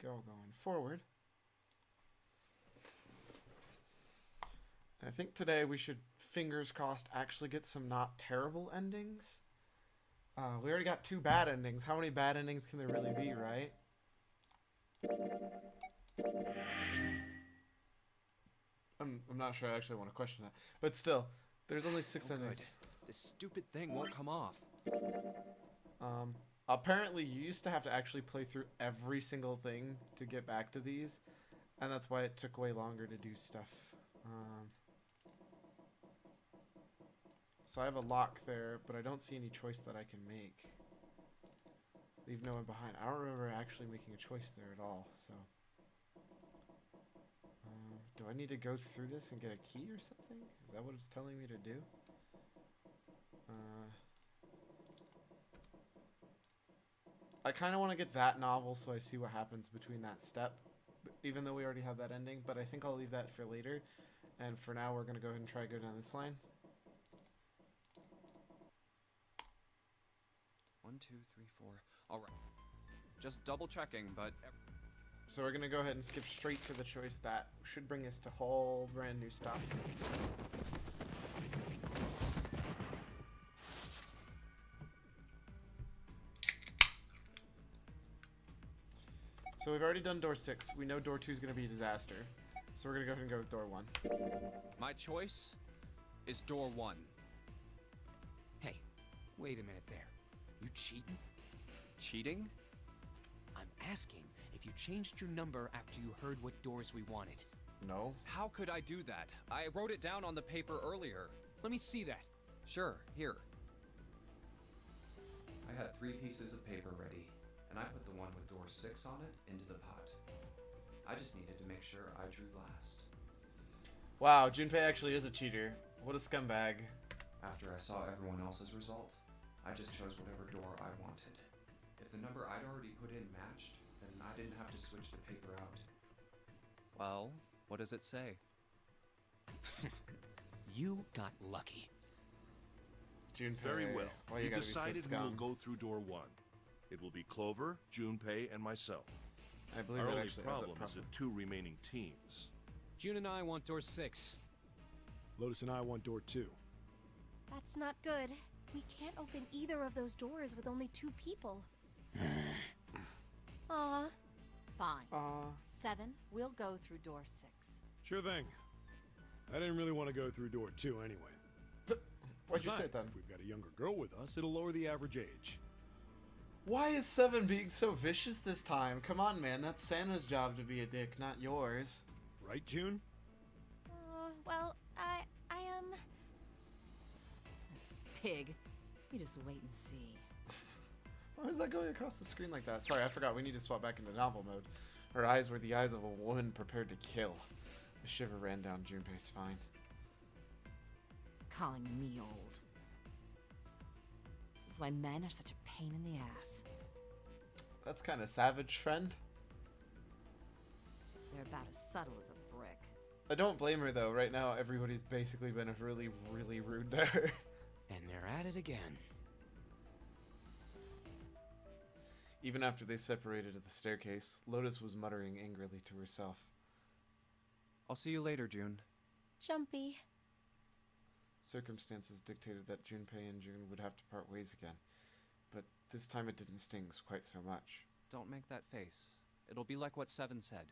go going forward. I think today we should, fingers crossed, actually get some not terrible endings. We already got 2 bad endings. How many bad endings can there really be, right? I'm not sure I actually want to question that. But still, there's only 6 endings. Good. This stupid thing won't come off. Apparently you used to have to actually play through every single thing to get back to these. And that's why it took way longer to do stuff. So I have a lock there, but I don't see any choice that I can make. Leave no one behind. I don't remember actually making a choice there at all, so... do I need to go through this and get a key or something? Is that what it's telling me to do? I kind of want to get that novel so I see what happens between that step, even though we already have that ending, but I think I'll leave that for later. And for now, we're going to go ahead and try to go down this line. 1, 2, 3, 4. All right. Just double checking, but... So we're going to go ahead and skip straight to the choice that should bring us to whole brand new stuff. So we've already done door 6. We know door 2 is going to be a disaster. So we're going to go ahead and go with door 1. My choice is door 1. Hey, wait a minute there. You cheating? Cheating? I'm asking if you changed your number after you heard what doors we wanted. No. How could I do that? I wrote it down on the paper earlier. Let me see that. Sure, here. I had 3 pieces of paper ready, and I put the one with door 6 on it into the pot. I just needed to make sure I drew last. Wow, Junpei actually is a cheater. What a scumbag. After I saw everyone else's result, I just chose whatever door I wanted. If the number I'd already put in matched, then I didn't have to switch the paper out. Well, what does it say? You got lucky. Junpei. Very well. Why You gotta be so decided we will scum? go through door 1. It will be Clover, Junpei, and myself. I believe Our it only actually has problem that is the 2 remaining teams. June and I want door 6. Lotus and I want door 2. That's not good. We can't open either of those doors with only 2 people. Aw. Fine. 7, we'll go through door 6. Sure thing. I didn't really want to go through door 2 anyway. Why'd you say Besides, that? if we've got a younger girl with us, it'll lower the average age. Why is 7 being so vicious this time? Come on, man. That's Santa's job to be a dick, not yours. Right, June? Well, I Pig, you just wait and see. Why is that going across the screen like that? Sorry, I forgot. We need to swap back into novel mode. Her eyes were the eyes of a woman prepared to kill. A shiver ran down Junpei's spine. Calling me old. This is why men are such a pain in the ass. That's kind of savage, friend. They're about as subtle as a brick. I don't blame her, though. Right now, everybody's basically been really, really rude to her. And they're at it again. Even after they separated at the staircase, Lotus was muttering angrily to herself. I'll see you later, June. jumpy. Circumstances dictated that Junpei and June would have to part ways again, but this time it didn't sting quite so much. Don't make that face. It'll be like what 7 said.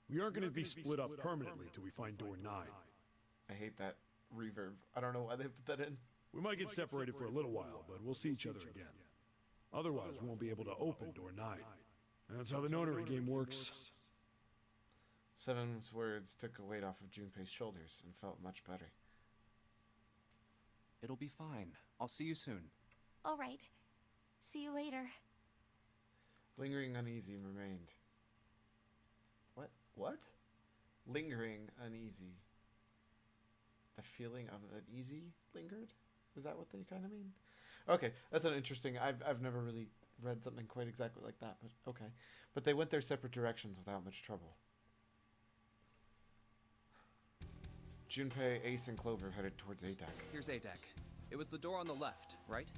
We aren't going to be split up permanently till we find door 9. I hate that reverb. I don't know why they put that in. We might get separated for a little while, but we'll see each other again. Otherwise, we won't be able to open door 9. And that's how the notary game works. Seven's words took a weight off of Junpei's shoulders and felt much better. It'll be fine. I'll see you soon. All right. See you later. Lingering uneasy remained. What? Lingering uneasy. The feeling of uneasy lingered? Is that what they kind of mean? Okay, that's an interesting... I've never really read something quite exactly like that, but okay. But they went their separate directions without much trouble. Junpei, Ace, and Clover headed towards A deck. Here's A deck. It was the door on the left, right?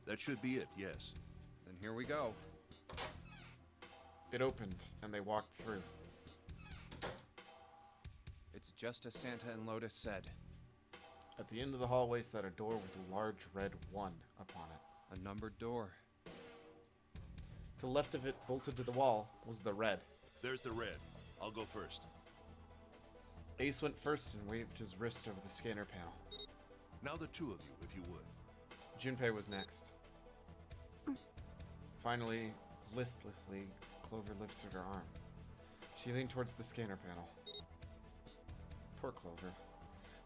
That should be it, yes. Then here we go. It opened, and they walked through. It's just as Santa and Lotus said. At the end of the hallway sat a door with a large red 1 upon it. A numbered door. To the left of it, bolted to the wall, was the red. There's the red. I'll go first. Ace went first and waved his wrist over the scanner panel. Now the two of you, if you would. Junpei was next. Finally, listlessly, Clover lifted her arm. She leaned towards the scanner panel. Poor Clover.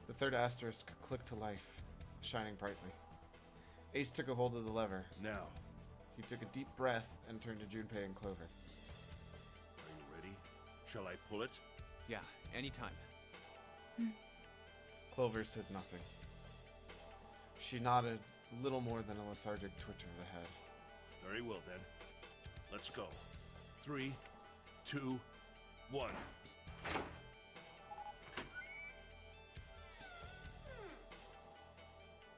The third asterisk clicked to life, shining brightly. Ace took a hold of the lever. Now. He took a deep breath and turned to Junpei and Clover. Are you ready? Shall I pull it? Yeah, anytime. Clover said nothing. She nodded, little more than a lethargic twitch of the head. Very well, then. Let's go. 3, 2, 1.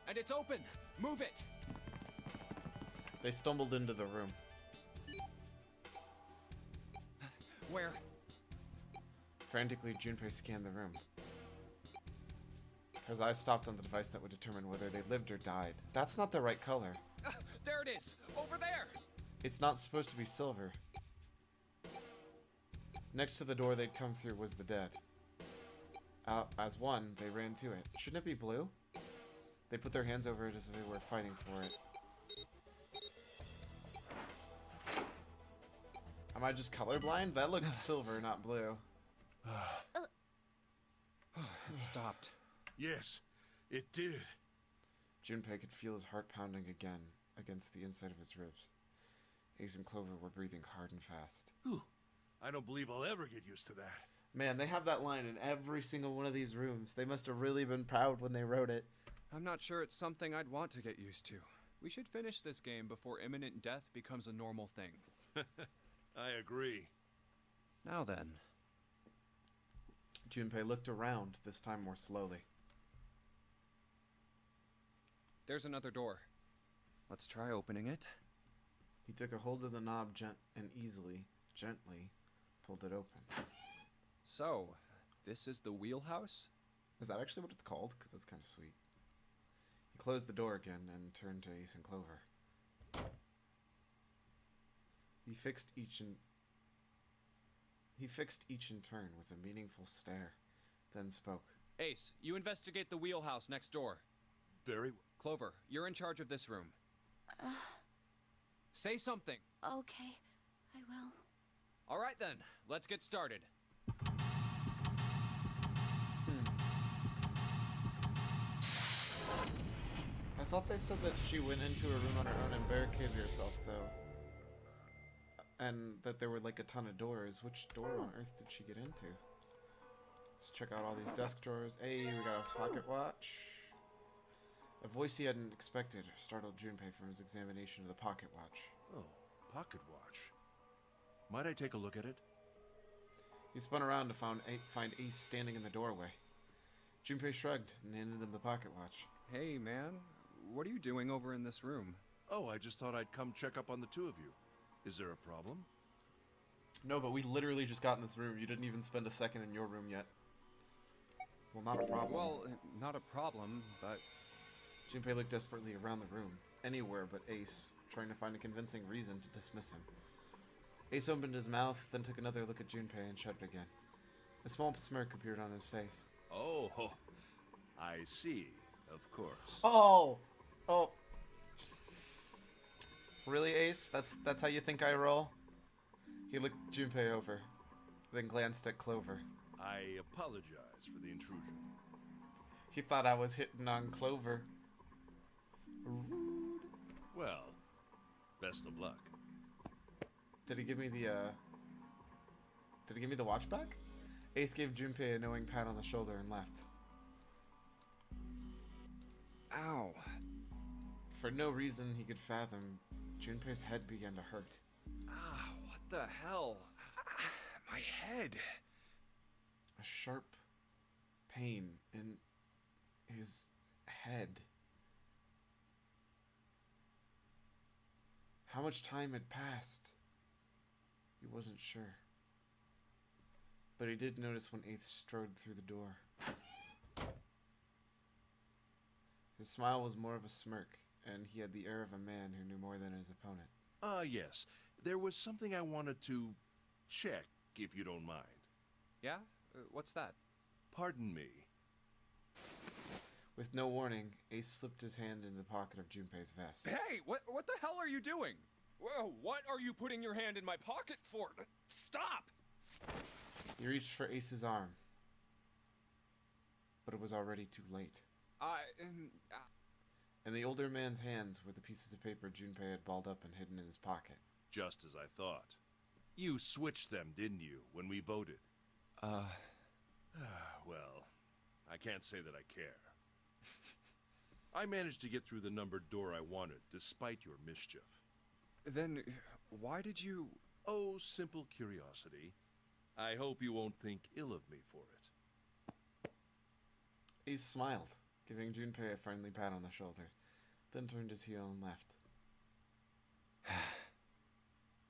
And it's open! Move it! They stumbled into the room. Where? Frantically, Junpei scanned the room. His eyes stopped on the device that would determine whether they lived or died. That's not the right color. There it is! Over there! It's not supposed to be silver. Next to the door they'd come through was the dead. As one, they ran to it. Shouldn't it be blue? They put their hands over it as if they were fighting for it. Am I just colorblind? That looked silver, not blue. It stopped. Yes, it did. Junpei could feel his heart pounding again against the inside of his ribs. Ace and Clover were breathing hard and fast. Whew. I don't believe I'll ever get used to that. Man, they have that line in every single one of these rooms. They must have really been proud when they wrote it. I'm not sure it's something I'd want to get used to. We should finish this game before imminent death becomes a normal thing. I agree. Now then. Junpei looked around, this time more slowly. There's another door. Let's try opening it. He took a hold of the knob and gently, pulled it open. So, this is the wheelhouse? Is that actually what it's called? Because that's kind of sweet. He closed the door again and turned to Ace and Clover. He fixed each in turn with a meaningful stare, then spoke. Ace, you investigate the wheelhouse next door. Very Clover, you're in charge of this room. Say something. Okay, I will. All right then, let's get started. I thought they said that she went into a room on her own and barricaded herself, though. And that there were like a ton of doors. Which door on earth did she get into? Let's check out all these desk drawers. Hey, we got a pocket watch. A voice he hadn't expected startled Junpei from his examination of the pocket watch. Oh, pocket watch. Might I take a look at it? He spun around to find Ace standing in the doorway. Junpei shrugged and handed him the pocket watch. Hey, man. What are you doing over in this room? Oh, I just thought I'd come check up on the two of you. Is there a problem? No, but we literally just got in this room. You didn't even spend a second in your room yet. Well, not a problem. Well, not a problem, but... Junpei looked desperately around the room, anywhere but Ace, trying to find a convincing reason to dismiss him. Ace opened his mouth, then took another look at Junpei and shut it again. A small smirk appeared on his face. Oh, I see. Of course. Oh! Really, Ace? That's how you think I roll? He looked Junpei over, then glanced at Clover. I apologize for the intrusion. He thought I was hitting on Clover. Well, best of luck. Did he give me the watch back? Ace gave Junpei a knowing pat on the shoulder and left. Ow. For no reason he could fathom, Junpei's head began to hurt. Ah, what the hell? My head. A sharp pain in his head. How much time had passed? He wasn't sure. But he did notice when Ace strode through the door. His smile was more of a smirk, and he had the air of a man who knew more than his opponent. Yes. There was something I wanted to check, if you don't mind. Yeah? What's that? Pardon me. With no warning, Ace slipped his hand into the pocket of Junpei's vest. Hey, what the hell are you doing? Whoa, what are you putting your hand in my pocket for? Stop! He reached for Ace's arm, but it was already too late. And the older man's hands were the pieces of paper Junpei had balled up and hidden in his pocket. Just as I thought. You switched them, didn't you, when we voted? Well, I can't say that I care. I managed to get through the numbered door I wanted, despite your mischief. Then, why did you... Oh, simple curiosity. I hope you won't think ill of me for it. Ace smiled, giving Junpei a friendly pat on the shoulder, then turned his heel and left.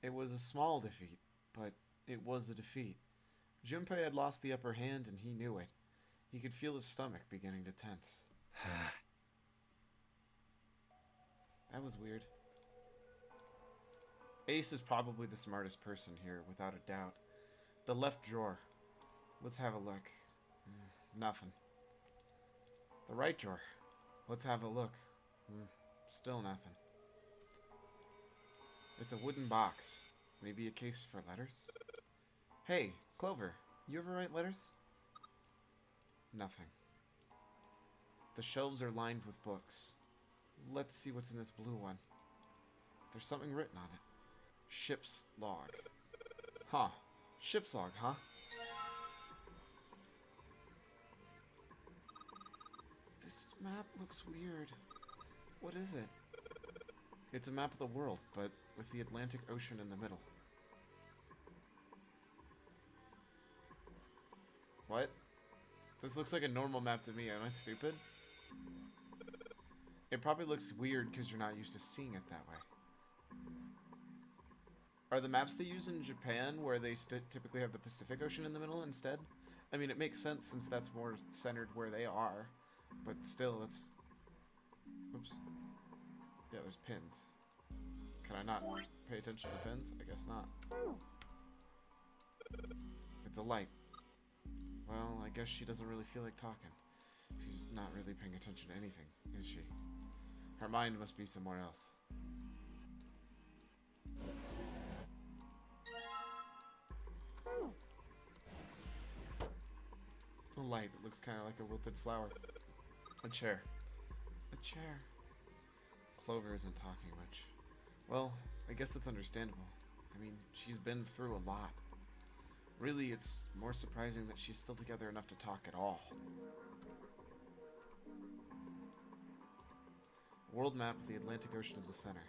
It was a small defeat, but it was a defeat. Junpei had lost the upper hand, and he knew it. He could feel his stomach beginning to tense. That was weird. Ace is probably the smartest person here, without a doubt. The left drawer. Let's have a look. Nothing. The right drawer. Let's have a look. Still nothing. It's a wooden box. Maybe a case for letters? Hey, Clover, you ever write letters? Nothing. The shelves are lined with books. Let's see what's in this blue one. There's something written on it. Ship's log. Huh. Ship's log, huh? This map looks weird. What is it? It's a map of the world, but with the Atlantic Ocean in the middle. What? This looks like a normal map to me. Am I stupid? It probably looks weird because you're not used to seeing it that way. Are the maps they use in Japan where they typically have the Pacific Ocean in the middle instead? I mean, it makes sense since that's more centered where they are, but still, that's... Oops. Yeah, there's pins. Can I not pay attention to the pins? I guess not. It's a light. Well, I guess she doesn't really feel like talking. She's not really paying attention to anything, is she? Her mind must be somewhere else. A light. It looks kind of like a wilted flower. A chair. A chair. Clover isn't talking much. Well, I guess it's understandable. I mean, she's been through a lot. Really, it's more surprising that she's still together enough to talk at all. World map with the Atlantic Ocean in the center.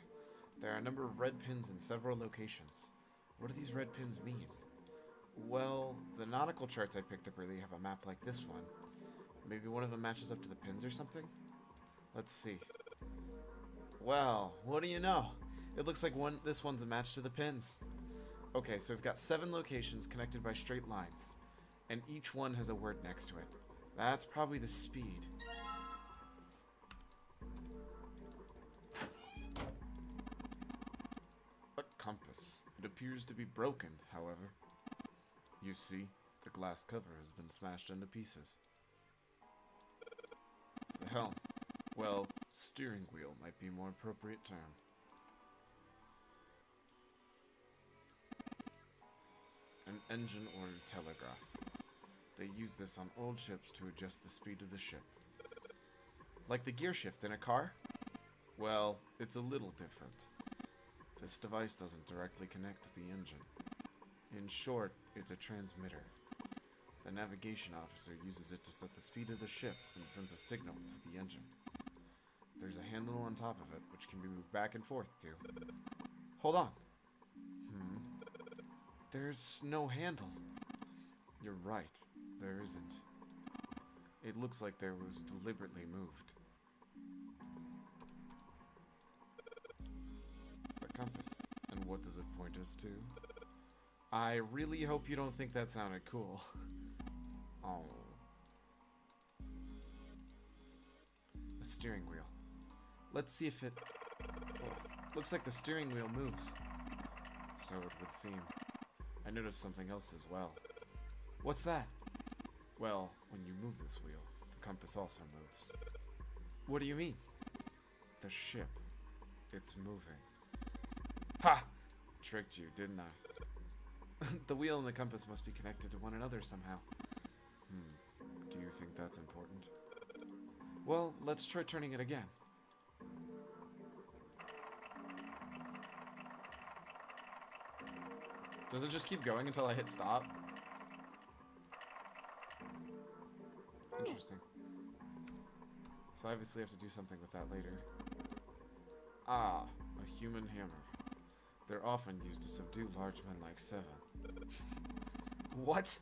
There are a number of red pins in several locations. What do these red pins mean? Well, the nautical charts I picked up earlier have a map like this one. Maybe one of them matches up to the pins or something? Let's see. Well, what do you know? It looks like this one's a match to the pins. Okay, so we've got 7 locations connected by straight lines, and each one has a word next to it. That's probably the speed. A compass. It appears to be broken, however. You see, the glass cover has been smashed into pieces. The helm. Well, steering wheel might be a more appropriate term. An engine or a telegraph. They use this on old ships to adjust the speed of the ship. Like the gear shift in a car? Well, it's a little different. This device doesn't directly connect to the engine. In short, it's a transmitter. The navigation officer uses it to set the speed of the ship and sends a signal to the engine. There's a handle on top of it, which can be moved back and forth to. Hold on. There's no handle. You're right. There isn't. It looks like there was deliberately moved. A compass. And what does it point us to? I really hope you don't think that sounded cool. Oh. A steering wheel. Let's see if it... Well, looks like the steering wheel moves. So it would seem. I noticed something else as well. What's that? Well, when you move this wheel, the compass also moves. What do you mean? The ship. It's moving. Ha! Tricked you, didn't I? The wheel and the compass must be connected to one another somehow. Do you think that's important? Well, let's try turning it again. Does it just keep going until I hit stop? Interesting. So I obviously have to do something with that later. Ah, a human hammer. They're often used to subdue large men like Seven. What?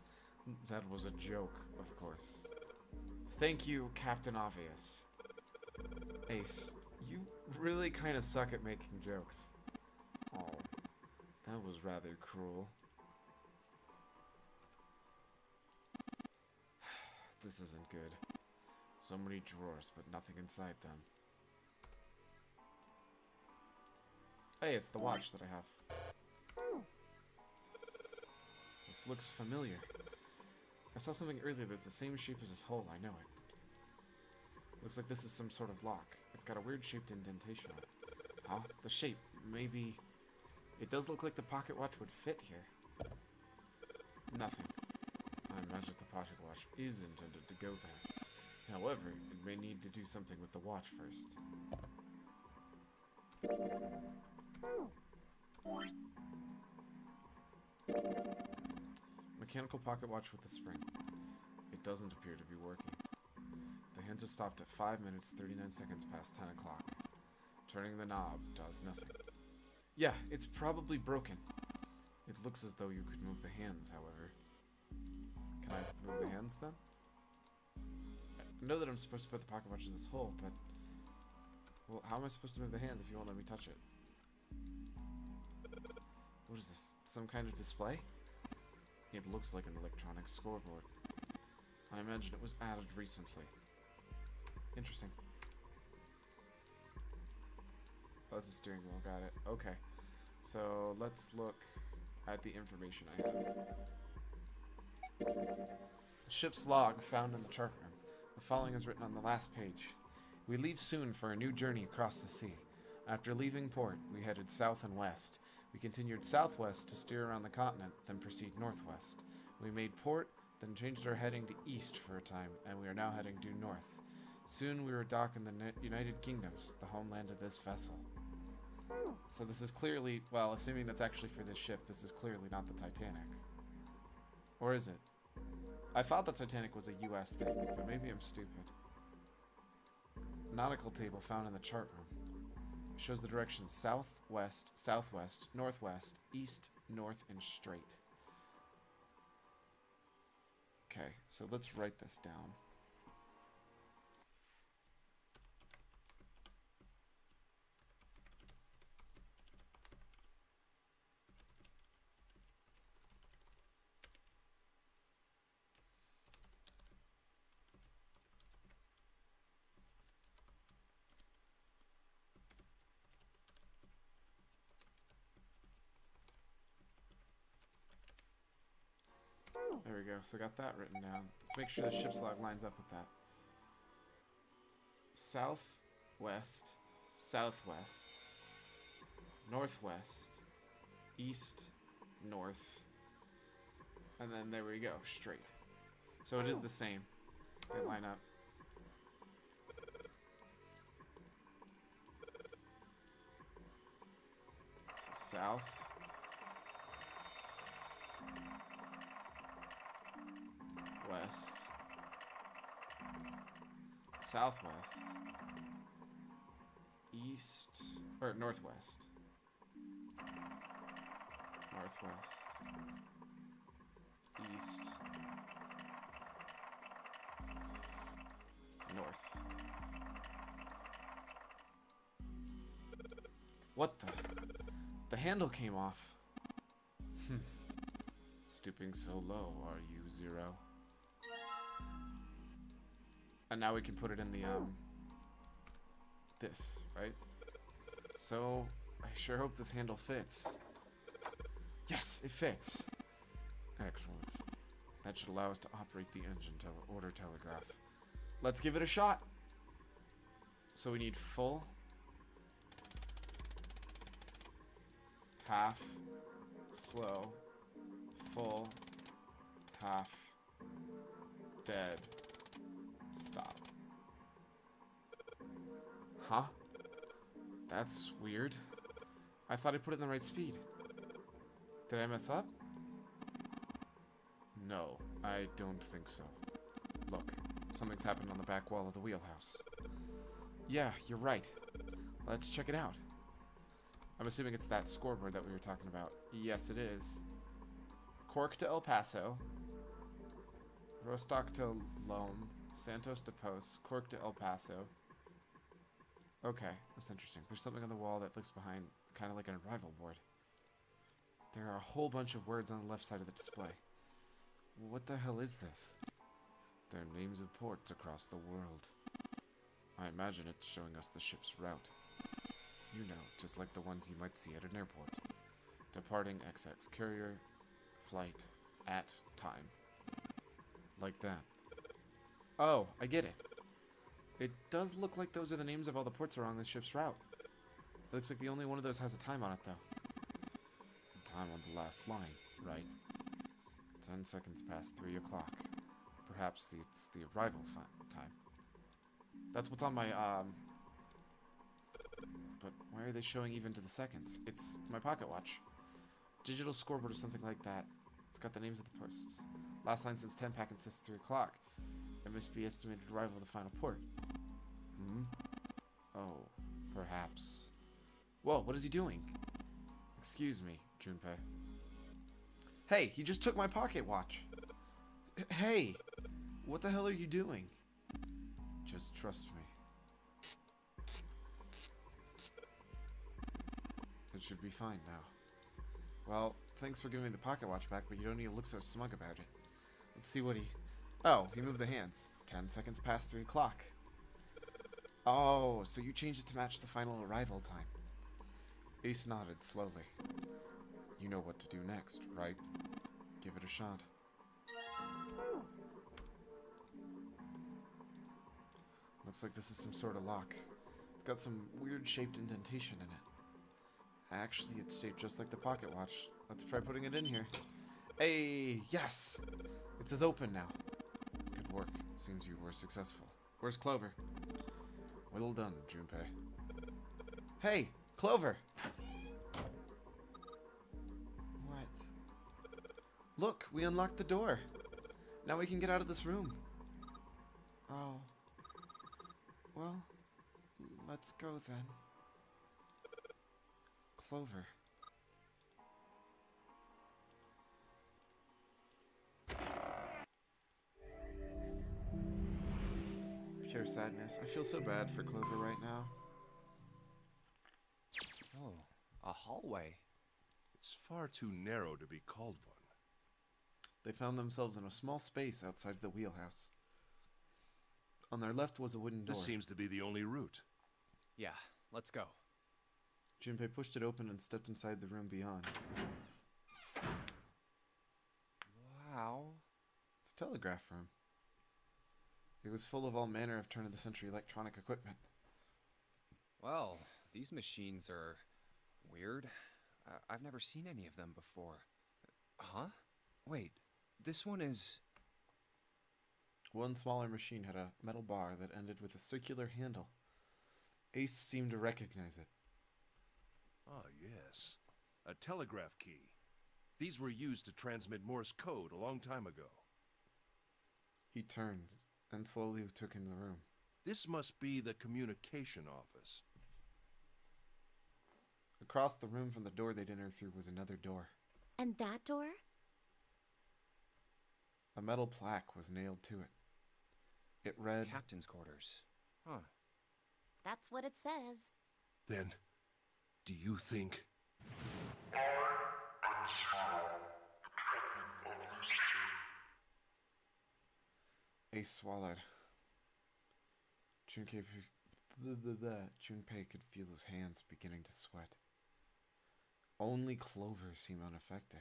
That was a joke, of course. Thank you, Captain Obvious. Ace, you really kind of suck at making jokes. Oh, that was rather cruel. This isn't good. So many drawers, but nothing inside them. Hey, it's the watch that I have. This looks familiar. I saw something earlier that's the same shape as this hole. I know it. Looks like this is some sort of lock. It's got a weird shaped indentation on it. Huh? The shape. Maybe... It does look like the pocket watch would fit here. Nothing. I imagine the pocket watch is intended to go there. However, it may need to do something with the watch first. Mechanical pocket watch with the spring. It doesn't appear to be working. The hands have stopped at 5 minutes 39 seconds past 10 o'clock. Turning the knob does nothing. Yeah, it's probably broken. It looks as though you could move the hands, however. Can I move the hands then? I know that I'm supposed to put the pocket watch in this hole, but... Well, how am I supposed to move the hands if you won't let me touch it? What is this? Some kind of display? It looks like an electronic scoreboard. I imagine it was added recently. Interesting. Oh, that's a steering wheel, got it. Okay. So, let's look at the information I have. Ship's log found in the chart room. The following is written on the last page. We leave soon for a new journey across the sea. After leaving port, we headed south and west. We continued southwest to steer around the continent, then proceed northwest. We made port, then changed our heading to east for a time, and we are now heading due north. Soon we were docked in the United Kingdoms, the homeland of this vessel. So this is clearly, well, assuming that's actually for this ship, this is clearly not the Titanic. Or is it? I thought the Titanic was a US thing, but maybe I'm stupid. Nautical table found in the chart room. Shows the directions south, west, southwest, northwest, east, north, and straight. Okay, so let's write this down. There we go, so got that written down. Let's make sure the ship's log lines up with that. Southwest, southwest, northwest, east, north, and then there we go, straight. So it is the same. They line up. So south. West, southwest, east, or northwest, northwest, east, north. What the? The handle came off. Stooping so low, are you, Zero? And now we can put it in the, this, right? So, I sure hope this handle fits. Yes, it fits. Excellent. That should allow us to operate the engine order telegraph. Let's give it a shot. So we need full, half, slow, full, half, dead, stop. Huh? That's weird. I thought I put it in the right speed. Did I mess up? No, I don't think so. Look, something's happened on the back wall of the wheelhouse. Yeah, you're right. Let's check it out. I'm assuming it's that scoreboard that we were talking about. Yes, it is. Cork to El Paso. Rostock to Loam. Santos to Post. Cork to El Paso. Okay, that's interesting. There's something on the wall that looks behind, kind of like an arrival board. There are a whole bunch of words on the left side of the display. What the hell is this? They're names of ports across the world. I imagine it's showing us the ship's route. You know, just like the ones you might see at an airport. Departing XX carrier, flight, at time. Like that. Oh, I get it. It does look like those are the names of all the ports along the ship's route. It looks like the only one of those has a time on it, though. The time on the last line, right? 10 seconds past 3 o'clock. Perhaps it's the arrival time. That's what's on my, But why are they showing even to the seconds? It's my pocket watch. Digital scoreboard or something like that. It's got the names of the posts. Last line says 10 packets says 3 o'clock. It must be estimated arrival of the final port. Hmm? Oh, perhaps. Whoa, what is he doing? Excuse me, Junpei. Hey, he just took my pocket watch. Hey, what the hell are you doing? Just trust me. It should be fine now. Well, thanks for giving me the pocket watch back, but you don't need to look so smug about it. Let's see what he... Oh, he moved the hands. 10 seconds past 3 o'clock. Oh, so you changed it to match the final arrival time. Ace nodded slowly. You know what to do next, right? Give it a shot. Looks like this is some sort of lock. It's got some weird shaped indentation in it. Actually, it's shaped just like the pocket watch. Let's try putting it in here. Hey, yes! It says open now. Good work. Seems you were successful. Where's Clover? Well done, Junpei. Hey, Clover! What? Look, we unlocked the door. Now we can get out of this room. Oh. Well, let's go then. Clover. Pure sadness. I feel so bad for Clover right now. Oh, a hallway. It's far too narrow to be called one. They found themselves in a small space outside the wheelhouse. On their left was a wooden door. This seems to be the only route. Yeah, let's go. Junpei pushed it open and stepped inside the room beyond. Wow. It's a telegraph room. It was full of all manner of turn-of-the-century electronic equipment. Well, these machines are weird. I've never seen any of them before. Huh? Wait, this one is... One smaller machine had a metal bar that ended with a circular handle. Ace seemed to recognize it. Ah, yes. A telegraph key. These were used to transmit Morse code a long time ago. He turned and slowly took in the room. This must be the communication office. Across the room from the door they'd entered through was another door. And that door? A metal plaque was nailed to it. It read... Captain's quarters. Huh. That's what it says. Then, do you think... Ace swallowed. Junpei could feel his hands beginning to sweat. Only Clover seemed unaffected.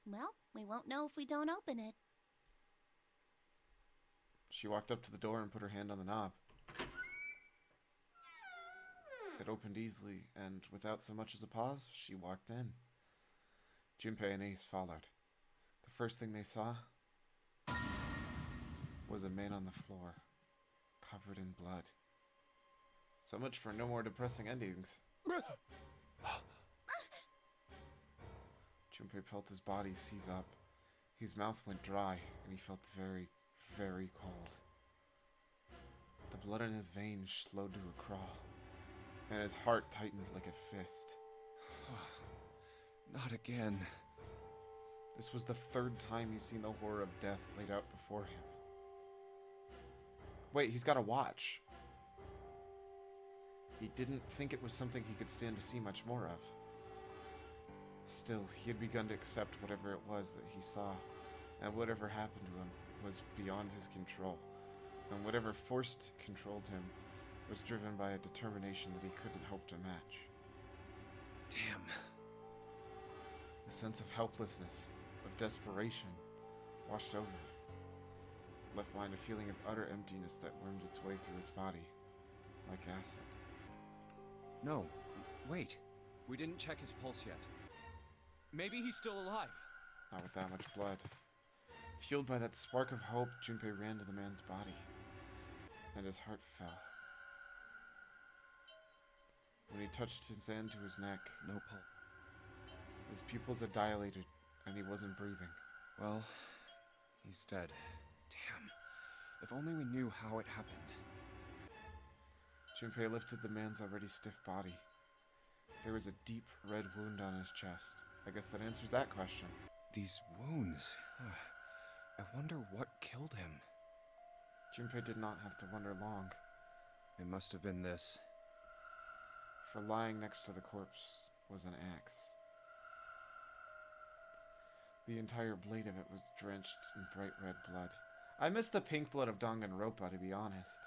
Well, we won't know if we don't open it. She walked up to the door and put her hand on the knob. It opened easily, and without so much as a pause, she walked in. Junpei and Ace followed. The first thing they saw was a man on the floor, covered in blood. So much for no more depressing endings. Junpei felt his body seize up. His mouth went dry, and he felt very, very cold. The blood in his veins slowed to a crawl, and his heart tightened like a fist. Not again. This was the third time he's seen the horror of death laid out before him. Wait, he's got a watch. He didn't think it was something he could stand to see much more of. Still, he had begun to accept whatever it was that he saw, and whatever happened to him was beyond his control, and whatever forced controlled him was driven by a determination that he couldn't hope to match. Damn. A sense of helplessness, of desperation, washed over him. It left behind a feeling of utter emptiness that wormed its way through his body, like acid. No, wait. We didn't check his pulse yet. Maybe he's still alive. Not with that much blood. Fueled by that spark of hope, Junpei ran to the man's body, and his heart fell. When he touched his hand to his neck, No pulse. his pupils had dilated, and he wasn't breathing. Well, he's dead. Damn. If only we knew how it happened. Junpei lifted the man's already stiff body. There was a deep red wound on his chest. I guess that answers that question. These wounds. I wonder what killed him. Junpei did not have to wonder long, It must have been this. for lying next to the corpse was an axe. The entire blade of it was drenched in bright red blood. I miss the pink blood of Danganronpa, to be honest.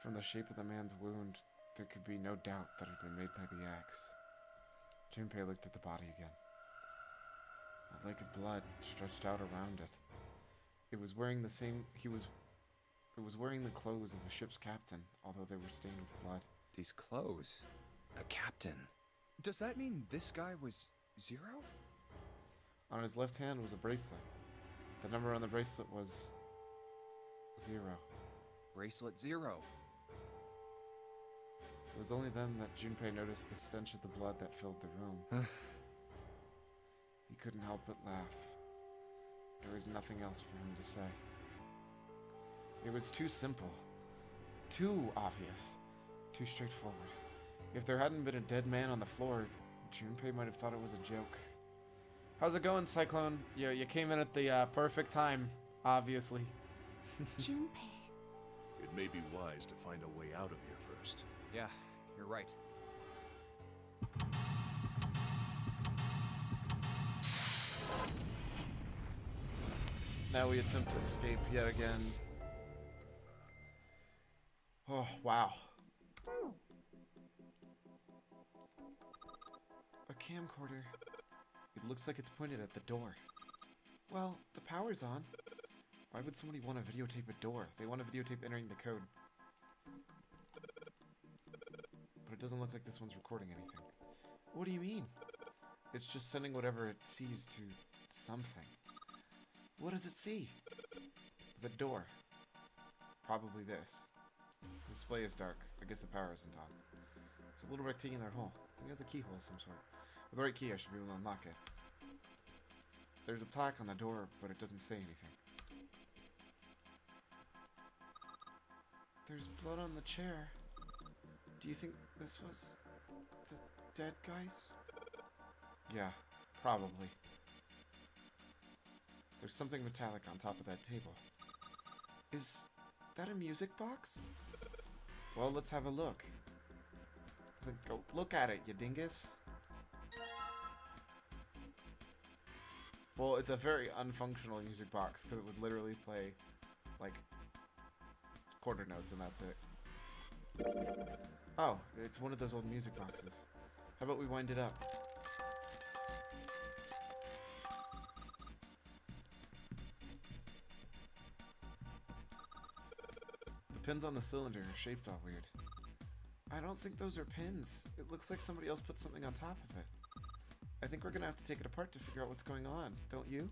From the shape of the man's wound, there could be no doubt that it had been made by the axe. Junpei looked at the body again. A lake of blood stretched out around it. It was wearing the same... It was wearing the clothes of the ship's captain, although they were stained with blood. These clothes. A captain. Does that mean this guy was Zero? On his left hand was a bracelet. The number on the bracelet was 0. Bracelet 0. It was only then that Junpei noticed the stench of the blood that filled the room. He couldn't help but laugh. There was nothing else for him to say. It was too simple. Too obvious. Too straightforward. If there hadn't been a dead man on the floor, Junpei might have thought it was a joke. How's it going, Cyclone? You came in at the perfect time, obviously. Junpei. It may be wise to find a way out of here first. Yeah, you're right. Now we attempt to escape yet again. Oh, wow. A camcorder. It looks like it's pointed at the door. Well, the power's on. Why would somebody want to videotape a door? They want to videotape entering the code. But it doesn't look like this one's recording anything. What do you mean? It's just sending whatever it sees to something. What does it see? The door. Probably this. The display is dark. I guess the power isn't on. It's a little rectangular hole. I think it has a keyhole of some sort. With the right key, I should be able to unlock it. There's a plaque on the door, but it doesn't say anything. There's blood on the chair. Do you think this was the dead guys? Yeah, probably. There's something metallic on top of that table. Is that a music box? Well, let's have a look. Then go look at it, you dingus. Well, it's a very unfunctional music box because it would literally play like quarter notes and that's it. Oh, it's one of those old music boxes. How about we wind it up? The pins on the cylinder are shaped all weird. I don't think those are pins. It looks like somebody else put something on top of it. I think we're gonna have to take it apart to figure out what's going on, don't you?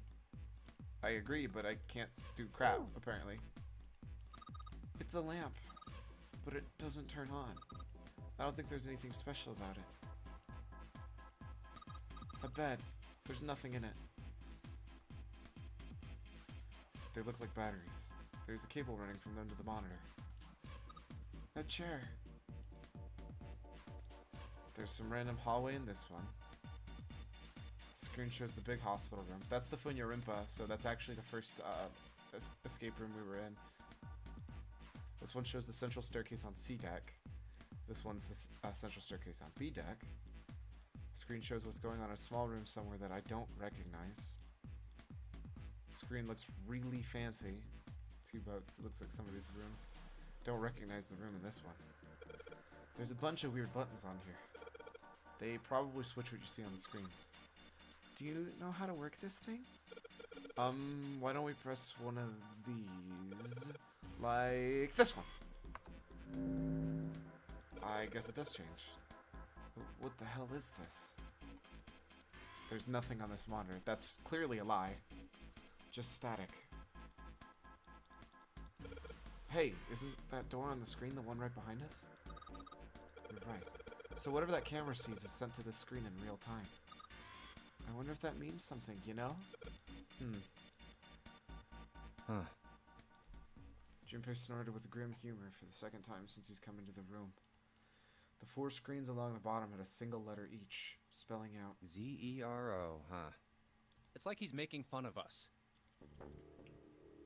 I agree, but I can't do crap, apparently. It's a lamp, but it doesn't turn on. I don't think there's anything special about it. A bed. There's nothing in it. They look like batteries. There's a cable running from them to the monitor. A chair. There's some random hallway in this one. The screen shows the big hospital room. That's the Funyarimpa, so that's actually the first escape room we were in. This one shows the central staircase on C deck. This one's the central staircase on B deck. The screen shows what's going on in a small room somewhere that I don't recognize. The screen looks really fancy. Two boats. It looks like somebody's room. Don't recognize the room in this one. There's a bunch of weird buttons on here. They probably switch what you see on the screens. Do you know how to work this thing? Why don't we press one of these? Like this one. I guess it does change. What the hell is this? There's nothing on this monitor. That's clearly a lie. Just static. Hey, isn't that door on the screen the one right behind us? You're right. So whatever that camera sees is sent to the screen in real time. I wonder if that means something, you know? Huh. Junpei snorted with grim humor for the second time since he's come into the room. The 4 screens along the bottom had a single letter each, spelling out Z-E-R-O, huh? It's like he's making fun of us.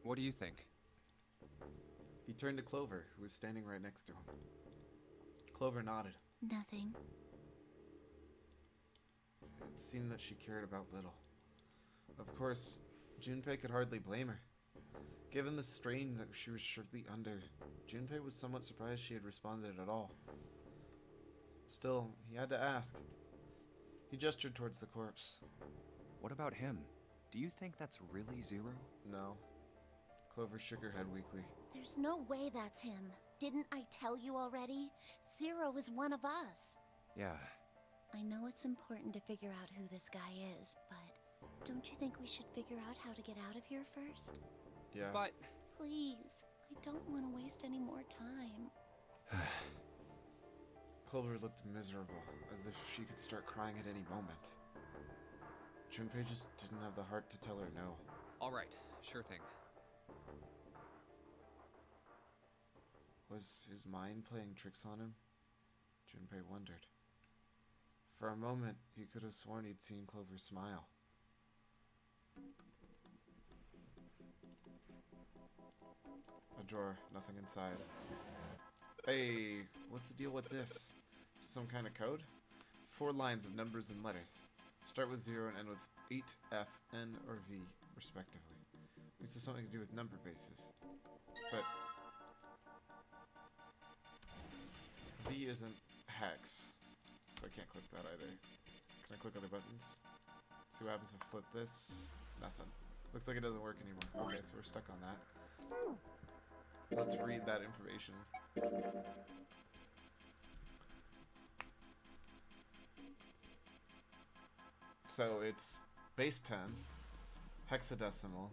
What do you think? He turned to Clover, who was standing right next to him. Clover nodded. Nothing. It seemed that she cared about little. Of course, Junpei could hardly blame her. Given the strain that she was surely under, Junpei was somewhat surprised she had responded at all. Still, he had to ask. He gestured towards the corpse. What about him? Do you think that's really Zero? No. Clover shook her head weakly. There's no way that's him. Didn't I tell you already? Zero is one of us. Yeah. I know it's important to figure out who this guy is, but don't you think we should figure out how to get out of here first? Yeah. But... Please, I don't want to waste any more time. Clover looked miserable, as if she could start crying at any moment. Junpei just didn't have the heart to tell her no. All right, sure thing. Was his mind playing tricks on him? Junpei wondered. For a moment, he could have sworn he'd seen Clover smile. A drawer, nothing inside. Hey, what's the deal with this? Some kind of code? 4 lines of numbers and letters. Start with 0 and end with 8, F, N, or V, respectively. These have something to do with number bases. But V isn't hex, so I can't click that either. Can I click other buttons? See what happens if I flip this? Nothing. Looks like it doesn't work anymore. Okay, so we're stuck on that. Let's read that information. So it's base 10, hexadecimal.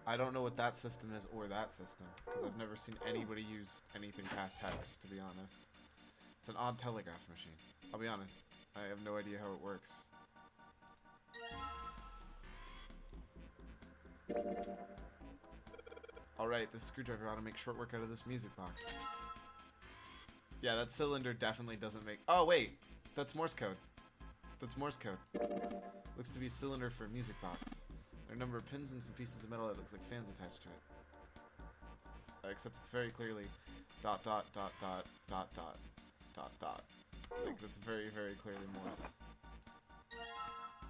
I don't know what that system is or that system, because I've never seen anybody use anything past hex, to be honest. It's an odd telegraph machine. I'll be honest, I have no idea how it works. Alright, this screwdriver ought to make short work out of this music box. Yeah, that cylinder definitely doesn't make... Oh, wait! That's Morse code. That's Morse code. Looks to be a cylinder for a music box. There are a number of pins and some pieces of metal that looks like fans attached to it. Except it's very clearly dot dot dot dot dot dot dot dot. Like, that's very, very clearly Morse.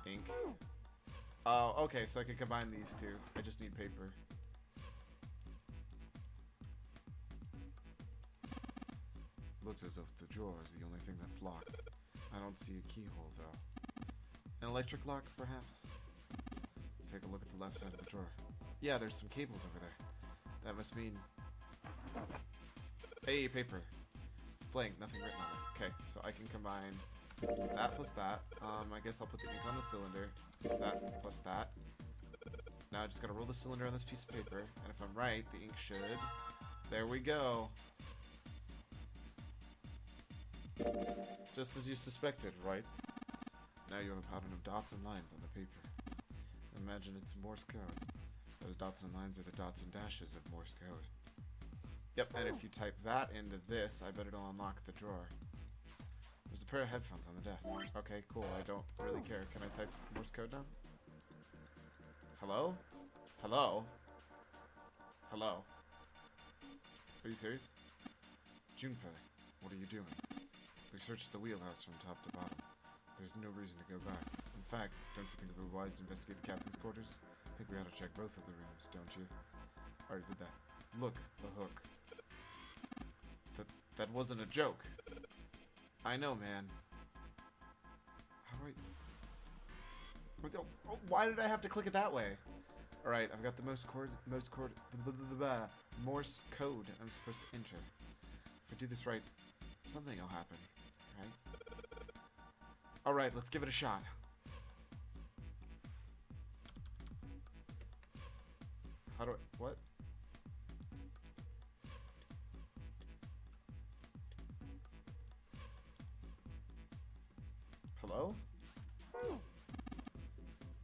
Ink. Oh, okay, so I can combine these two. I just need paper. Looks as if the drawer is the only thing that's locked. I don't see a keyhole, though. An electric lock, perhaps? Take a look at the left side of the drawer. Yeah, there's some cables over there. That must mean... Hey, paper. It's blank, nothing written on it. Okay, so I can combine that plus that. I guess I'll put the ink on the cylinder. That plus that. Now I just gotta roll the cylinder on this piece of paper, and if I'm right, the ink should... There we go. Just as you suspected, right? Now you have a pattern of dots and lines on the paper. Imagine it's Morse code. Those dots and lines are the dots and dashes of Morse code. Yep, and if you type that into this, I bet it'll unlock the drawer. There's a pair of headphones on the desk. Okay, cool. I don't really care. Can I type Morse code now? Hello? Hello? Hello? Are you serious? Junpei, what are you doing? We searched the wheelhouse from top to bottom. There's no reason to go back. In fact, don't you think it would be wise to investigate the captain's quarters? I think we ought to check both of the rooms, don't you? Already did that. Look, a hook. That wasn't a joke. I know, man. How do I... Why did I have to click it that way? Alright, I've got the Morse code I'm supposed to enter. If I do this right, something will happen, right? Alright, let's give it a shot. How do I... What? Hello?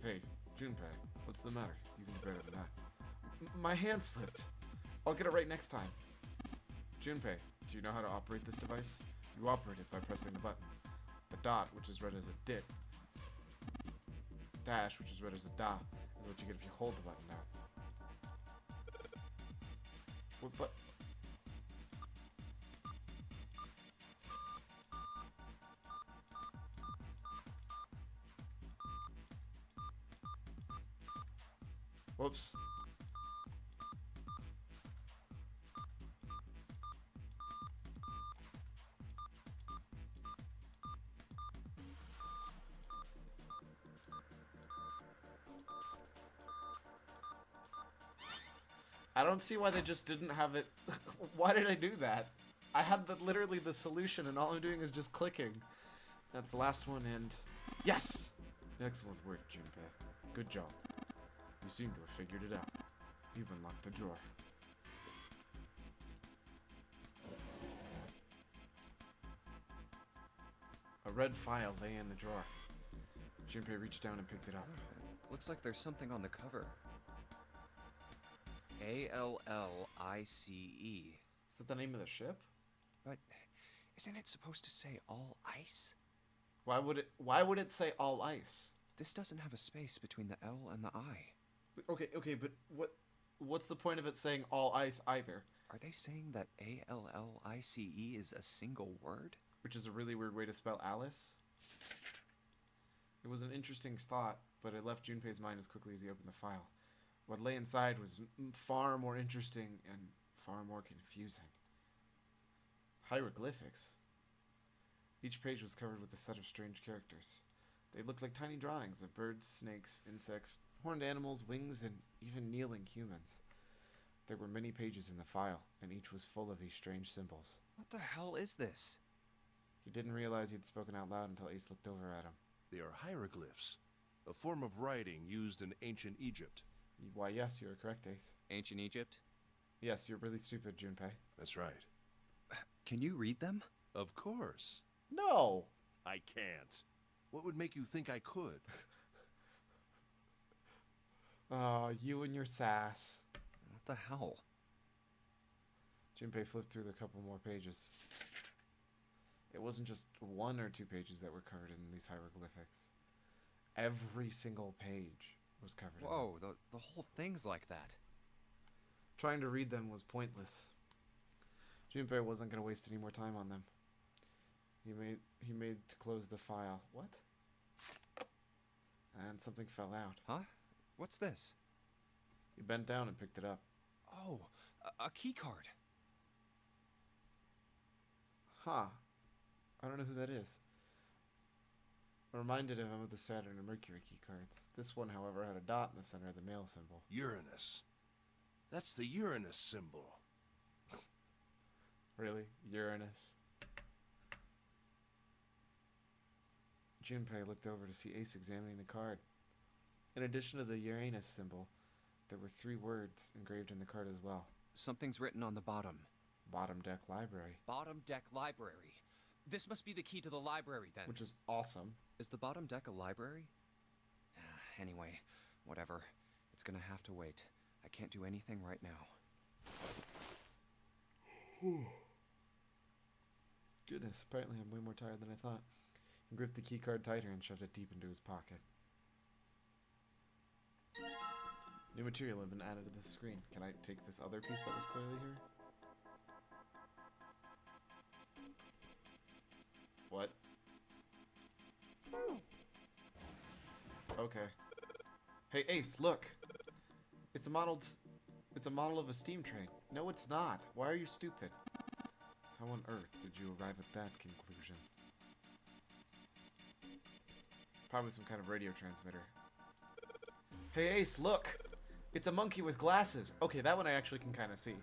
Hey, Junpei, what's the matter? You can do better than that. My hand slipped. I'll get it right next time. Junpei, do you know how to operate this device? You operate it by pressing the button. The dot, which is read as a dit. Dash, which is read as a da, is what you get if you hold the button down. What but? Whoops. I don't see why they just didn't have it. Why did I do that? I had literally the solution, and all I'm doing is just clicking. That's the last one, and yes! Excellent work, Junpei. Good job. You seem to have figured it out. You've unlocked the drawer. A red file lay in the drawer. Junpei reached down and picked it up. Looks like there's something on the cover. ALLICE. Is that the name of the ship? But isn't it supposed to say all ice? Why would it say all ice? This doesn't have a space between the L and the I. Okay, but what's the point of it saying all ice either? Are they saying that ALLICE is a single word? Which is a really weird way to spell Alice. It was an interesting thought, but it left Junpei's mind as quickly as he opened the file. What lay inside was far more interesting and far more confusing. Hieroglyphics. Each page was covered with a set of strange characters. They looked like tiny drawings of birds, snakes, insects, horned animals, wings, and even kneeling humans. There were many pages in the file, and each was full of these strange symbols. What the hell is this? He didn't realize he'd spoken out loud until Ace looked over at him. They are hieroglyphs, a form of writing used in ancient Egypt. Why, yes, you are correct, Ace. Ancient Egypt? Yes, you're really stupid, Junpei. That's right. Can you read them? Of course. No! I can't. What would make you think I could? You and your sass. What the hell? Junpei flipped through a couple more pages. It wasn't just 1 or 2 pages that were covered in these hieroglyphics. Every single page was covered in them. Whoa, the whole thing's like that. Trying to read them was pointless. Junpei wasn't going to waste any more time on them. He made to close the file. What? And something fell out. Huh? What's this? He bent down and picked it up. Oh, a key card. Huh. I don't know who that is. Reminded him of the Saturn and Mercury key cards. This one, however, had a dot in the center of the male symbol. Uranus. That's the Uranus symbol. Really? Uranus? Junpei looked over to see Ace examining the card. In addition to the Uranus symbol, there were 3 words engraved in the card as well. Something's written on the bottom. Bottom Deck Library. Bottom Deck Library. This must be the key to the library, then. Which is awesome. Is the bottom deck a library? Anyway, whatever. It's gonna have to wait. I can't do anything right now. Goodness, apparently I'm way more tired than I thought. He gripped the key card tighter and shoved it deep into his pocket. New material had been added to the screen. Can I take this other piece that was clearly here? What? Okay. Hey Ace, look! It's a model of a steam train. No, it's not. Why are you stupid? How on earth did you arrive at that conclusion? Probably some kind of radio transmitter. Hey Ace, look! It's a monkey with glasses. Okay, that one I actually can kind of see.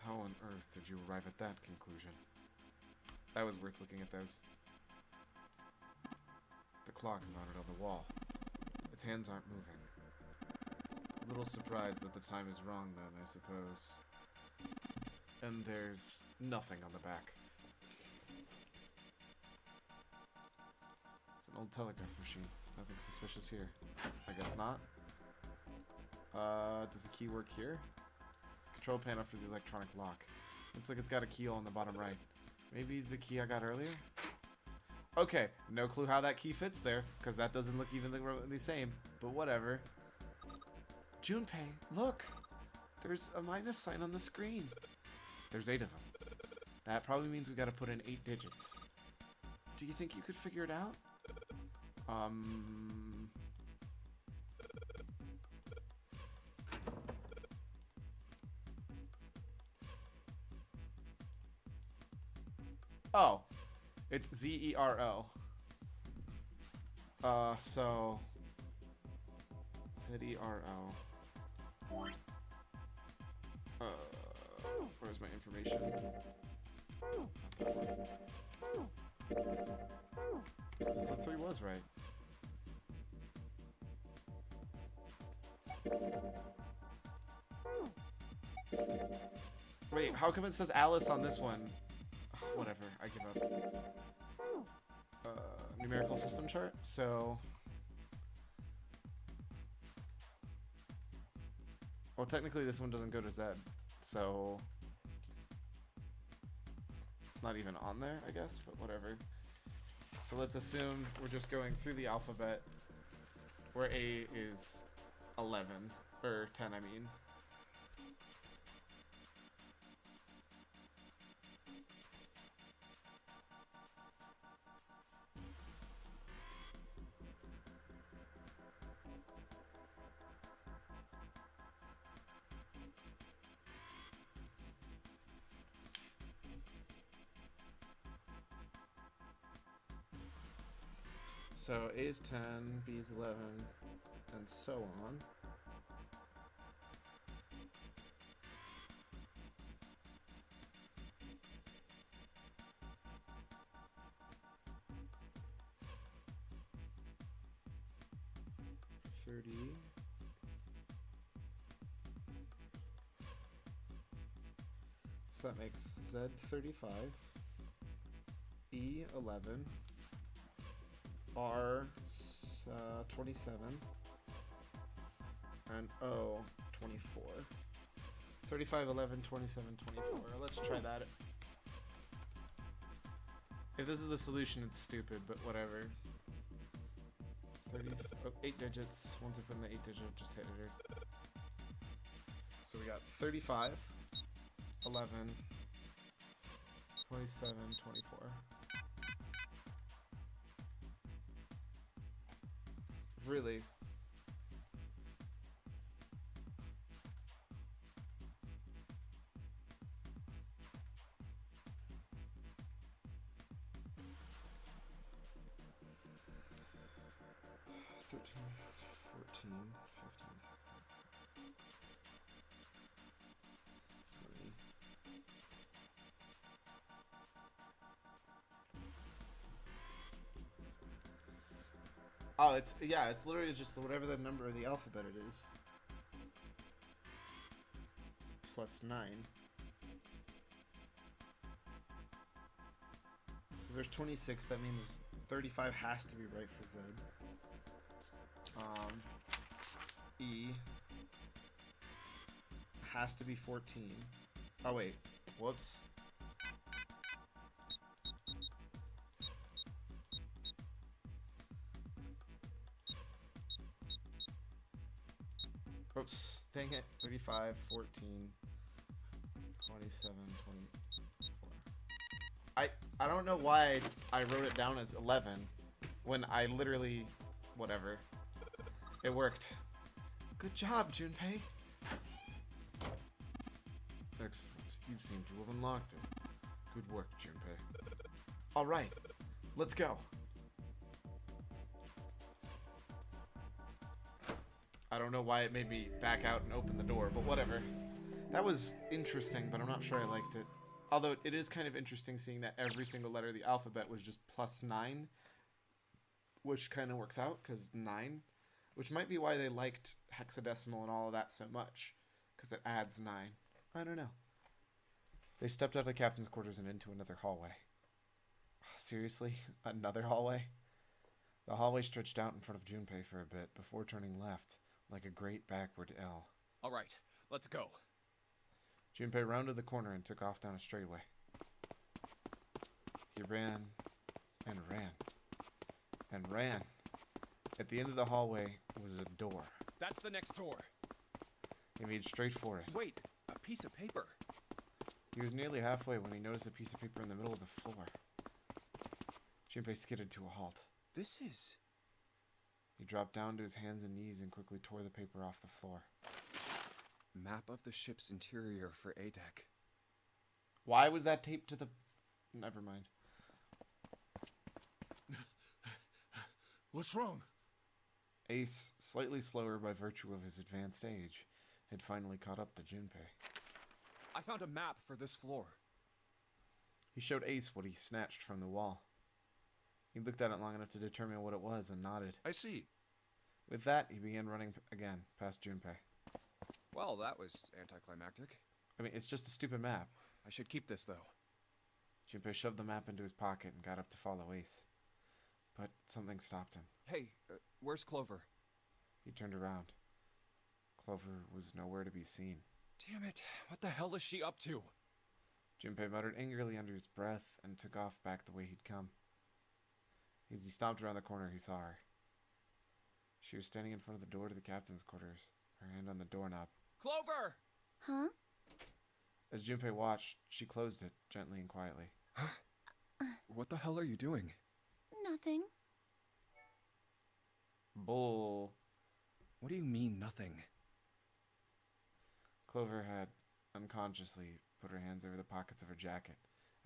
How on earth did you arrive at that conclusion? That was worth looking at those. The clock mounted on the wall. Its hands aren't moving. A little surprised that the time is wrong then, I suppose. And there's nothing on the back. It's an old telegraph machine. Nothing suspicious here. I guess not. Does the key work here? Control panel for the electronic lock. Looks like it's got a keyhole on the bottom right. Maybe the key I got earlier? Okay, no clue how that key fits there, because that doesn't look even the same, but whatever. Junpei, look! There's a minus sign on the screen. There's 8 of them. That probably means we gotta put in 8 digits. Do you think you could figure it out? Oh. It's Z-E-R-O. So... Z-E-R-O. Where's my information? So 3 was right. Wait, how come it says Alice on this one? Whatever, I give up. Numerical system chart, so... Well, technically this one doesn't go to Z, so... It's not even on there, I guess, but whatever. So let's assume we're just going through the alphabet, where A is 11, or 10, I mean. So A is 10, B is 11, and so on. So that makes Z 35, E 11, R 27, and O 24. 35, 11, 27, 24. Let's try that. If this is the solution, it's stupid, but whatever. 8 digits. Once I put in the 8 digit, just hit enter. So we got 35, 11, 27, 24. Really? Oh, it's literally just whatever the number of the alphabet it is. Plus 9. So there's 26. That means 35 has to be right for Z. E has to be 14. Oh wait, whoops. Oops, dang it. 35, 14, 27, 24. I don't know why I wrote it down as 11 when I literally, whatever. It worked. Good job, Junpei. Excellent. You seem to have unlocked it. Good work, Junpei. Alright, let's go. I don't know why it made me back out and open the door, but whatever. That was interesting, but I'm not sure I liked it. Although it is kind of interesting seeing that every single letter of the alphabet was just plus 9, which kind of works out, because 9, which might be why they liked hexadecimal and all of that so much, because it adds 9. I don't know. They stepped out of the captain's quarters and into another hallway. Seriously? Another hallway? The hallway stretched out in front of Junpei for a bit before turning left, like a great backward L. All right, let's go. Junpei rounded the corner and took off down a straightaway. He ran and ran and ran. At the end of the hallway was a door. That's the next door. He made straight for it. Wait, a piece of paper. He was nearly halfway when he noticed a piece of paper in the middle of the floor. Junpei skidded to a halt. This is... He dropped down to his hands and knees and quickly tore the paper off the floor. Map of the ship's interior for A-Deck. Why was that taped to the... Never mind. What's wrong? Ace, slightly slower by virtue of his advanced age, had finally caught up to Junpei. I found a map for this floor. He showed Ace what he snatched from the wall. He looked at it long enough to determine what it was and nodded. I see. With that, he began running again, past Junpei. Well, that was anticlimactic. I mean, it's just a stupid map. I should keep this, though. Junpei shoved the map into his pocket and got up to follow Ace. But something stopped him. Hey, where's Clover? He turned around. Clover was nowhere to be seen. Damn it, what the hell is she up to? Junpei muttered angrily under his breath and took off back the way he'd come. As he stomped around the corner, he saw her. She was standing in front of the door to the captain's quarters, her hand on the doorknob. Clover! Huh? As Junpei watched, she closed it, gently and quietly. What the hell are you doing? Nothing. Bull. What do you mean, nothing? Clover had unconsciously put her hands over the pockets of her jacket,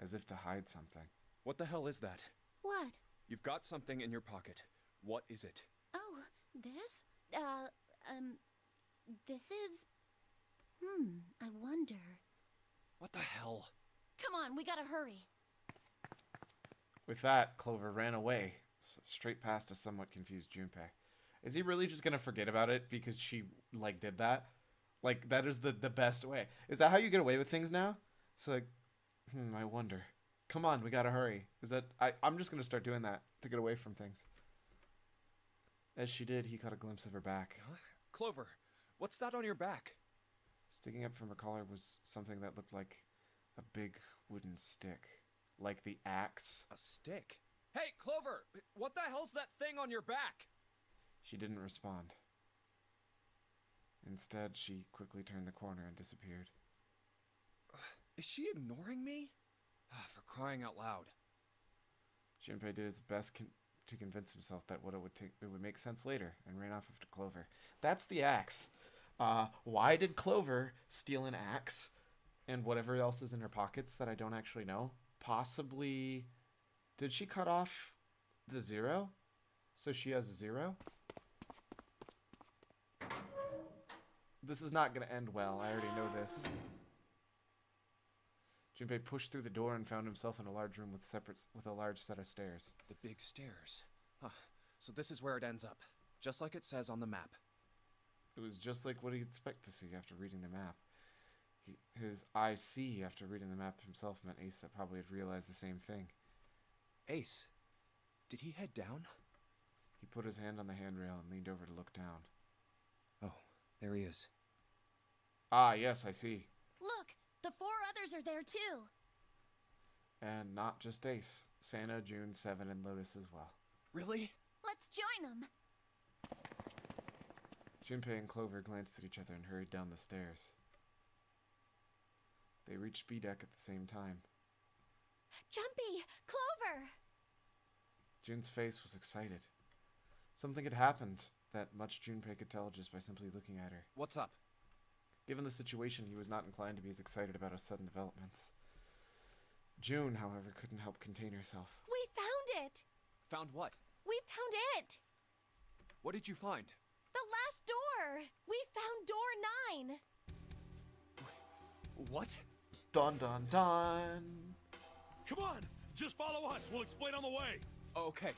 as if to hide something. What the hell is that? What? You've got something in your pocket. What is it? Oh, this? This is... I wonder... What the hell? Come on, we gotta hurry. With that, Clover ran away, straight past a somewhat confused Junpei. Is he really just gonna forget about it because she, did that? That is the best way. Is that how you get away with things now? So, I wonder. Come on, we gotta hurry. I'm just gonna start doing that to get away from things. As she did, he caught a glimpse of her back. Huh? Clover, what's that on your back? Sticking up from her collar was something that looked like a big wooden stick. Like the axe. A stick? Hey, Clover! What the hell's that thing on your back? She didn't respond. Instead, she quickly turned the corner and disappeared. Is she ignoring me? For crying out loud. Junpei did his best to convince himself that it would make sense later, and ran off after Clover. That's the axe. Why did Clover steal an axe and whatever else is in her pockets that I don't actually know? Possibly, did she cut off the 0? So she has a 0? This is not going to end well. I already know this. Junpei pushed through the door and found himself in a large room with a large set of stairs. The big stairs. Huh. So this is where it ends up, just like it says on the map. It was just like what he'd expect to see after reading the map. His I see after reading the map himself meant Ace that probably had realized the same thing. Ace, did he head down? He put his hand on the handrail and leaned over to look down. Oh, there he is. Ah, yes, I see. Look, the 4 others are there too. And not just Ace. Santa, June, Seven, and Lotus as well. Really? Let's join them. Junpei and Clover glanced at each other and hurried down the stairs. They reached B deck at the same time. Jumpy! Clover! June's face was excited. Something had happened that much Junpei could tell just by simply looking at her. What's up? Given the situation, he was not inclined to be as excited about his sudden developments. June, however, couldn't help contain herself. We found it! Found what? We found it! What did you find? The last door! We found door 9! What? Dun dun dun! Come on! Just follow us. We'll explain on the way. Okay.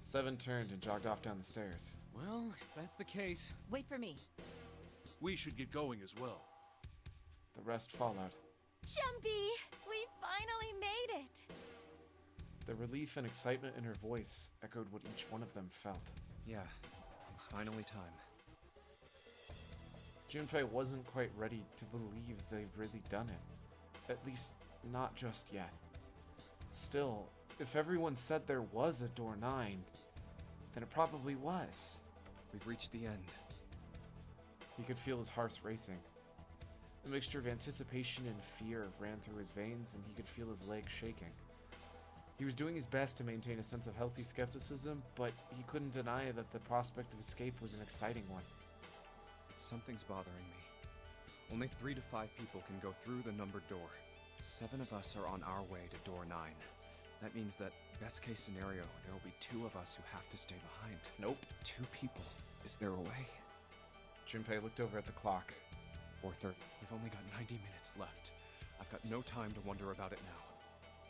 Seven turned and jogged off down the stairs. Well, if that's the case... Wait for me. We should get going as well. The rest followed. Jumpy! We finally made it! The relief and excitement in her voice echoed what each one of them felt. Yeah, it's finally time. Junpei wasn't quite ready to believe they'd really done it. At least, not just yet. Still, if everyone said there was a door 9, then it probably was. We've reached the end. He could feel his heart racing. A mixture of anticipation and fear ran through his veins, and he could feel his legs shaking. He was doing his best to maintain a sense of healthy skepticism, but he couldn't deny that the prospect of escape was an exciting one. Something's bothering me. Only 3 to 5 people can go through the numbered door. 7 of us are on our way to door 9. That means that, best case scenario, there will be 2 of us who have to stay behind. Nope. 2 people. Is there a way? Junpei looked over at the clock. 4:30. We've only got 90 minutes left. I've got no time to wonder about it now.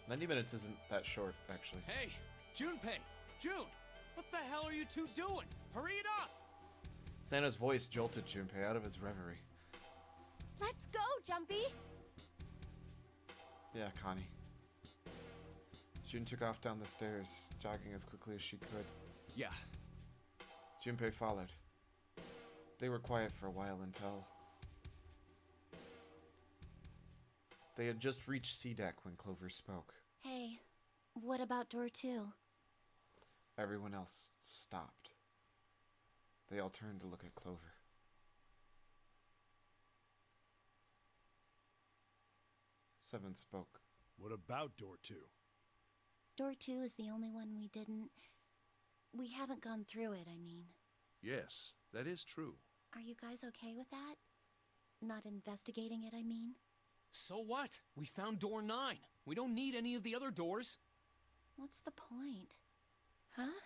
90 minutes isn't that short, actually. Hey! Junpei! June! What the hell are you two doing? Hurry it up! Santa's voice jolted Junpei out of his reverie. Let's go, Jumpy! Yeah, Connie. June took off down the stairs, jogging as quickly as she could. Yeah. Junpei followed. They were quiet for a while until... They had just reached C deck when Clover spoke. Hey, what about door 2? Everyone else stopped. They all turned to look at Clover. Seven spoke. What about door 2? Door 2 is the only one we didn't... We haven't gone through it, I mean. Yes, that is true. Are you guys okay with that? Not investigating it, I mean? So what? We found door 9. We don't need any of the other doors. What's the point? Huh?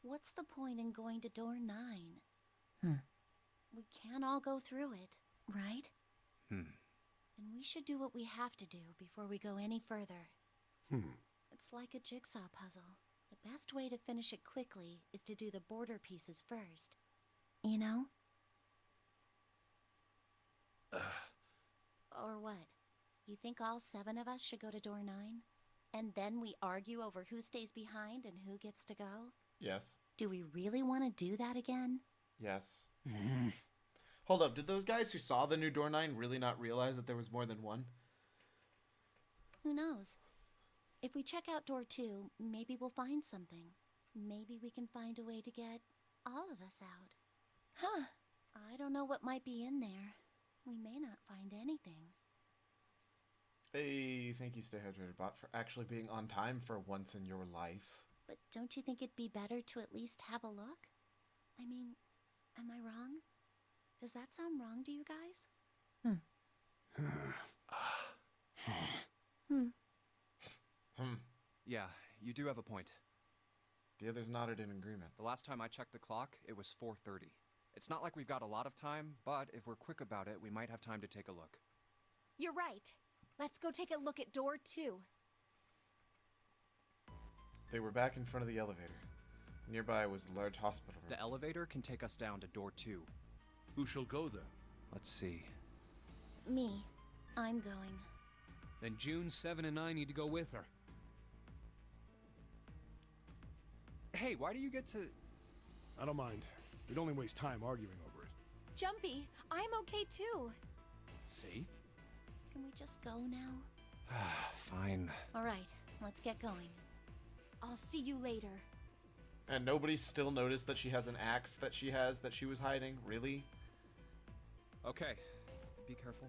What's the point in going to door 9? We can't all go through it, right? And we should do what we have to do before we go any further. It's like a jigsaw puzzle. The best way to finish it quickly is to do the border pieces first. You know? Or what? You think all 7 of us should go to door 9? And then we argue over who stays behind and who gets to go? Yes. Do we really want to do that again? Yes. Hold up, did those guys who saw the new door 9 really not realize that there was more than one? Who knows? If we check out door 2, maybe we'll find something. Maybe we can find a way to get all of us out. Huh. I don't know what might be in there. We may not find anything. Hey, thank you, Stay Hydrated Bot, for actually being on time for once in your life. But don't you think it'd be better to at least have a look? I mean, am I wrong? Does that sound wrong to you guys? Yeah, you do have a point. The others nodded in agreement. The last time I checked the clock, it was 4:30. It's not like we've got a lot of time, but if we're quick about it, we might have time to take a look. You're right. Let's go take a look at door 2. They were back in front of the elevator. Nearby was a large hospital room. The elevator can take us down to door 2. Who shall go then? Let's see. Me. I'm going. Then June, 7, and I need to go with her. Hey, why do you get to... I don't mind. We'd only waste time arguing over it. Jumpy, I'm okay too. See? Can we just go now? Fine. Alright, let's get going. I'll see you later. And nobody still noticed that she has an axe that she was hiding? Really? Okay. Be careful.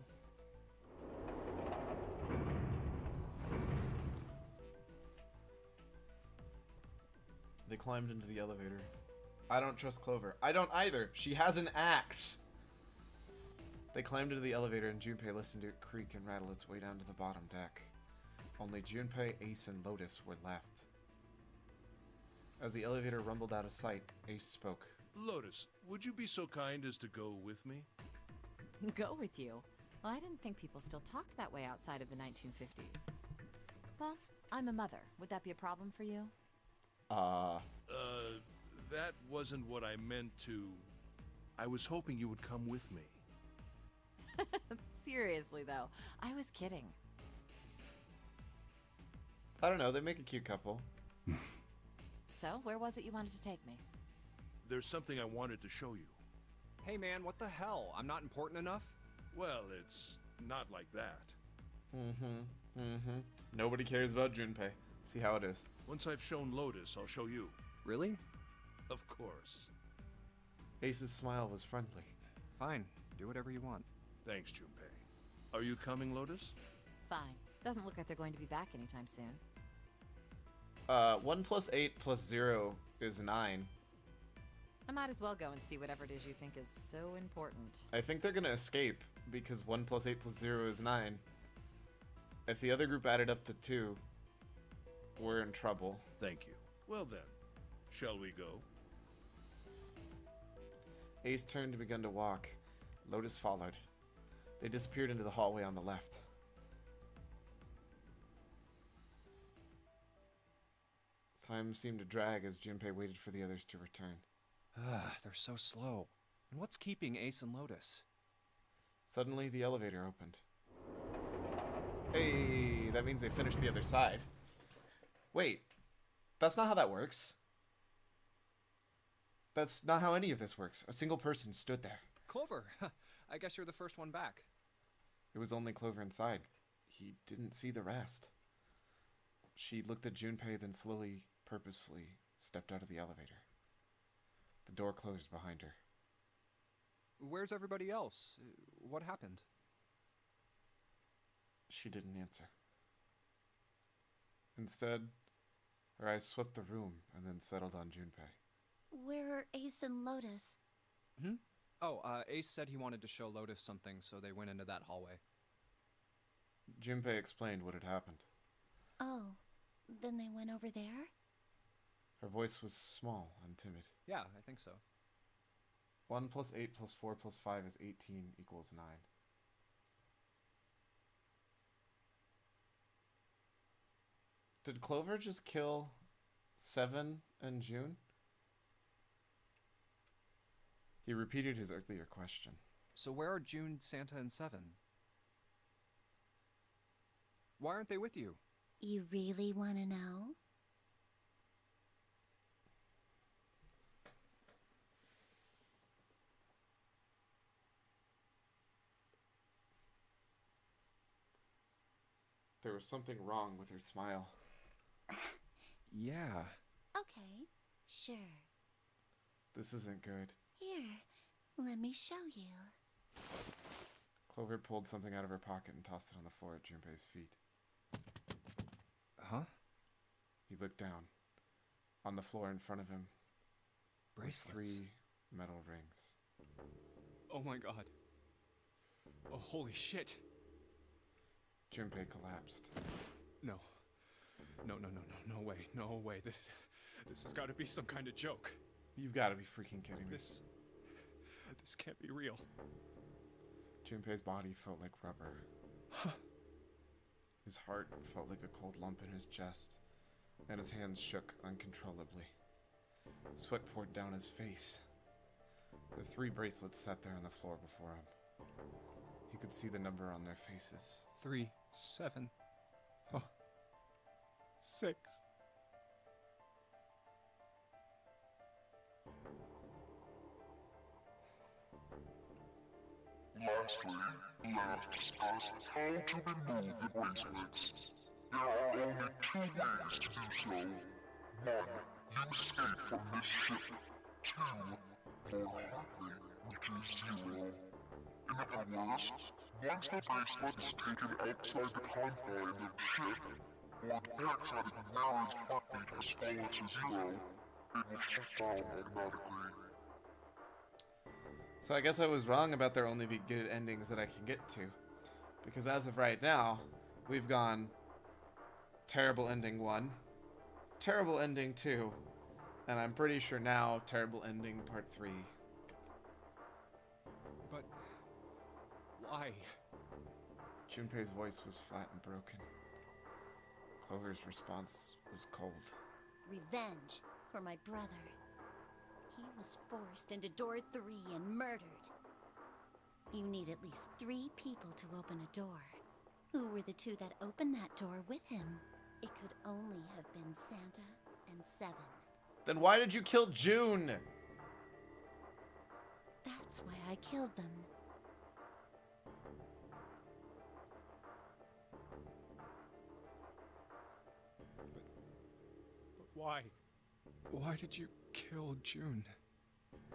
They climbed into the elevator. I don't trust Clover. I don't either. She has an axe. They climbed into the elevator and Junpei listened to it creak and rattle its way down to the bottom deck. Only Junpei, Ace, and Lotus were left. As the elevator rumbled out of sight, Ace spoke. Lotus, would you be so kind as to go with me? Go with you? Well, I didn't think people still talked that way outside of the 1950s. Well, I'm a mother. Would that be a problem for you? That wasn't what I meant to... I was hoping you would come with me. Seriously, though. I was kidding. I don't know, they make a cute couple. So, where was it you wanted to take me? There's something I wanted to show you. Hey man, what the hell? I'm not important enough? Well, it's not like that. Nobody cares about Junpei. See how it is. Once I've shown Lotus, I'll show you. Really? Of course. Ace's smile was friendly. Fine. Do whatever you want. Thanks, Junpei. Are you coming, Lotus? Fine. Doesn't look like they're going to be back anytime soon. 1 plus 8 plus 0 is 9. I might as well go and see whatever it is you think is so important. I think they're gonna escape, because 1 plus 8 plus 0 is 9. If the other group added up to 2, we're in trouble. Thank you. Well then, shall we go? Ace turned and begun to walk. Lotus followed. They disappeared into the hallway on the left. Time seemed to drag as Junpei waited for the others to return. They're so slow. And what's keeping Ace and Lotus? Suddenly, the elevator opened. Hey, that means they finished the other side. Wait, that's not how that works. That's not how any of this works. A single person stood there. Clover! I guess you're the first one back. It was only Clover inside. He didn't see the rest. She looked at Junpei, then slowly, purposefully, stepped out of the elevator. The door closed behind her. Where's everybody else? What happened? She didn't answer. Instead, her eyes swept the room and then settled on Junpei. Where are Ace and Lotus? Oh, Ace said he wanted to show Lotus something, so they went into that hallway. Junpei explained what had happened. Oh, then they went over there? Her voice was small and timid. Yeah, I think so. 1 plus 8 plus 4 plus 5 is 18 equals 9. Did Clover just kill 7 and June? He repeated his earlier question. So where are June, Santa, and 7? Why aren't they with you? You really want to know? There was something wrong with her smile. Yeah. Okay, sure. This isn't good. Here, let me show you. Clover pulled something out of her pocket and tossed it on the floor at Junpei's feet. Huh? He looked down. On the floor in front of him were Bracelets. 3 metal rings. Oh my god. Oh, holy shit. Junpei collapsed. No. No way. No way. This has got to be some kind of joke. You've got to be freaking kidding me. This can't be real. Junpei's body felt like rubber. His heart felt like a cold lump in his chest, and his hands shook uncontrollably. Sweat poured down his face. The 3 bracelets sat there on the floor before him. He could see the number on their faces. 3, 7, 6. Lastly, let us discuss how to remove the bracelets. There are only 2 ways to do so. 1. You escape from this ship. 2. More likely, which is 0. In other words, once the bracelet is taken outside the confines of the ship, or the backside of the mirror's heartbeat has fallen to 0, it will shut down automatically. So I guess I was wrong about there only be good endings that I can get to. Because as of right now, we've gone terrible ending 1, terrible ending 2, and I'm pretty sure now terrible ending part 3. But why? Junpei's voice was flat and broken. Clover's response was cold. Revenge for my brother. He was forced into door 3 and murdered. You need at least 3 people to open a door. Who were the 2 that opened that door with him? It could only have been Santa and 7. Then why did you kill June? That's why I killed them. But why? Why did you kill June?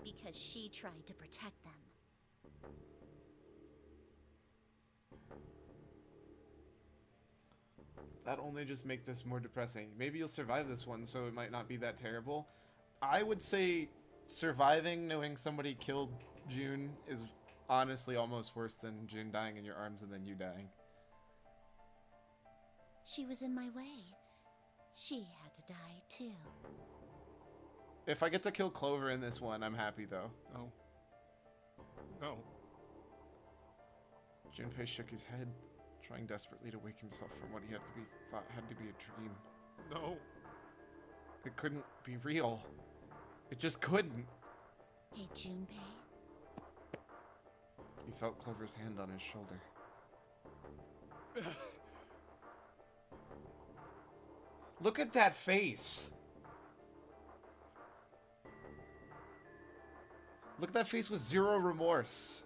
Because she tried to protect them. That only just make this more depressing. Maybe you'll survive this one, so it might not be that terrible. I would say surviving knowing somebody killed June is honestly almost worse than June dying in your arms and then you dying. She was in my way. She had to die too. If I get to kill Clover in this one, I'm happy though. No. No. Junpei shook his head, trying desperately to wake himself from what he thought had to be a dream. No. It couldn't be real. It just couldn't. Hey, Junpei. He felt Clover's hand on his shoulder. Look at that face. Look at that face with 0 remorse.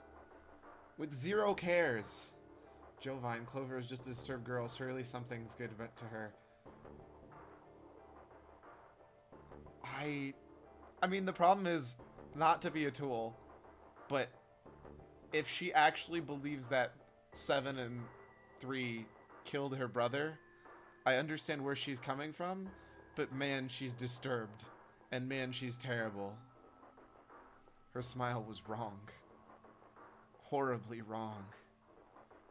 With 0 cares. Jovine, Clover is just a disturbed girl. Surely something's good to her. I mean, the problem is not to be a tool, but if she actually believes that 7 and 3 killed her brother, I understand where she's coming from, but man, she's disturbed. And man, she's terrible. Her smile was wrong. Horribly wrong.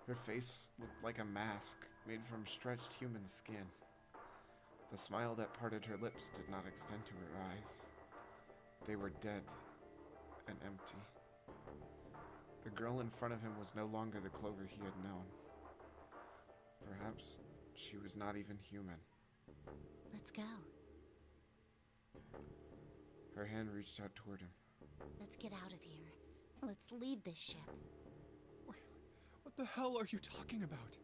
Her face looked like a mask made from stretched human skin. The smile that parted her lips did not extend to her eyes. They were dead and empty. The girl in front of him was no longer the Clover he had known. Perhaps she was not even human. Let's go. Her hand reached out toward him. Let's get out of here. Let's leave this ship. What the hell are you talking about?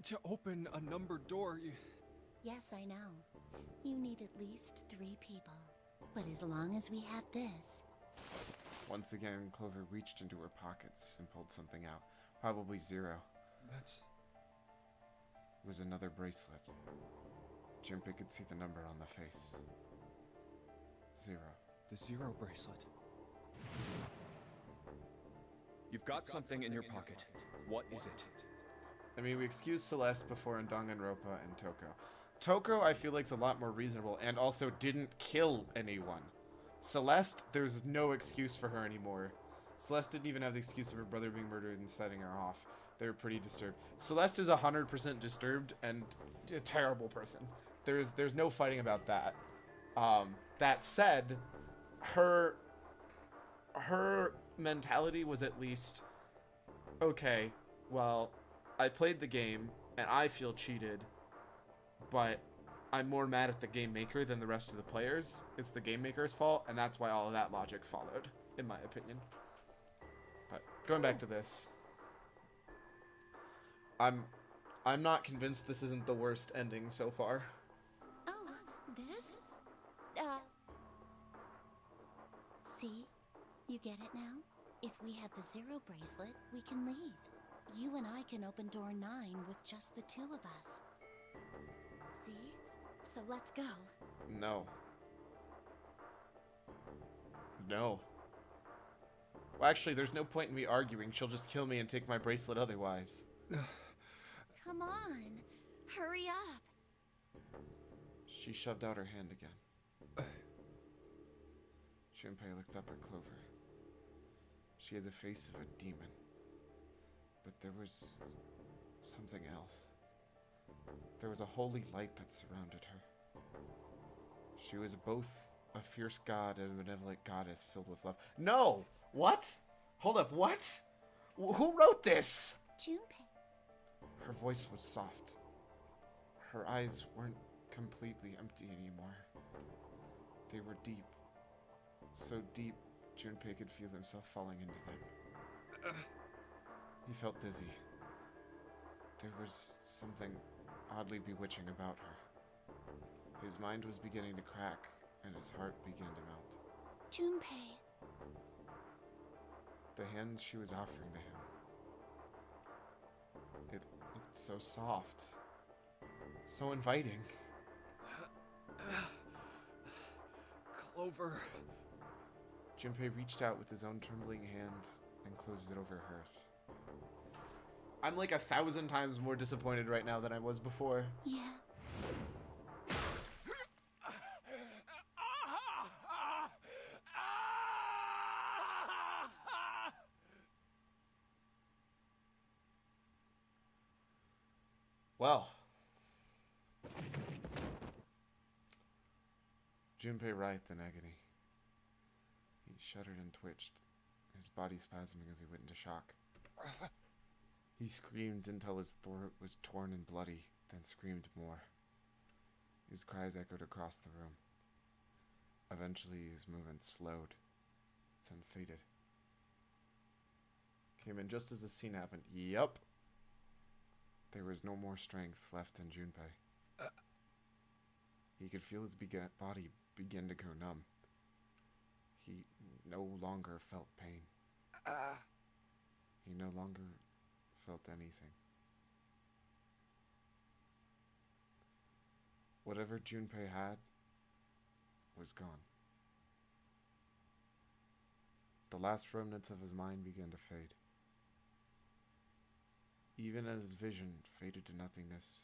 To open a numbered door, Yes, I know. You need at least 3 people. But as long as we have this... Once again, Clover reached into her pockets and pulled something out. Probably 0. That's... It was another bracelet. Junpei could see the number on the face. 0. the 0 bracelet. You've got something in your pocket. What is it? I mean, we excused Celeste before in Danganronpa and Toko. Toko, I feel like, is a lot more reasonable and also didn't kill anyone. Celeste, there's no excuse for her anymore. Celeste didn't even have the excuse of her brother being murdered and setting her off. They were pretty disturbed. Celeste is 100% disturbed and a terrible person. There's no fighting about that. That said, her mentality was at least, okay, well, I played the game and I feel cheated, but I'm more mad at the game maker than the rest of the players. It's the game maker's fault, and that's why all of that logic followed, in my opinion. But going back to this, I'm not convinced this isn't the worst ending so far. Oh, this? See? You get it now? If we have the Zero bracelet, we can leave. You and I can open door 9 with just the two of us. See? So let's go. No. No. Well, actually, there's no point in me arguing. She'll just kill me and take my bracelet otherwise. Come on. Hurry up. She shoved out her hand again. Junpei looked up at Clover. She had the face of a demon. But there was something else. There was a holy light that surrounded her. She was both a fierce god and a benevolent goddess filled with love. No! What? Hold up, what? Who wrote this? Junpei. Her voice was soft. Her eyes weren't completely empty anymore. They were deep. So deep, Junpei could feel himself falling into them. He felt dizzy. There was something oddly bewitching about her. His mind was beginning to crack, and his heart began to melt. Junpei. The hand she was offering to him. It looked so soft. So inviting. Clover. Junpei reached out with his own trembling hand and closed it over hers. I'm like 1,000 times more disappointed right now than I was before. Yeah. Well. Junpei writhed in agony. He shuddered and twitched, his body spasming as he went into shock. He screamed until his throat was torn and bloody, then screamed more. His cries echoed across the room. Eventually, his movement slowed, then faded. Came in just as the scene happened. Yup. There was no more strength left in Junpei. He could feel his body begin to go numb. He no longer felt pain. He no longer felt anything. Whatever Junpei had was gone. The last remnants of his mind began to fade. Even as his vision faded to nothingness,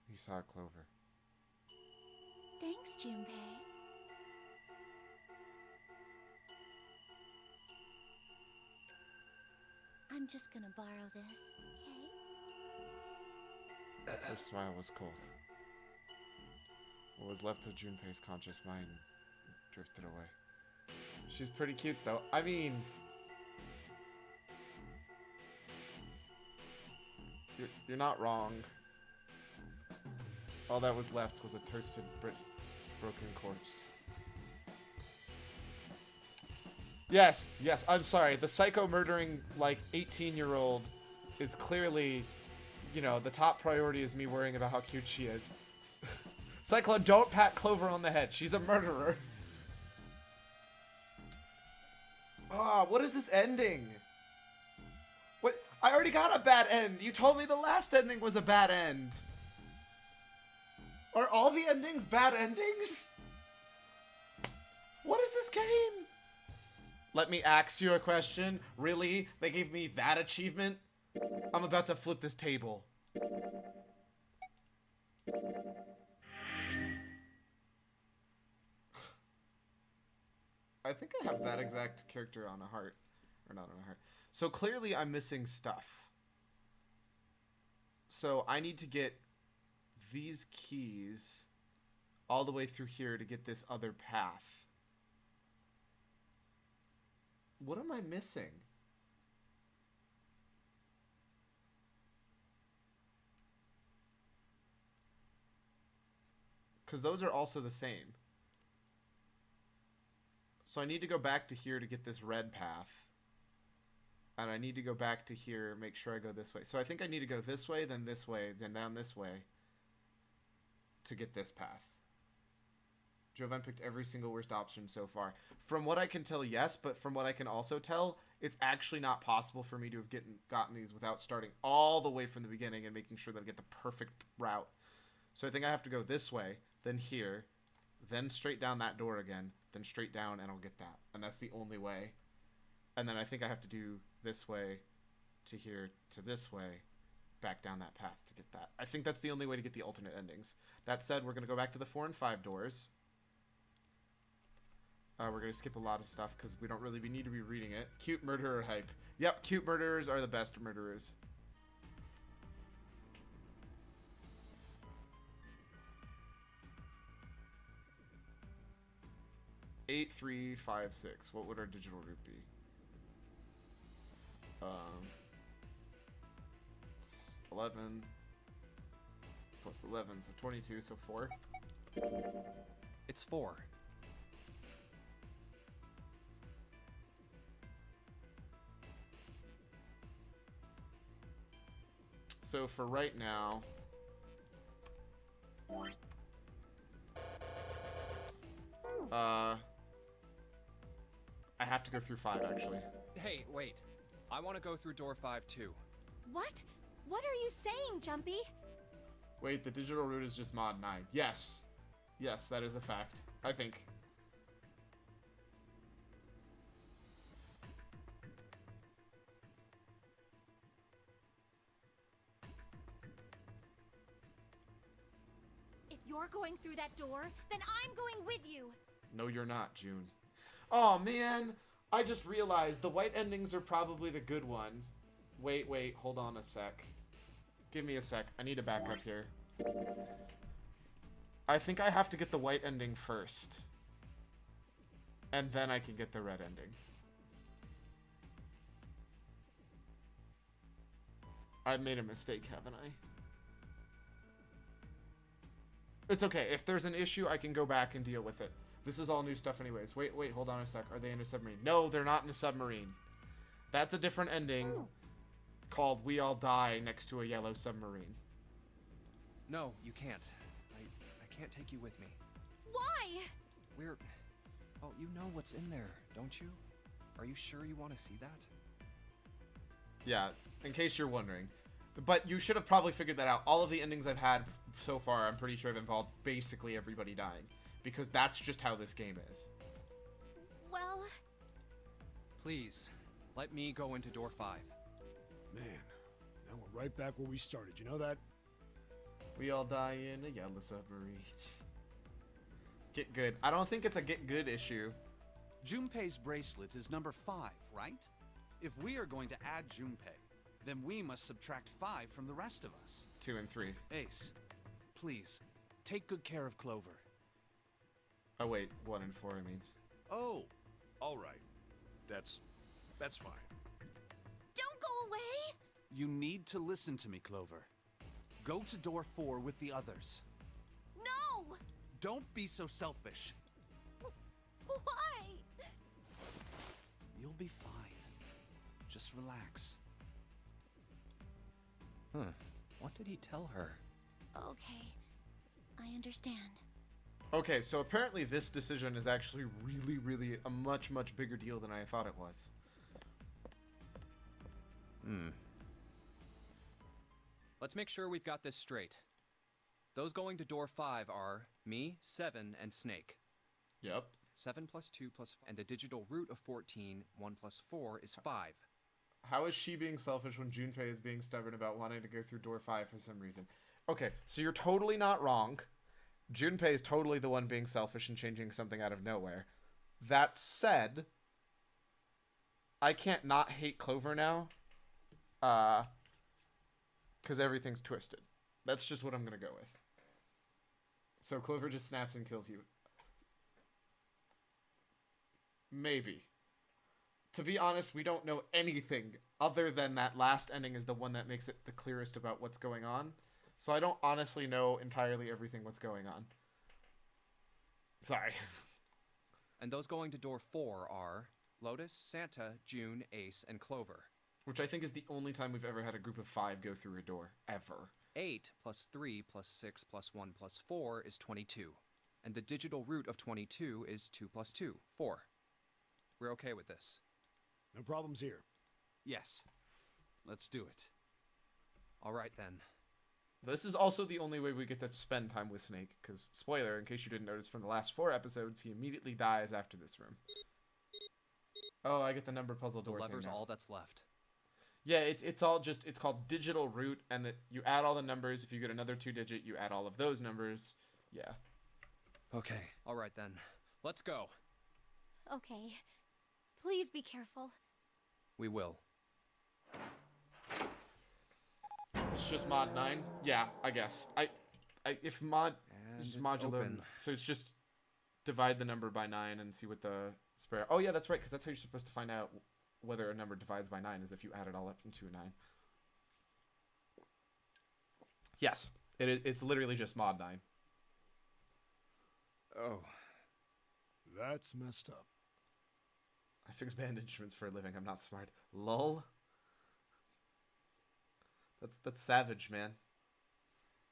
he saw Clover. Thanks, Junpei. I'm just gonna borrow this, okay? Her smile was cold. What was left of Junpei's conscious mind drifted away. She's pretty cute, though. I mean... You're not wrong. All that was left was a toasted, broken corpse. Yes, I'm sorry. The psycho murdering, like, 18-year-old is clearly, you know, the top priority is me worrying about how cute she is. Cyclone, don't pat Clover on the head. She's a murderer. Ah, what is this ending? What? I already got a bad end. You told me the last ending was a bad end. Are all the endings bad endings? What is this game? Let me ask you a question. Really? They gave me that achievement? I'm about to flip this table. I think I have that exact character on a heart. Or not on a heart. So clearly I'm missing stuff. So I need to get these keys all the way through here to get this other path. What am I missing? Because those are also the same. So I need to go back to here to get this red path. And I need to go back to here, make sure I go this way. So I think I need to go this way, then down this way to get this path. Jovine picked every single worst option so far. From what I can tell, yes, but from what I can also tell, it's actually not possible for me to have gotten these without starting all the way from the beginning and making sure that I get the perfect route. So I think I have to go this way, then here, then straight down that door again, then straight down, and I'll get that. And that's the only way. And then I think I have to do this way to here to this way, back down that path to get that. I think that's the only way to get the alternate endings. That said, we're going to go back to the 4 and 5 doors. We're going to skip a lot of stuff because we need to be reading it. Cute murderer hype. Yep, cute murderers are the best murderers. Eight, 3, 5, 6. What would our digital route be? It's 11 plus 11, so 22, so 4. It's 4. So for right now, I have to go through 5 actually. Hey, wait. I want to go through door 5 too. What? What are you saying, Jumpy? Wait, the digital route is just mod 9. Yes. Yes, that is a fact. I think. If you're going through that door, then I'm going with you. No, you're not, June. Oh, man. I just realized the white endings are probably the good one. Wait, hold on a sec. Give me a sec. I need to back up here. I think I have to get the white ending first. And then I can get the red ending. I've made a mistake, haven't I? It's okay. If there's an issue, I can go back and deal with it. This is all new stuff anyways. Wait, hold on a sec. Are they in a submarine? No, they're not in a submarine. That's a different ending called We All Die Next to a Yellow Submarine. No, you can't. I can't take you with me. Why? Oh, you know what's in there, don't you? Are you sure you want to see that? Yeah, in case you're wondering. But you should have probably figured that out. All of the endings I've had so far, I'm pretty sure have involved basically everybody dying. Because that's just how this game is. Well... Please, let me go into door 5. Man, now we're right back where we started. You know that? We all die in a yellow submarine. Get good. I don't think it's a get good issue. Junpei's bracelet is number 5, right? If we are going to add Junpei, then we must subtract 5 from the rest of us. 2 and 3. Ace, please, take good care of Clover. Oh wait, 1 and 4 I mean. Oh, all right. That's fine. Don't go away! You need to listen to me, Clover. Go to door 4 with the others. No! Don't be so selfish. Why? You'll be fine. Just relax. Huh. What did he tell her? Okay, I understand. Okay, so apparently this decision is actually really a much bigger deal than I thought it was. Let's make sure we've got this straight. Those going to door 5 are me, 7, and Snake. Yep. 7 plus 2 plus... And the digital root of 14, 1 plus 4 is 5. How is she being selfish when Junpei is being stubborn about wanting to go through door 5 for some reason? Okay, so you're totally not wrong. Junpei is totally the one being selfish and changing something out of nowhere. That said, I can't not hate Clover now. Because everything's twisted. That's just what I'm going to go with. So Clover just snaps and kills you. Maybe. To be honest, we don't know anything other than that last ending is the one that makes it the clearest about what's going on. So I don't honestly know entirely everything what's going on. Sorry. And those going to door 4 are Lotus, Santa, June, Ace, and Clover. Which I think is the only time we've ever had a group of 5 go through a door. Ever. 8 plus 3 plus 6 plus 1 plus 4 is 22. And the digital root of 22 is 2 plus 2, 4. We're okay with this. No problems here. Yes. Let's do it. All right, then. This is also the only way we get to spend time with Snake, because, spoiler, in case you didn't notice from the last 4 episodes, he immediately dies after this room. Oh, I get the number puzzle door The thing lever's now. all that's left. Yeah, it's all just, it's called digital root, and that you add all the numbers. If you get another 2-digit, you add all of those numbers. Yeah. Okay. All right, then. Let's go. Okay. Please be careful. We will. It's just mod 9? Yeah, I guess. If mod And is it's modular, open. so it's just divide the number by 9 and see what the spare. Oh yeah, that's right, because that's how you're supposed to find out whether a number divides by 9 is if you add it all up into a 9. Yes, it's literally just mod 9. Oh. That's messed up. I fix band instruments for a living. I'm not smart. Lol. That's savage, man.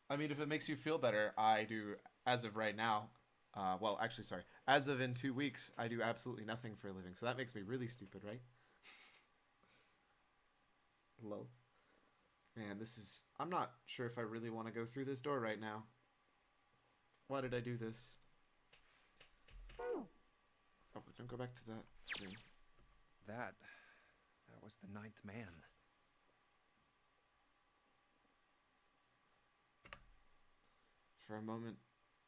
I mean, if it makes you feel better, I do, as of right now, well, actually, sorry, as of in 2 weeks, I do absolutely nothing for a living, so that makes me really stupid, right? Lol. Man, this is, I'm not sure if I really want to go through this door right now. Why did I do this? Oh, don't go back to that screen. That was the 9th man. For a moment,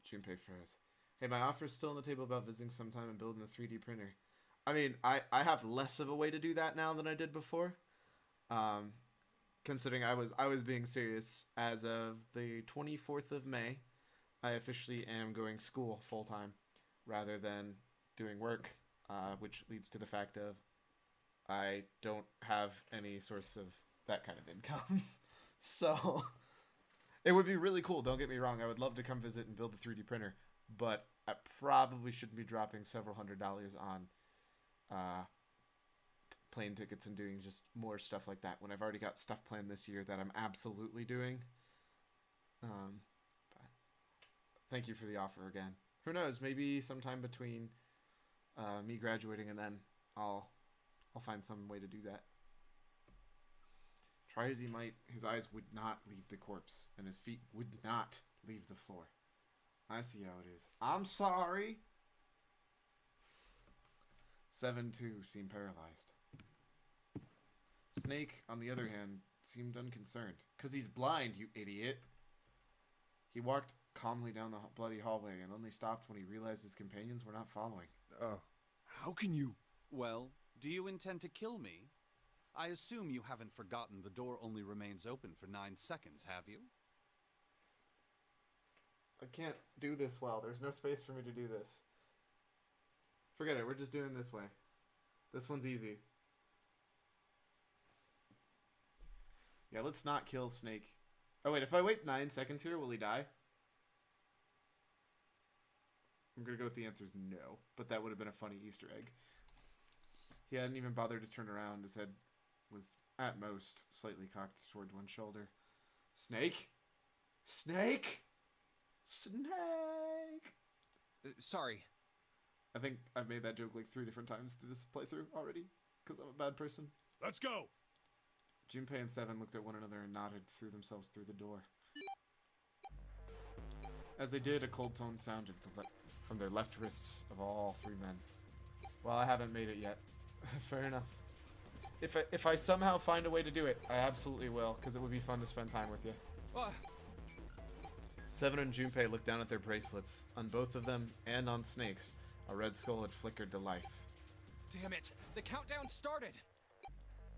Junpei froze. Hey, my offer's still on the table about visiting sometime and building a 3D printer. I mean, I have less of a way to do that now than I did before. Considering I was being serious. As of the 24th of May, I officially am going school full-time rather than doing work, which leads to the fact of I don't have any source of that kind of income. So it would be really cool, don't get me wrong. I would love to come visit and build a 3D printer, but I probably shouldn't be dropping several $100s on plane tickets and doing just more stuff like that when I've already got stuff planned this year that I'm absolutely doing. But thank you for the offer again. Who knows, maybe sometime between me graduating and then I'll find some way to do that. Try as he might, his eyes would not leave the corpse, and his feet would not leave the floor. I see how it is. I'm sorry. 7-2 seemed paralyzed. Snake, on the other hand, seemed unconcerned. 'Cause he's blind, you idiot. He walked calmly down the bloody hallway and only stopped when he realized his companions were not following. Oh. How can you... Well, do you intend to kill me? I assume you haven't forgotten the door only remains open for 9 seconds, have you? I can't do this well. There's no space for me to do this. Forget it. We're just doing this way. This one's easy. Yeah, let's not kill Snake. Oh, wait. If I wait 9 seconds here, will he die? I'm going to go with the answer is no. But that would have been a funny Easter egg. He hadn't even bothered to turn around. His head was, at most, slightly cocked towards one shoulder. Snake? Snake? Snake! Sorry. I think I've made that joke like 3 different times through this playthrough already, because I'm a bad person. Let's go! Junpei and Seven looked at one another and nodded, threw themselves through the door. As they did, a cold tone sounded from their left wrists of all 3 men. Well, I haven't made it yet. Fair enough. If I somehow find a way to do it, I absolutely will, because it would be fun to spend time with you. Seven and Junpei looked down at their bracelets. On both of them, and on Snake's, a red skull had flickered to life. Damn it! The countdown started!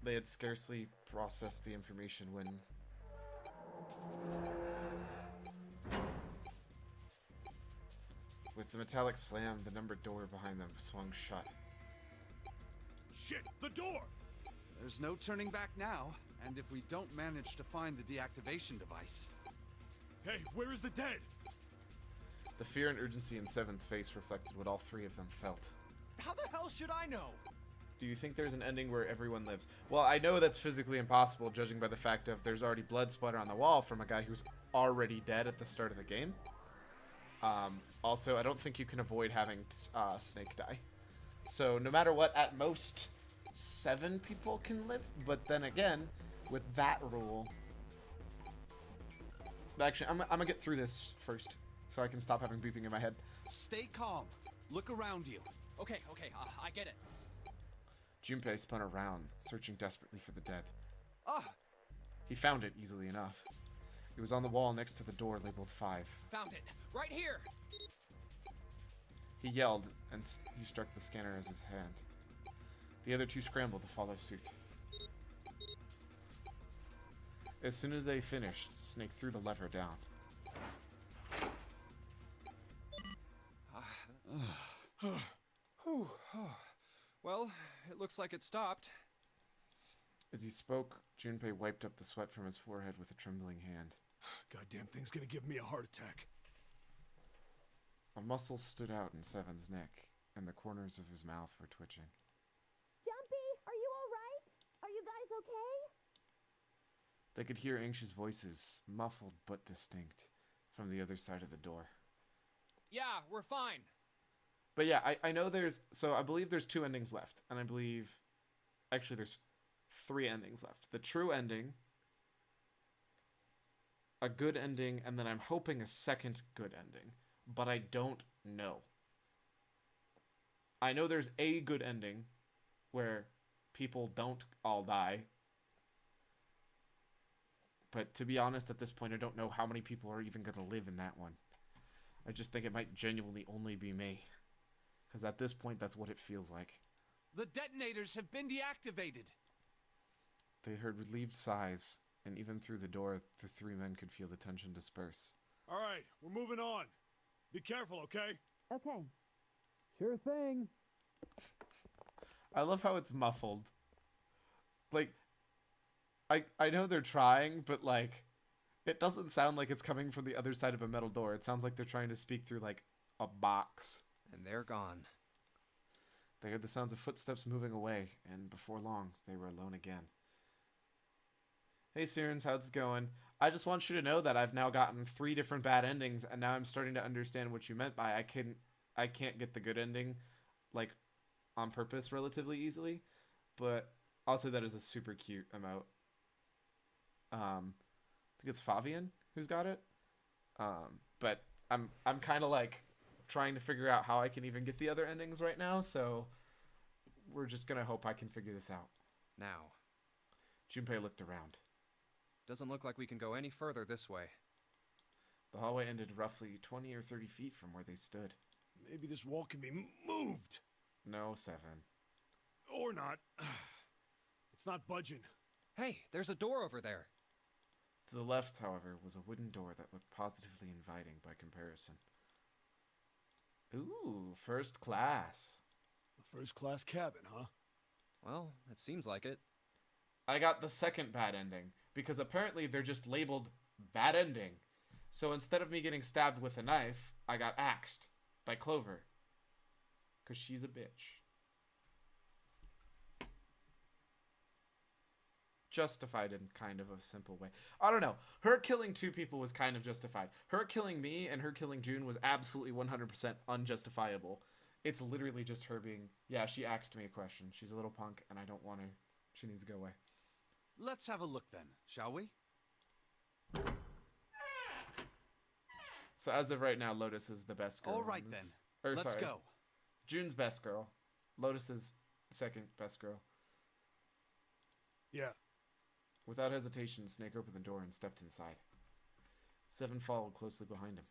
They had scarcely processed the information when... With the metallic slam, the numbered door behind them swung shut. Shit! The door! There's no turning back now, and if we don't manage to find the deactivation device... Hey, where is the dead? The fear and urgency in Seven's face reflected what all three of them felt. How the hell should I know? Do you think there's an ending where everyone lives? Well, I know that's physically impossible, judging by the fact of there's already blood splatter on the wall from a guy who's already dead at the start of the game. Also, I don't think you can avoid having Snake die. So no matter what, at most 7 people can live. But then again, with that rule, actually, I'm gonna get through this first, so I can stop having beeping in my head. Stay calm. Look around you. Okay, I get it. Junpei spun around, searching desperately for the dead. Ah, He found it easily enough. It was on the wall next to the door labeled 5. found it. Right here. He yelled, and he struck the scanner as his hand. The other 2 scrambled to follow suit. As soon as they finished, Snake threw the lever down. Well, it looks like it stopped. As he spoke, Junpei wiped up the sweat from his forehead with a trembling hand. Goddamn thing's gonna give me a heart attack. A muscle stood out in Seven's neck, and the corners of his mouth were twitching. Jumpy, are you alright? Are you guys okay? They could hear anxious voices, muffled but distinct, from the other side of the door. Yeah, we're fine. But yeah, I know I believe there's 2 endings left, and I believe, actually there's 3 endings left. The true ending, a good ending, and then I'm hoping a second good ending, but I don't know. I know there's a good ending where people don't all die, but to be honest, at this point, I don't know how many people are even going to live in that one. I just think it might genuinely only be me. Because at this point, that's what it feels like. The detonators have been deactivated. They heard relieved sighs, and even through the door, the 3 men could feel the tension disperse. All right, we're moving on. Be careful, okay? Okay. Sure thing. I love how it's muffled. Like, I know they're trying, but like, it doesn't sound like it's coming from the other side of a metal door. It sounds like they're trying to speak through like a box. And they're gone. They heard the sounds of footsteps moving away, and before long, they were alone again. Hey Sirens, how's it going? I just want you to know that I've now gotten 3 different bad endings, and now I'm starting to understand what you meant by I can't get the good ending, like, on purpose relatively easily, but I'll say that is a super cute emote. I think it's Favian who's got it, but I'm kind of like trying to figure out how I can even get the other endings right now, so we're just gonna hope I can figure this out. Now. Junpei looked around. Doesn't look like we can go any further this way. The hallway ended roughly 20 or 30 feet from where they stood. Maybe this wall can be moved. No, 7. Or not. It's not budging. Hey, there's a door over there. To the left, however, was a wooden door that looked positively inviting by comparison. Ooh, first class. A first-class cabin, huh? Well, it seems like it. I got the second bad ending, because apparently they're just labeled bad ending. So instead of me getting stabbed with a knife, I got axed by Clover. Because she's a bitch. Justified in kind of a simple way. I don't know. Her killing 2 people was kind of justified. Her killing me and her killing June was absolutely 100% unjustifiable. It's literally just her being, yeah, she asked me a question. She's a little punk and I don't want her. She needs to go away. Let's have a look then, shall we? So as of right now, Lotus is the best girl. All right in then. this. Or, Let's sorry, go. June's best girl. Lotus is second best girl. Yeah. Without hesitation, Snake opened the door and stepped inside. 7 followed closely behind him.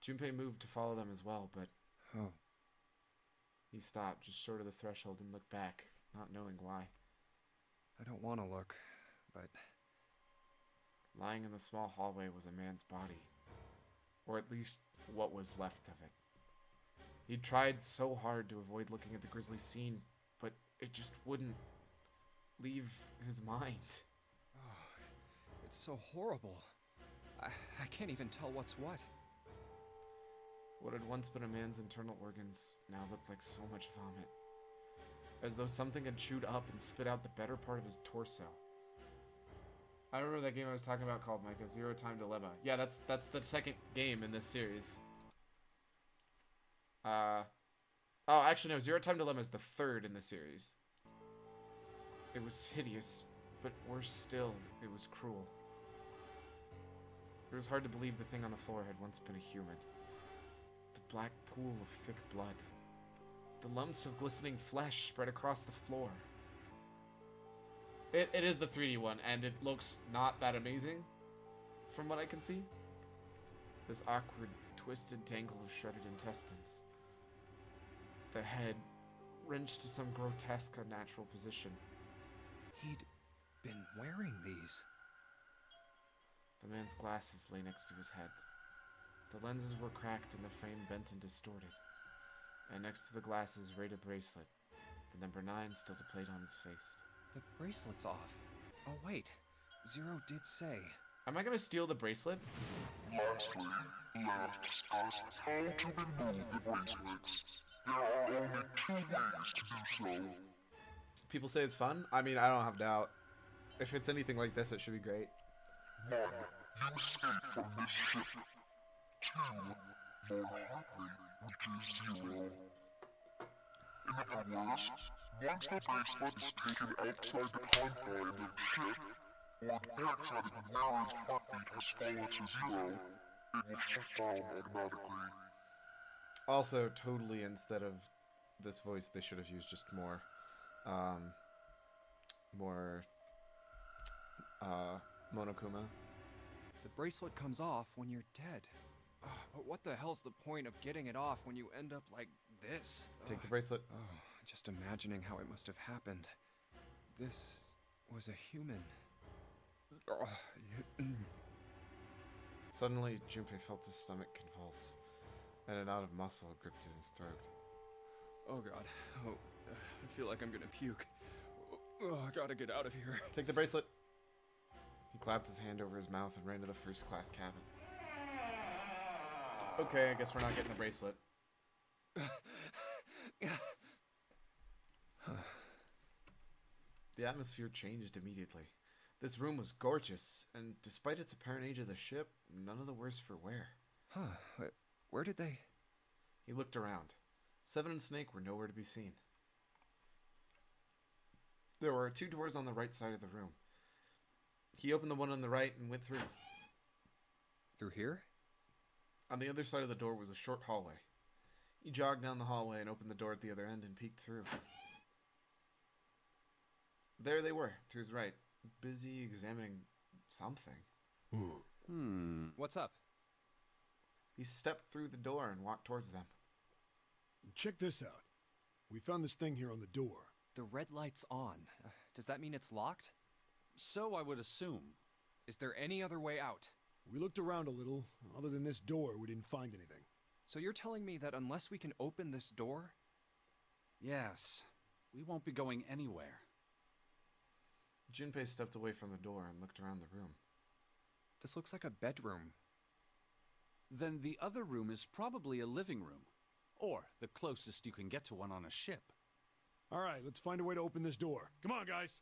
Junpei moved to follow them as well, but Oh. he stopped just short of the threshold and looked back, not knowing why. I don't want to look, but... Lying in the small hallway was a man's body. Or at least what was left of it. He tried so hard to avoid looking at the grisly scene, but it just wouldn't leave his mind. Oh, it's so horrible. I can't even tell what's what. What had once been a man's internal organs now looked like so much vomit. As though something had chewed up and spit out the better part of his torso. I remember that game I was talking about called Micah, Zero Time Dilemma. Yeah, that's the second game in this series. Oh, actually no, Zero Time Dilemma is the third in the series. It was hideous, but worse still, it was cruel. It was hard to believe the thing on the floor had once been a human. The black pool of thick blood. The lumps of glistening flesh spread across the floor. It is the 3D one, and it looks not that amazing, from what I can see. This awkward, twisted tangle of shredded intestines. The head, wrenched to some grotesque, unnatural position. He'd been wearing these. The man's glasses lay next to his head. The lenses were cracked and the frame bent and distorted. And next to the glasses rayed a bracelet, the number 9 still displayed on his face. The bracelet's off. Oh wait, Zero did say. Am I gonna steal the bracelet? Lastly, let us discuss how to remove the bracelets. There are only 2 ways to do so. People say it's fun? I mean, I don't have doubt. If it's anything like this, it should be great. 1. You escape from this ship. 2. More heart rate reaches 0. In other words, once the bracelet is taken outside the confines of the ship, or the backside of the wearer's heartbeat has fallen to 0, it will shut down automatically. Also, totally instead of this voice, they should have used just more, Monokuma. The bracelet comes off when you're dead. But what the hell's the point of getting it off when you end up like this? Take the bracelet. Oh, just imagining how it must have happened. This was a human. Suddenly, Junpei felt his stomach convulse, and a knot of muscle gripped in his throat. Oh god. Oh, I feel like I'm gonna puke. Oh, I gotta get out of here. Take the bracelet. He clapped his hand over his mouth and ran to the first-class cabin. Okay, I guess we're not getting the bracelet. The atmosphere changed immediately. This room was gorgeous, and despite its apparent age of the ship, none of the worse for wear. Huh. Where did they... He looked around. Seven and Snake were nowhere to be seen. There were 2 doors on the right side of the room. He opened the one on the right and went through. Through here? On the other side of the door was a short hallway. He jogged down the hallway and opened the door at the other end and peeked through. There they were, to his right, busy examining something. What's up? He stepped through the door and walked towards them. Check this out. We found this thing here on the door. The red light's on. Does that mean it's locked? So I would assume. Is there any other way out? We looked around a little. Other than this door, we didn't find anything. So you're telling me that unless we can open this door? Yes. We won't be going anywhere. Junpei stepped away from the door and looked around the room. This looks like a bedroom. Then the other room is probably a living room. Or the closest you can get to one on a ship. All right, let's find a way to open this door. Come on, guys.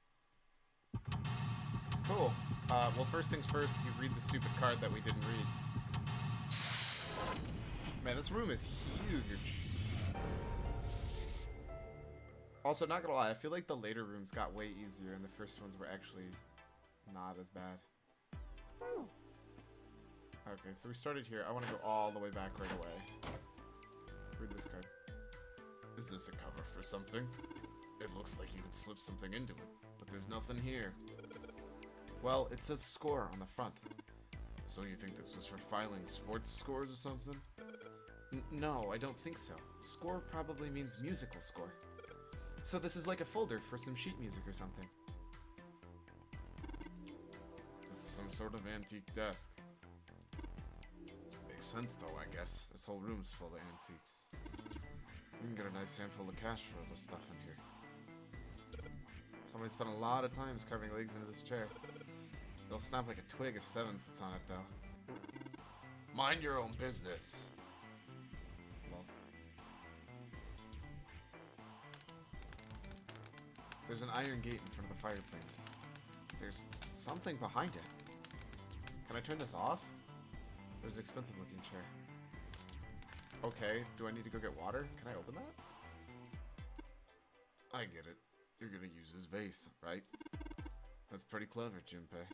Cool. Well, first things first, you read the stupid card that we didn't read. Man, this room is huge. Also, not gonna lie, I feel like the later rooms got way easier and the first ones were actually not as bad. Okay, so we started here. I want to go all the way back right away. Read this card. Is this a cover for something? It looks like you could slip something into it, but there's nothing here. Well, it says score on the front. So you think this was for filing sports scores or something? No, I don't think so. Score probably means musical score. So this is like a folder for some sheet music or something. This is some sort of antique desk. Makes sense though, I guess. This whole room's full of antiques. You can get a nice handful of cash for all the stuff in here. Somebody spent a lot of time carving legs into this chair. It'll snap like a twig if Seven sits on it, though. Mind your own business. There's an iron gate in front of the fireplace. There's something behind it. Can I turn this off? There's an expensive looking chair. Okay, do I need to go get water? Can I open that? I get it. You're gonna use this vase, right? That's pretty clever, Junpei.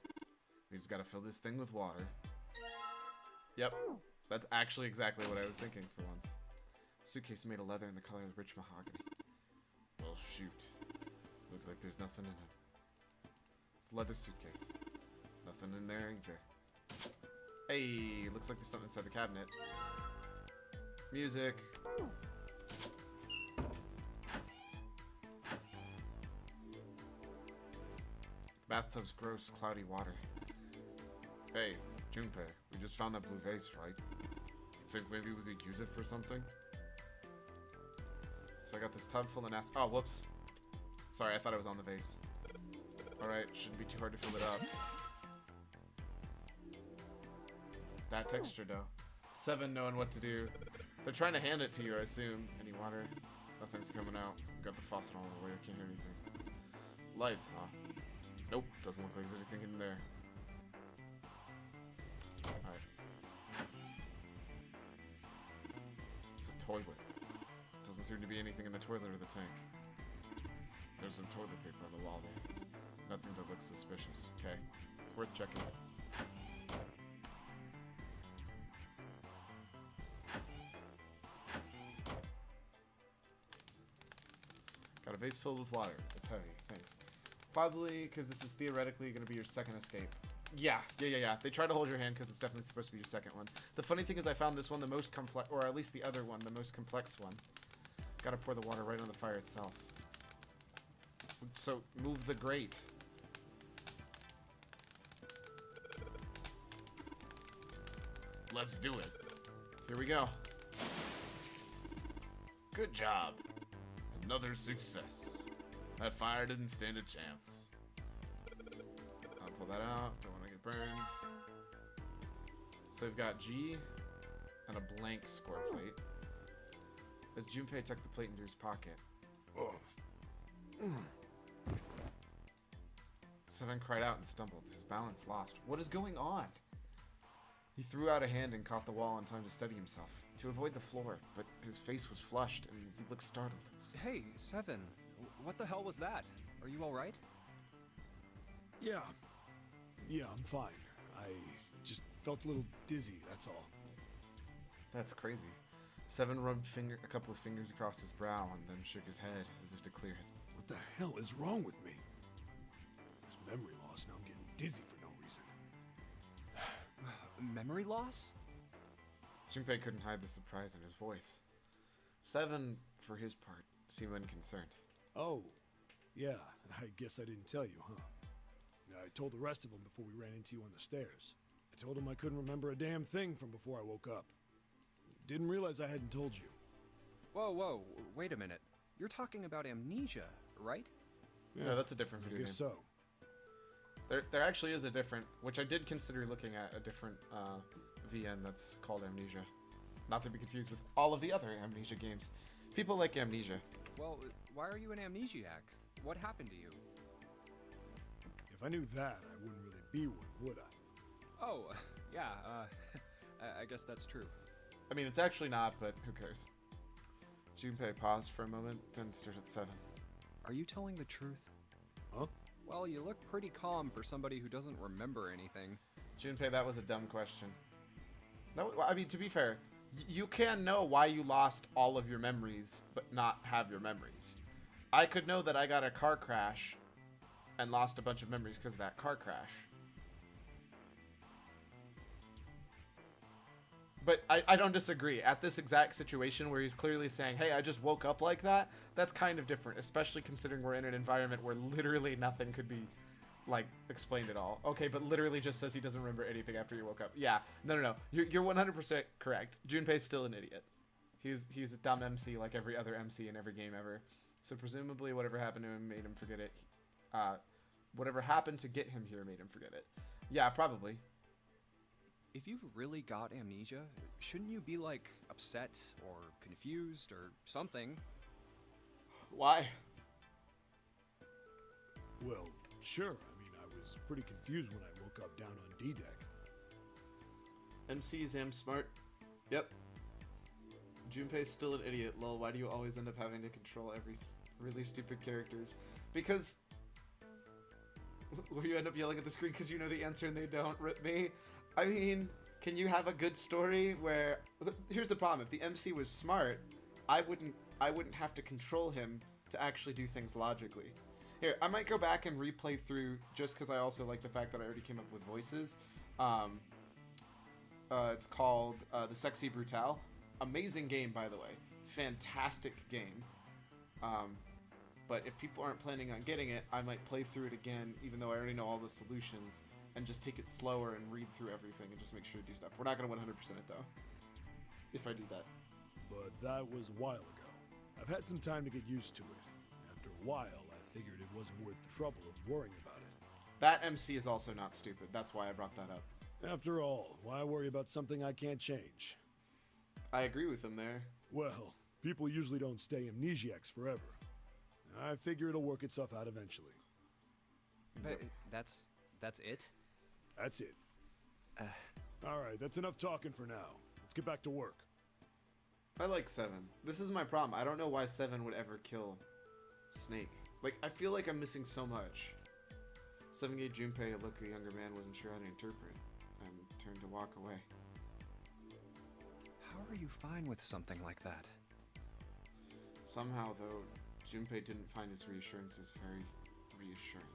We just gotta fill this thing with water. Yep, that's actually exactly what I was thinking for once. Suitcase made of leather in the color of rich mahogany. Well, shoot. Looks like there's nothing in it. It's a leather suitcase. Nothing in there either. Hey, looks like there's something inside the cabinet. Music. Bathtub's gross, cloudy water. Hey, Junpei, we just found that blue vase, right? You think maybe we could use it for something? So I got this tub full of nasty. Oh, whoops. Sorry, I thought it was on the vase. Alright, shouldn't be too hard to fill it up. That texture, though. 7 knowing what to do. They're trying to hand it to you, I assume. Any water? Nothing's coming out. Got the faucet all the way, I can't hear anything. Lights, huh? Nope, doesn't look like there's anything in there. Alright. It's a toilet. Doesn't seem to be anything in the toilet or the tank. There's some toilet paper on the wall there. Nothing that looks suspicious. Okay, it's worth checking. Got a vase filled with water. It's heavy. Thanks. Probably because this is theoretically going to be your second escape. Yeah. They try to hold your hand because it's definitely supposed to be your second one. The funny thing is I found this one the most complex, or at least the other one, the most complex one. Gotta pour the water right on the fire itself. So, move the grate. Let's do it. Here we go. Good job. Another success. That fire didn't stand a chance. I'll pull that out. Don't want to get burned. So we've got G and a blank score plate. As Junpei tucked the plate into his pocket. Oh. 7 cried out and stumbled, his balance lost. What is going on? He threw out a hand and caught the wall in time to steady himself, to avoid the floor, but his face was flushed and he looked startled. Hey, 7. What the hell was that? Are you alright? Yeah, I'm fine. I just felt a little dizzy, that's all. That's crazy. 7 rubbed a couple of fingers across his brow and then shook his head as if to clear it. What the hell is wrong with me? There's memory loss, now I'm getting dizzy for no reason. Memory loss? Junpei couldn't hide the surprise in his voice. 7, for his part, seemed unconcerned. Oh, yeah, I guess I didn't tell you, huh? I told the rest of them before we ran into you on the stairs. I told them I couldn't remember a damn thing from before I woke up. Didn't realize I hadn't told you. Whoa, wait a minute. You're talking about amnesia, right? Yeah, no, that's a different video I guess game. So. There actually is a different, which I did consider looking at, a different VN that's called Amnesia. Not to be confused with all of the other Amnesia games. People like Amnesia. Well, why are you an amnesiac? What happened to you? If I knew that, I wouldn't really be one, would I? Oh, yeah, I guess that's true. I mean, it's actually not, but who cares? Junpei paused for a moment, then stared at 7. Are you telling the truth? Huh? Well, you look pretty calm for somebody who doesn't remember anything. Junpei, that was a dumb question. No, I mean, to be fair, you can know why you lost all of your memories, but not have your memories. I could know that I got a car crash and lost a bunch of memories because of that car crash. But I don't disagree. At this exact situation where he's clearly saying, hey, I just woke up like that, that's kind of different, especially considering we're in an environment where literally nothing could be, like, explained at all. Okay, but literally just says he doesn't remember anything after you woke up. Yeah, no. You're 100% correct. Junpei's still an idiot. He's a dumb MC like every other MC in every game ever. So presumably whatever happened to him made him forget it. Whatever happened to get him here made him forget it. Yeah, probably. If you've really got amnesia, shouldn't you be, like, upset or confused or something? Why? Well, sure. I mean, I was pretty confused when I woke up down on D-Deck. MC Zam Smart. Yep. Junpei's still an idiot. Lol, why do you always end up having to control every really stupid characters? Because... Where you end up yelling at the screen because you know the answer and they don't. Rip me. I mean, can you have a good story where... Here's the problem. If the MC was smart, I wouldn't have to control him to actually do things logically. Here, I might go back and replay through just because I also like the fact that I already came up with voices. It's called The Sexy Brutale. Amazing game, by the way. Fantastic game. But if people aren't planning on getting it, I might play through it again, even though I already know all the solutions, and just take it slower and read through everything and just make sure to do stuff. We're not going to 100% it, though, if I do that. But that was a while ago. I've had some time to get used to it. After a while, I figured it wasn't worth the trouble of worrying about it. That MC is also not stupid. That's why I brought that up. After all, why worry about something I can't change? I agree with him there. Well, people usually don't stay amnesiacs forever. I figure it'll work itself out eventually. But that's it? That's it. Alright, that's enough talking for now. Let's get back to work. I like 7. This is my problem. I don't know why 7 would ever kill Snake. Like, I feel like I'm missing so much. 7 gave Junpei a look a younger man wasn't sure how to interpret, and turned to walk away. How are you fine with something like that? Somehow, though, Junpei didn't find his reassurances very reassuring.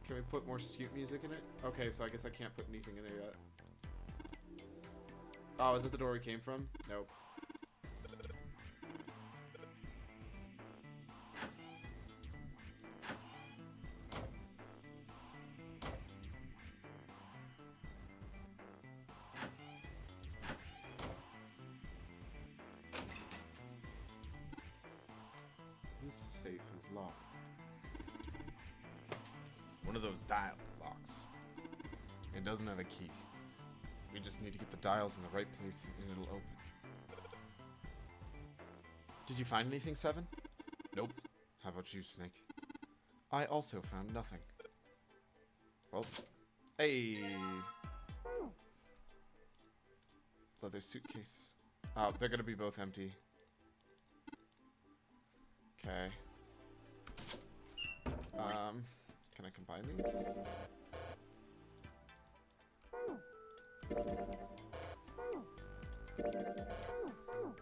Can we put more Scoot music in it? Okay, so I guess I can't put anything in there yet. Oh, is it the door we came from? Nope. This safe is locked. One of those dial locks. It doesn't have a key. We just need to get the dials in the right place and it'll open. Did you find anything, 7? Nope. How about you, Snake? I also found nothing. Well, hey! Leather suitcase. Oh, they're gonna be both empty. Okay. Can I combine these?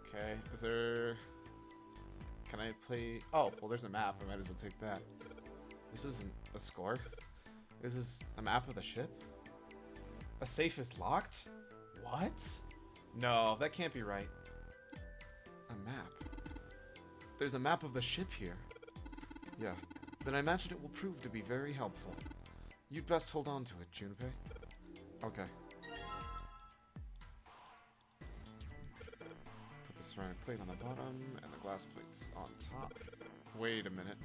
Okay, is there... Can I play... Oh, well there's a map, I might as well take that. This isn't a score. This is a map of the ship? A safe is locked? What? No, that can't be right. A map. There's a map of the ship here. Yeah, then I imagine it will prove to be very helpful. You'd best hold on to it, Junpei. Okay. Put the ceramic plate on the bottom and the glass plates on top. Wait a minute.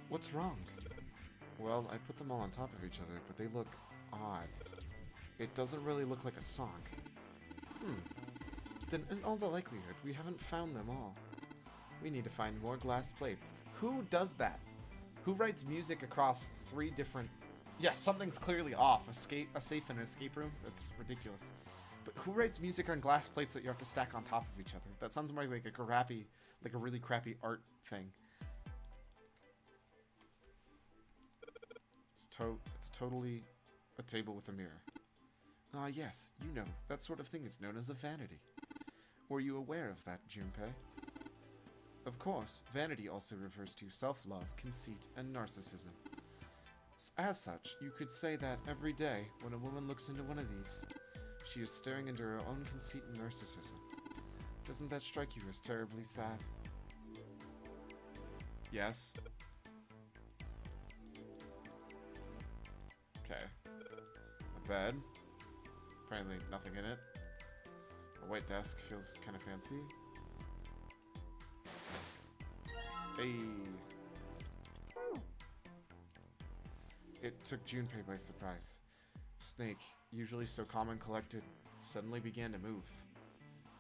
What's wrong? Well, I put them all on top of each other, but they look odd. It doesn't really look like a song. Then in all the likelihood, we haven't found them all. We need to find more glass plates. Who does that? Who writes music across 3 different... Yes, something's clearly off. A safe in an escape room? That's ridiculous. But who writes music on glass plates that you have to stack on top of each other? That sounds more like a really crappy art thing. It's totally a table with a mirror. Ah, yes, you know, that sort of thing is known as a vanity. Were you aware of that, Junpei? Of course, vanity also refers to self-love, conceit, and narcissism. As such, you could say that every day, when a woman looks into one of these, she is staring into her own conceit and narcissism. Doesn't that strike you as terribly sad? Yes. Okay. A bed. Apparently nothing in it. A white desk feels kind of fancy. Hey. It took Junpei by surprise. Snake, usually so calm and collected, suddenly began to move.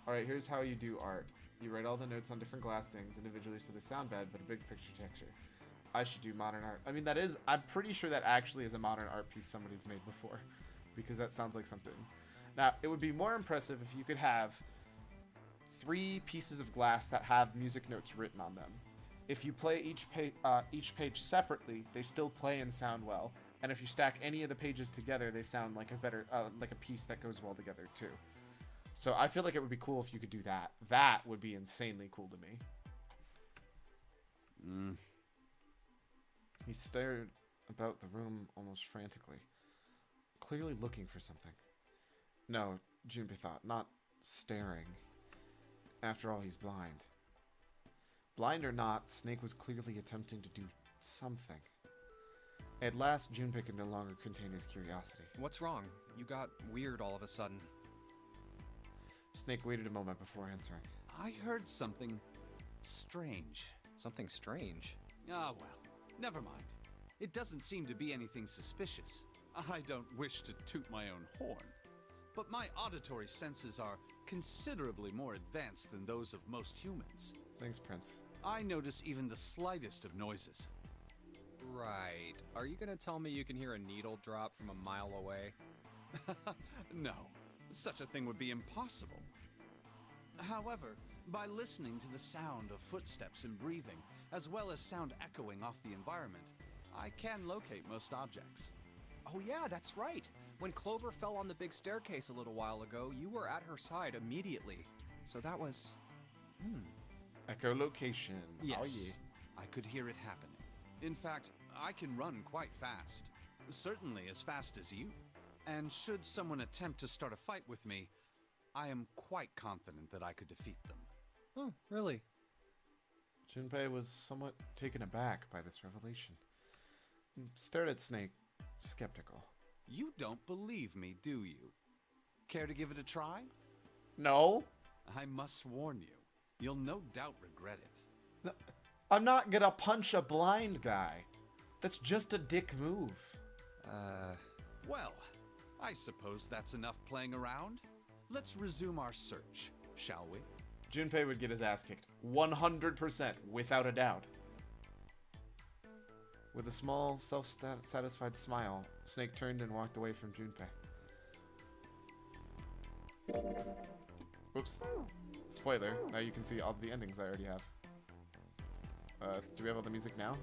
Alright, here's how you do art. You write all the notes on different glass things individually so they sound bad, but a big picture texture. I should do modern art. I mean, that is... I'm pretty sure that actually is a modern art piece somebody's made before. Because that sounds like something. Now, it would be more impressive if you could have 3 pieces of glass that have music notes written on them. If you play each page separately, they still play and sound well. And if you stack any of the pages together, they sound like a better, like a piece that goes well together too. So I feel like it would be cool if you could do that. That would be insanely cool to me. He stared about the room almost frantically, clearly looking for something. No, Junpei thought, not staring. After all, he's blind. Blind or not, Snake was clearly attempting to do something. At last, Junpei could no longer contain his curiosity. What's wrong? You got weird all of a sudden. Snake waited a moment before answering. I heard something strange. Something strange? Ah, well, never mind. It doesn't seem to be anything suspicious. I don't wish to toot my own horn, but my auditory senses are considerably more advanced than those of most humans. Thanks, Prince. I notice even the slightest of noises. Right. Are you gonna tell me you can hear a needle drop from a mile away? No, such a thing would be impossible. However, by listening to the sound of footsteps and breathing, as well as sound echoing off the environment, I can locate most objects. Oh yeah, that's right. When Clover fell on the big staircase a little while ago, you were at her side immediately. So that was... Echolocation. Yes, Oh, yeah. I could hear it happening. In fact, I can run quite fast. Certainly as fast as you. And should someone attempt to start a fight with me, I am quite confident that I could defeat them. Oh, really? Junpei was somewhat taken aback by this revelation. He stared at Snake, skeptical. You don't believe me, do you? Care to give it a try? No. I must warn you, you'll no doubt regret it. I'm not gonna punch a blind guy. That's just a dick move. Well, I suppose that's enough playing around. Let's resume our search, shall we? Junpei would get his ass kicked. 100%, without a doubt. With a small, self-satisfied smile, Snake turned and walked away from Junpei. Oops. Spoiler, now you can see all the endings I already have. Do we have all the music now?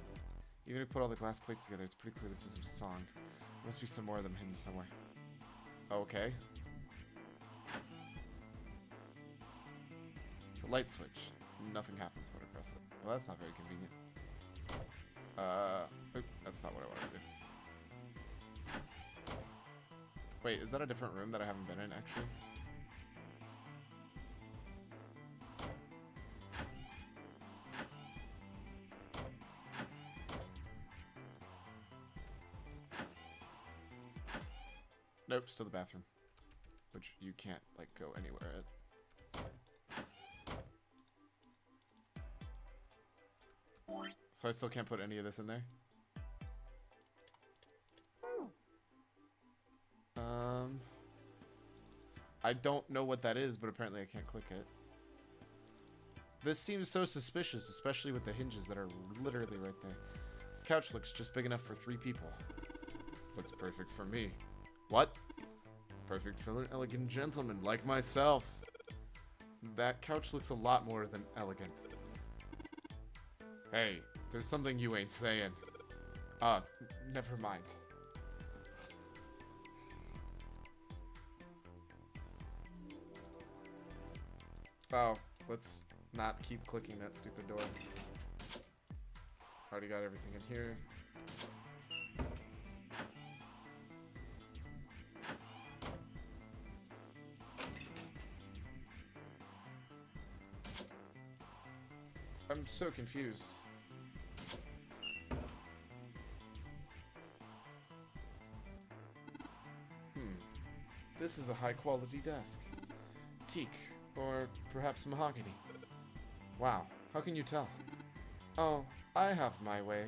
Even if we put all the glass plates together, it's pretty clear this isn't a song. There must be some more of them hidden somewhere. Okay. It's a light switch. Nothing happens when I press it. Well, that's not very convenient. Oop, that's not what I wanted to do. Wait, is that a different room that I haven't been in, actually? Nope, still the bathroom. Which you can't, like, go anywhere at. So I still can't put any of this in there? I don't know what that is, but apparently I can't click it. This seems so suspicious, especially with the hinges that are literally right there. This couch looks just big enough for 3 people. Looks perfect for me. What? Perfect for an elegant gentleman like myself. That couch looks a lot more than elegant. Hey, there's something you ain't saying. Never mind. Oh, let's not keep clicking that stupid door. Already got everything in here. I'm so confused. This is a high-quality desk. Teak, or perhaps mahogany. Wow, how can you tell? Oh, I have my ways.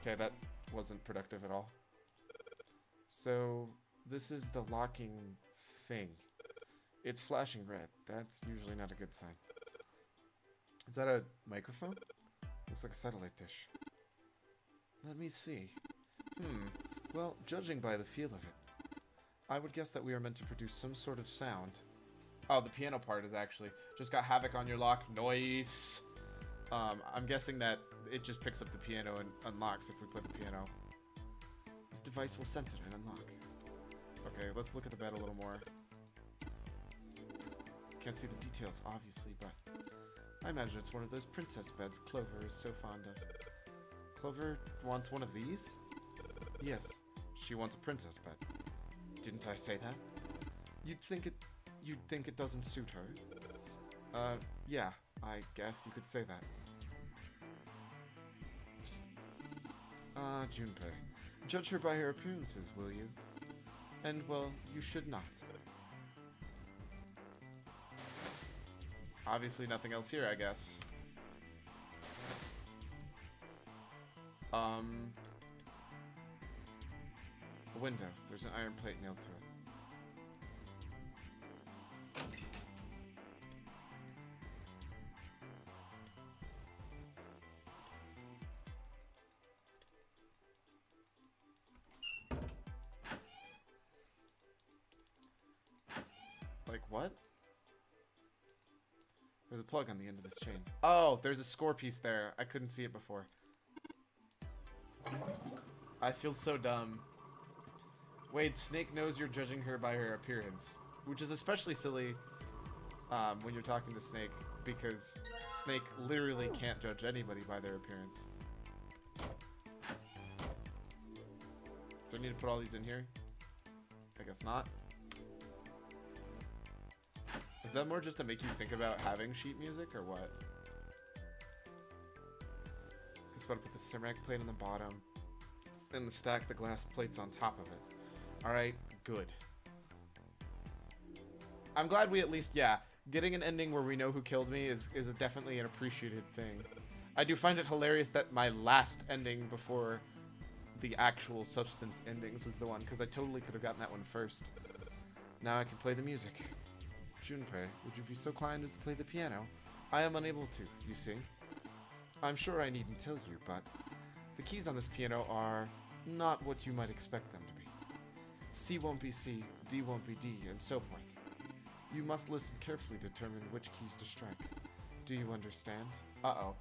Okay, that wasn't productive at all. So, this is the locking thing. It's flashing red. That's usually not a good sign. Is that a microphone? Looks like a satellite dish. Let me see. Well, judging by the feel of it, I would guess that we are meant to produce some sort of sound. Oh, the piano part is actually just got havoc on your lock. Noise. I'm guessing that it just picks up the piano and unlocks if we play the piano. This device will sense it and unlock. Okay, let's look at the bed a little more. Can't see the details, obviously, but I imagine it's one of those princess beds Clover is so fond of. Clover wants one of these? Yes, she wants a princess bed. Didn't I say that? You'd think it doesn't suit her. Yeah, I guess you could say that. Junpei. Judge her by her appearances, will you? And, well, you should not. Obviously nothing else here, I guess. A window. There's an iron plate nailed to it. Like what? There's a plug on the end of this chain. Oh, there's a score piece there. I couldn't see it before. I feel so dumb. Wade, Snake knows you're judging her by her appearance, which is especially silly when you're talking to Snake, because Snake literally can't judge anybody by their appearance. Do I need to put all these in here? I guess not. Is that more just to make you think about having sheet music, or what? Just want to put the ceramic plate on the bottom, and stack the glass plates on top of it. Alright, good. I'm glad we at least, yeah, getting an ending where we know who killed me is definitely an appreciated thing. I do find it hilarious that my last ending before the actual substance endings was the one, because I totally could have gotten that one first. Now I can play the music. Junpei, would you be so kind as to play the piano? I am unable to, you see. I'm sure I needn't tell you, but the keys on this piano are not what you might expect them to be. C won't be C, D won't be D, and so forth. You must listen carefully to determine which keys to strike. Do you understand? Uh-oh.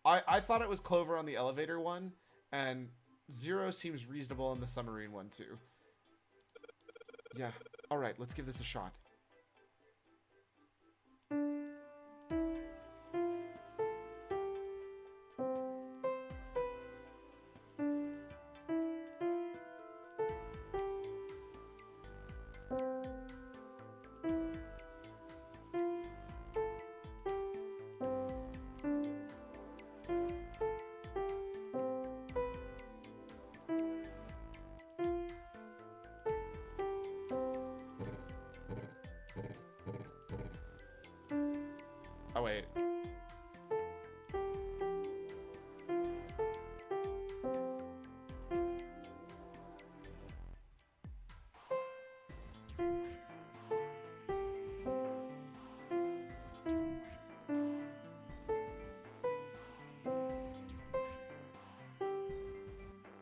I thought it was Clover on the elevator one, and Zero seems reasonable on the submarine one too. Yeah, alright, let's give this a shot. Oh, wait.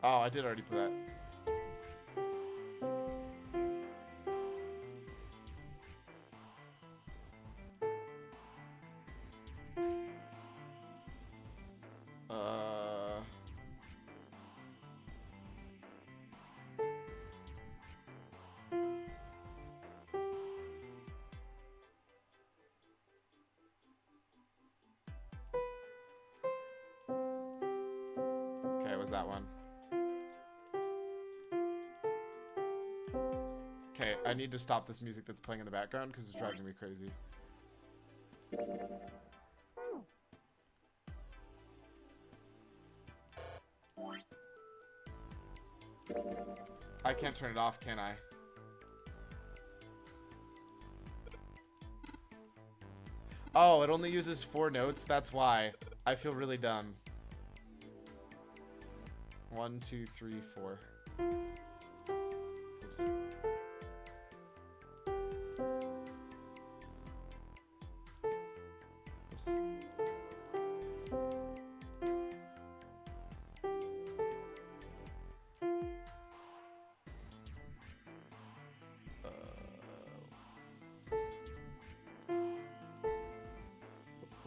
Oh, I did already put that. Okay, was that one? Okay, I need to stop this music that's playing in the background because it's driving me crazy. I can't turn it off, can I? Oh, it only uses 4 notes? That's why. I feel really dumb. 1, 2, 3, 4. Oops.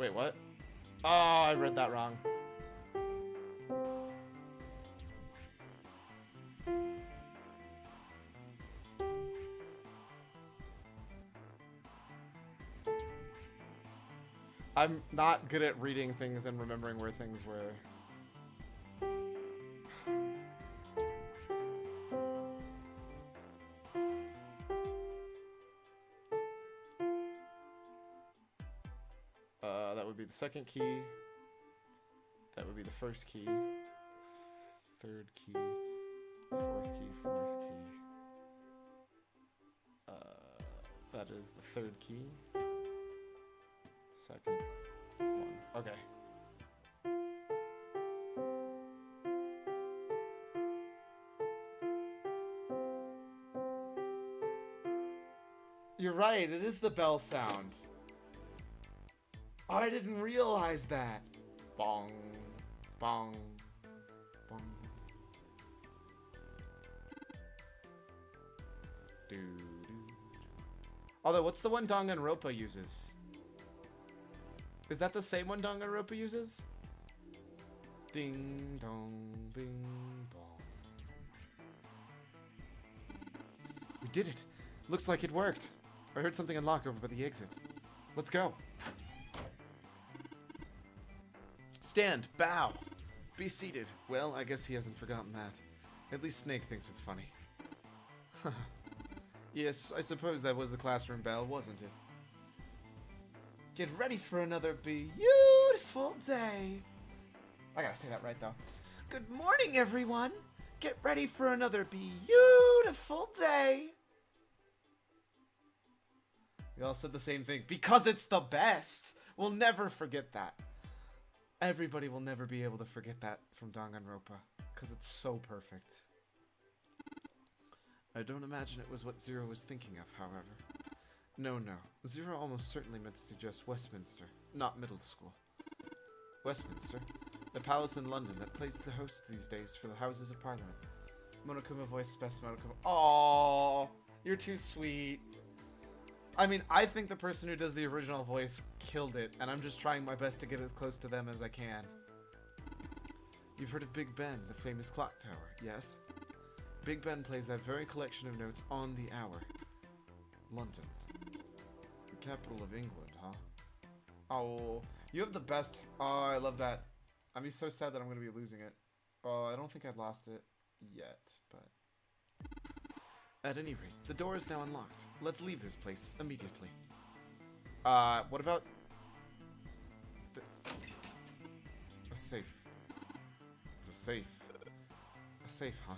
Wait, what? Oh, I read that wrong. I'm not good at reading things and remembering where things were. That would be the second key. That would be the first key. Third key. Fourth key. Fourth key. That is the third key. Second one. Okay. You're right, it is the bell sound. I didn't realize that. Bong, bong, bong. Doo, doo. Although, what's the one Danganronpa uses? Is that the same one Danganronpa uses? Ding dong, bing bong. We did it. Looks like it worked. I heard something unlock over by the exit. Let's go. Stand, bow, be seated. Well, I guess he hasn't forgotten that. At least Snake thinks it's funny. Yes, I suppose that was the classroom bell, wasn't it? Get ready for another beautiful day. I gotta say that right, though. Good morning, everyone. Get ready for another beautiful day. We all said the same thing. Because it's the best. We'll never forget that. Everybody will never be able to forget that from Danganronpa. Because it's so perfect. I don't imagine it was what Zero was thinking of, however. No. Zero almost certainly meant to suggest Westminster, not middle school. Westminster? The palace in London that plays the host these days for the Houses of Parliament. Monokuma voice best Monokuma. Aww, you're too sweet. I mean, I think the person who does the original voice killed it, and I'm just trying my best to get as close to them as I can. You've heard of Big Ben, the famous clock tower, yes? Big Ben plays that very collection of notes on the hour. London. The capital of England, huh? Oh, you have the best... Oh, I love that. I'm so sad that I'm going to be losing it. Oh, I don't think I've lost it yet, but... At any rate, the door is now unlocked. Let's leave this place immediately. What about... A safe. It's a safe. A safe, huh?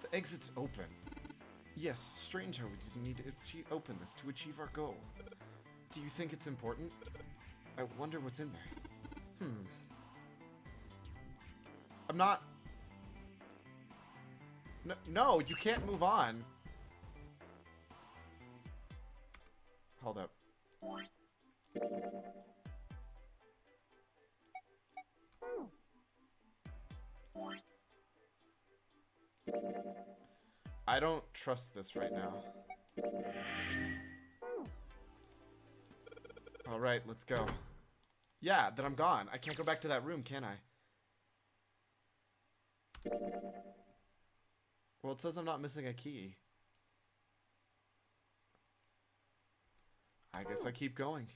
The exit's open. Yes, strange how we didn't need to open this to achieve our goal. Do you think it's important? I wonder what's in there. I'm not... No, you can't move on. Hold up. I don't trust this right now. Alright, let's go. Yeah, then I'm gone. I can't go back to that room, can I? Well, it says I'm not missing a key. I guess I keep going.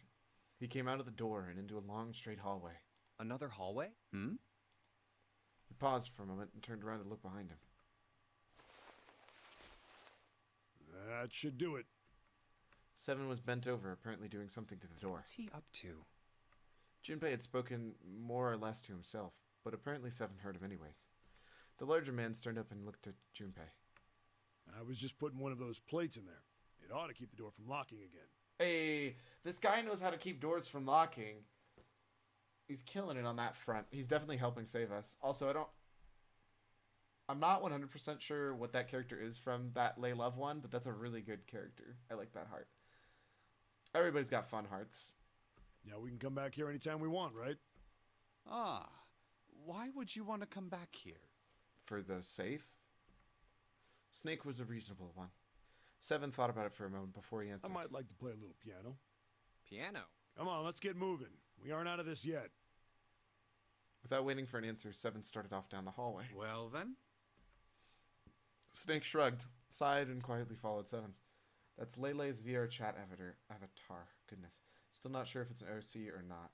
He came out of the door and into a long, straight hallway. Another hallway? He paused for a moment and turned around to look behind him. That should do it. Seven was bent over, apparently doing something to the door. What's he up to? Junpei had spoken more or less to himself, but apparently Seven heard him anyways. The larger man turned up and looked at Junpei. I was just putting one of those plates in there. It ought to keep the door from locking again. Hey, this guy knows how to keep doors from locking. He's killing it on that front. He's definitely helping save us. Also, I'm not 100% sure what that character is from that Lay Love one, but that's a really good character. I like that heart. Everybody's got fun hearts. Yeah, we can come back here anytime we want, right? Ah, why would you want to come back here? For the safe? Snake was a reasonable one. Seven thought about it for a moment before he answered. I might like to play a little piano. Piano? Come on, let's get moving. We aren't out of this yet. Without waiting for an answer, Seven started off down the hallway. Well, then? Snake shrugged, sighed, and quietly followed Seven. That's Lele's VR chat avatar. Goodness. Still not sure if it's an OC or not.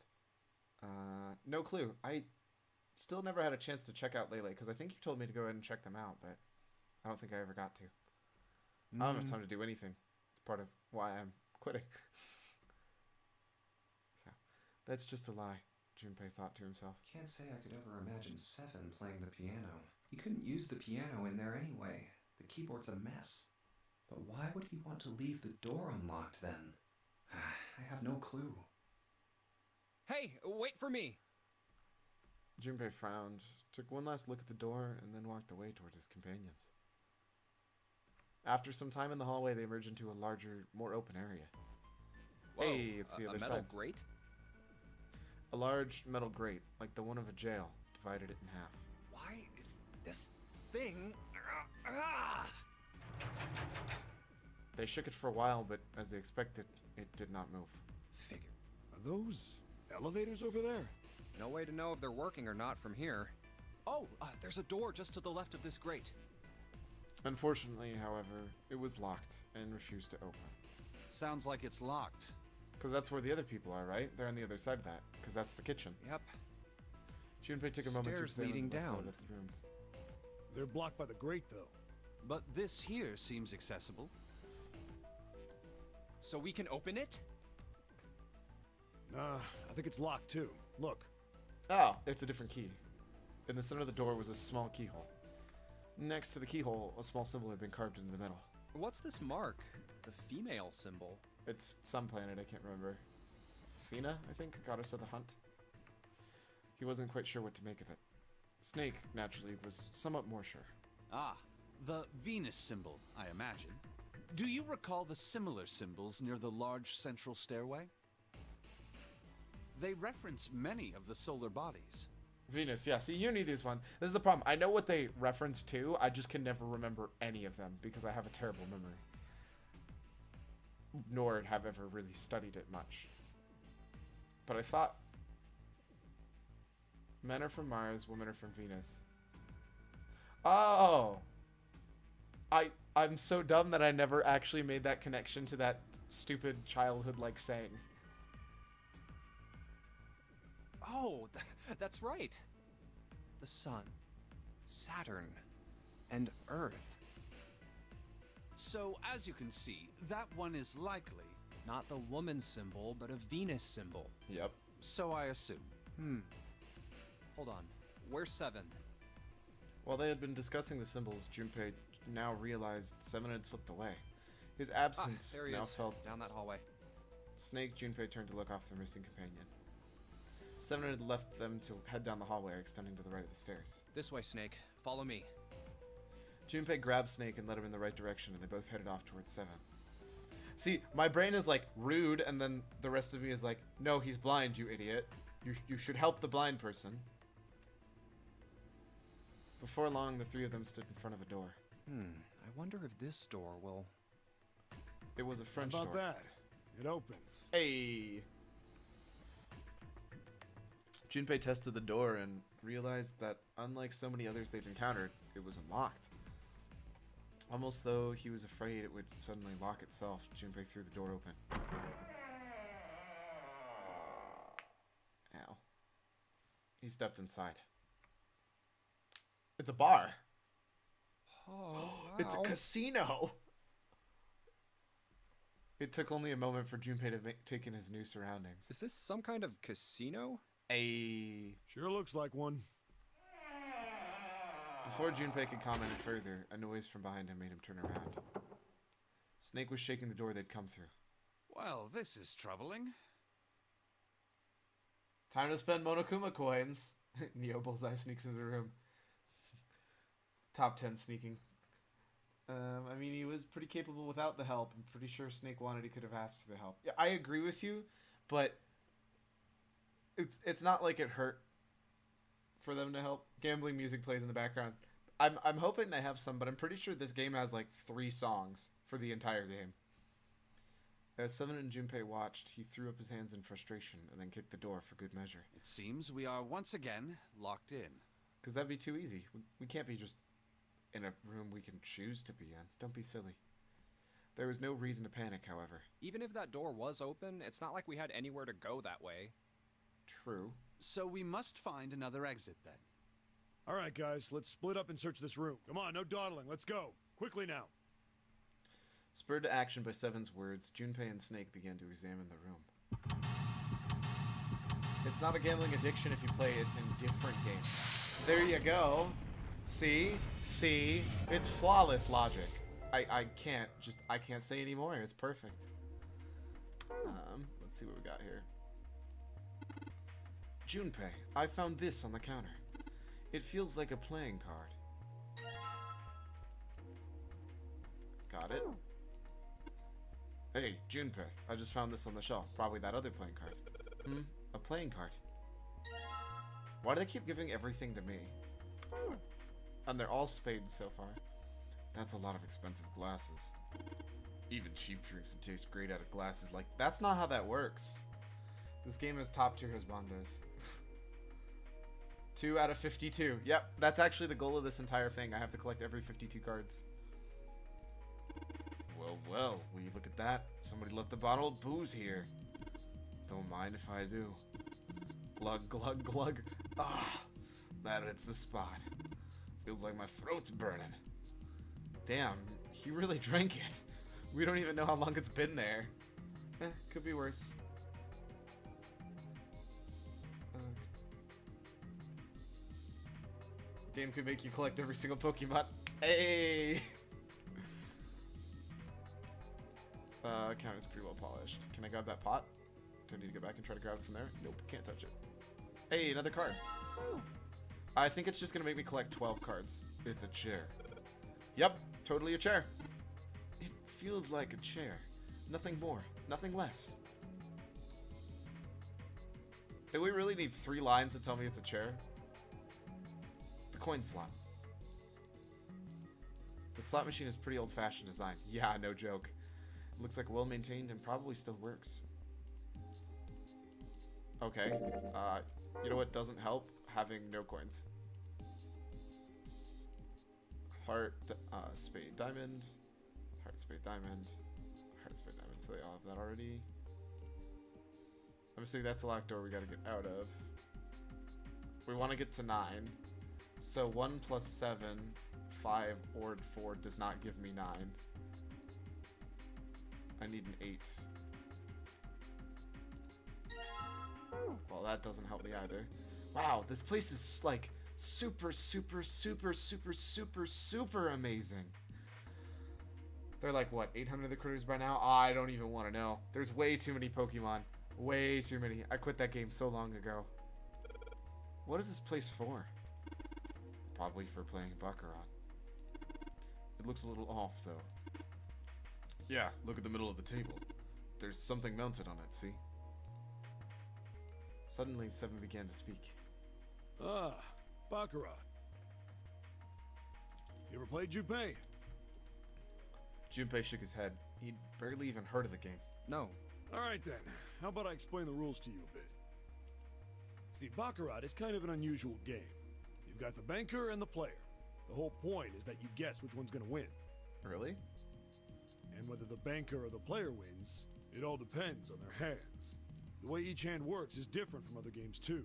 No clue. I still never had a chance to check out Lele, because I think you told me to go ahead and check them out, but I don't think I ever got to. I don't have time to do anything. It's part of why I'm quitting. So, that's just a lie, Junpei thought to himself. Can't say I could ever imagine Seven playing the piano. He couldn't use the piano in there anyway. The keyboard's a mess. But why would he want to leave the door unlocked then? I have no clue. Hey, wait for me! Junpei frowned, took one last look at the door, and then walked away toward his companions. After some time in the hallway, they emerged into a larger, more open area. Whoa, Hey, it's the a other metal side. grate? A large metal grate, like the one of a jail, divided it in half. Why is this thing... They shook it for a while, but as they expected, it did not move. Figure. Are those elevators over there? No way to know if they're working or not from here. Oh, there's a door just to the left of this grate. Unfortunately, however, it was locked and refused to open. Sounds like it's locked. Because that's where the other people are, right? They're on the other side of that, because that's the kitchen. Yep. Junpei took a moment to Stairs examine leading the left side down. of the room. They're blocked by the grate, though. But this here seems accessible. So we can open it? Nah, I think it's locked, too. Look. Oh, it's a different key. In the center of the door was a small keyhole. Next to the keyhole, a small symbol had been carved into the middle. What's this mark? The female symbol. It's some planet, I can't remember. Athena, I think, goddess of the hunt. He wasn't quite sure what to make of it. Snake, naturally, was somewhat more sure. Ah, the Venus symbol, I imagine. Do you recall the similar symbols near the large central stairway? They reference many of the solar bodies. Venus, yeah, see, you knew these one. This is the problem. I know what they reference to, I just can never remember any of them because I have a terrible memory. Nor have ever really studied it much. But I thought men are from Mars, women are from Venus. Oh! I'm so dumb that I never actually made that connection to that stupid childhood-like saying. Oh, that's right. The sun, Saturn, and Earth. So, as you can see, that one is likely. Not the woman symbol, but a Venus symbol. Yep. So I assume. Hold on. Where's Seven? While they had been discussing the symbols, Junpei now realized Seven had slipped away. His absence there he now is. felt... Down that hallway. Snake, Junpei turned to look off their missing companion. Seven had left them to head down the hallway, extending to the right of the stairs. This way, Snake. Follow me. Junpei grabbed Snake and led him in the right direction, and they both headed off towards Seven. See, my brain is like, rude, and then the rest of me is like, no, he's blind, you idiot. You should help the blind person. Before long, the three of them stood in front of a door. I wonder if this door will... It was a French How about door. that? It opens. Hey! Junpei tested the door and realized that, unlike so many others they'd encountered, it was unlocked. Almost though he was afraid it would suddenly lock itself, Junpei threw the door open. Ow. He stepped inside. It's a bar. Oh, It's a casino! It took only a moment for Junpei to take in his new surroundings. Is this some kind of casino? Sure looks like one. Before Junpei could comment further, a noise from behind him made him turn around. Snake was shaking the door they'd come through. Well, this is troubling. Time to spend Monokuma coins. Neo Bullseye sneaks into the room. Top 10 sneaking. I mean, he was pretty capable without the help. I'm pretty sure Snake wanted he could have asked for the help. Yeah, I agree with you, but it's not like it hurt for them to help. Gambling music plays in the background. I'm hoping they have some, but I'm pretty sure this game has like 3 songs for the entire game. As Seven and Junpei watched, he threw up his hands in frustration and then kicked the door for good measure. It seems we are once again locked in. Because that'd be too easy. We can't be just in a room we can choose to be in. Don't be silly. There was no reason to panic, however. Even if that door was open, it's not like we had anywhere to go that way. True. So we must find another exit then. All right, guys, let's split up and search this room. Come on, no dawdling. Let's go. Quickly now. Spurred to action by Seven's words, Junpei and Snake began to examine the room. It's not a gambling addiction if you play it in different games. There you go. See? It's flawless logic. I can't say anymore. It's perfect. Let's see what we got here. Junpei, I found this on the counter. It feels like a playing card. Got it? Hey, Junpei, I just found this on the shelf. Probably that other playing card. A playing card. Why do they keep giving everything to me? And they're all spades so far. That's a lot of expensive glasses. Even cheap drinks would taste great out of glasses like... That's not how that works. This game is top tier husbandos. 2 out of 52. Yep, that's actually the goal of this entire thing. I have to collect every 52 cards. Well, will you look at that? Somebody left a bottle of booze here. Don't mind if I do. Glug, glug, glug. Ah, that hits the spot. Feels like my throat's burning. Damn, he really drank it. We don't even know how long it's been there. Could be worse. Game could make you collect every single Pokemon. Hey! Count is pretty well polished. Can I grab that pot? Do I need to go back and try to grab it from there? Nope, can't touch it. Hey, another card. I think it's just gonna make me collect 12 cards. It's a chair. Yep, totally a chair. It feels like a chair. Nothing more, nothing less. Do we really need 3 lines to tell me it's a chair? The coin slot. The slot machine is pretty old-fashioned design. Yeah, no joke. It looks like well-maintained and probably still works. Okay. You know what doesn't help? Having no coins. Heart, spade, diamond. Heart, spade, diamond. Heart, spade, diamond. So they all have that already. I'm assuming that's the locked door we gotta get out of. We want to get to 9. So 1 plus 7, 5, or 4 does not give me 9. I need an 8. Well, that doesn't help me either. Wow, this place is like super amazing. They're like, what, 800 of the critters by now? I don't even want to know. There's way too many Pokemon. Way too many. I quit that game so long ago. What is this place for? Probably for playing Baccarat. It looks a little off, though. Yeah, look at the middle of the table. There's something mounted on it, see? Suddenly, Seven began to speak. Ah, Baccarat. You ever played Junpei? Junpei shook his head. He'd barely even heard of the game. No. Alright then, how about I explain the rules to you a bit? See, Baccarat is kind of an unusual game. You've got the banker and the player. The whole point is that you guess which one's gonna win. Really? And whether the banker or the player wins, it all depends on their hands. The way each hand works is different from other games too.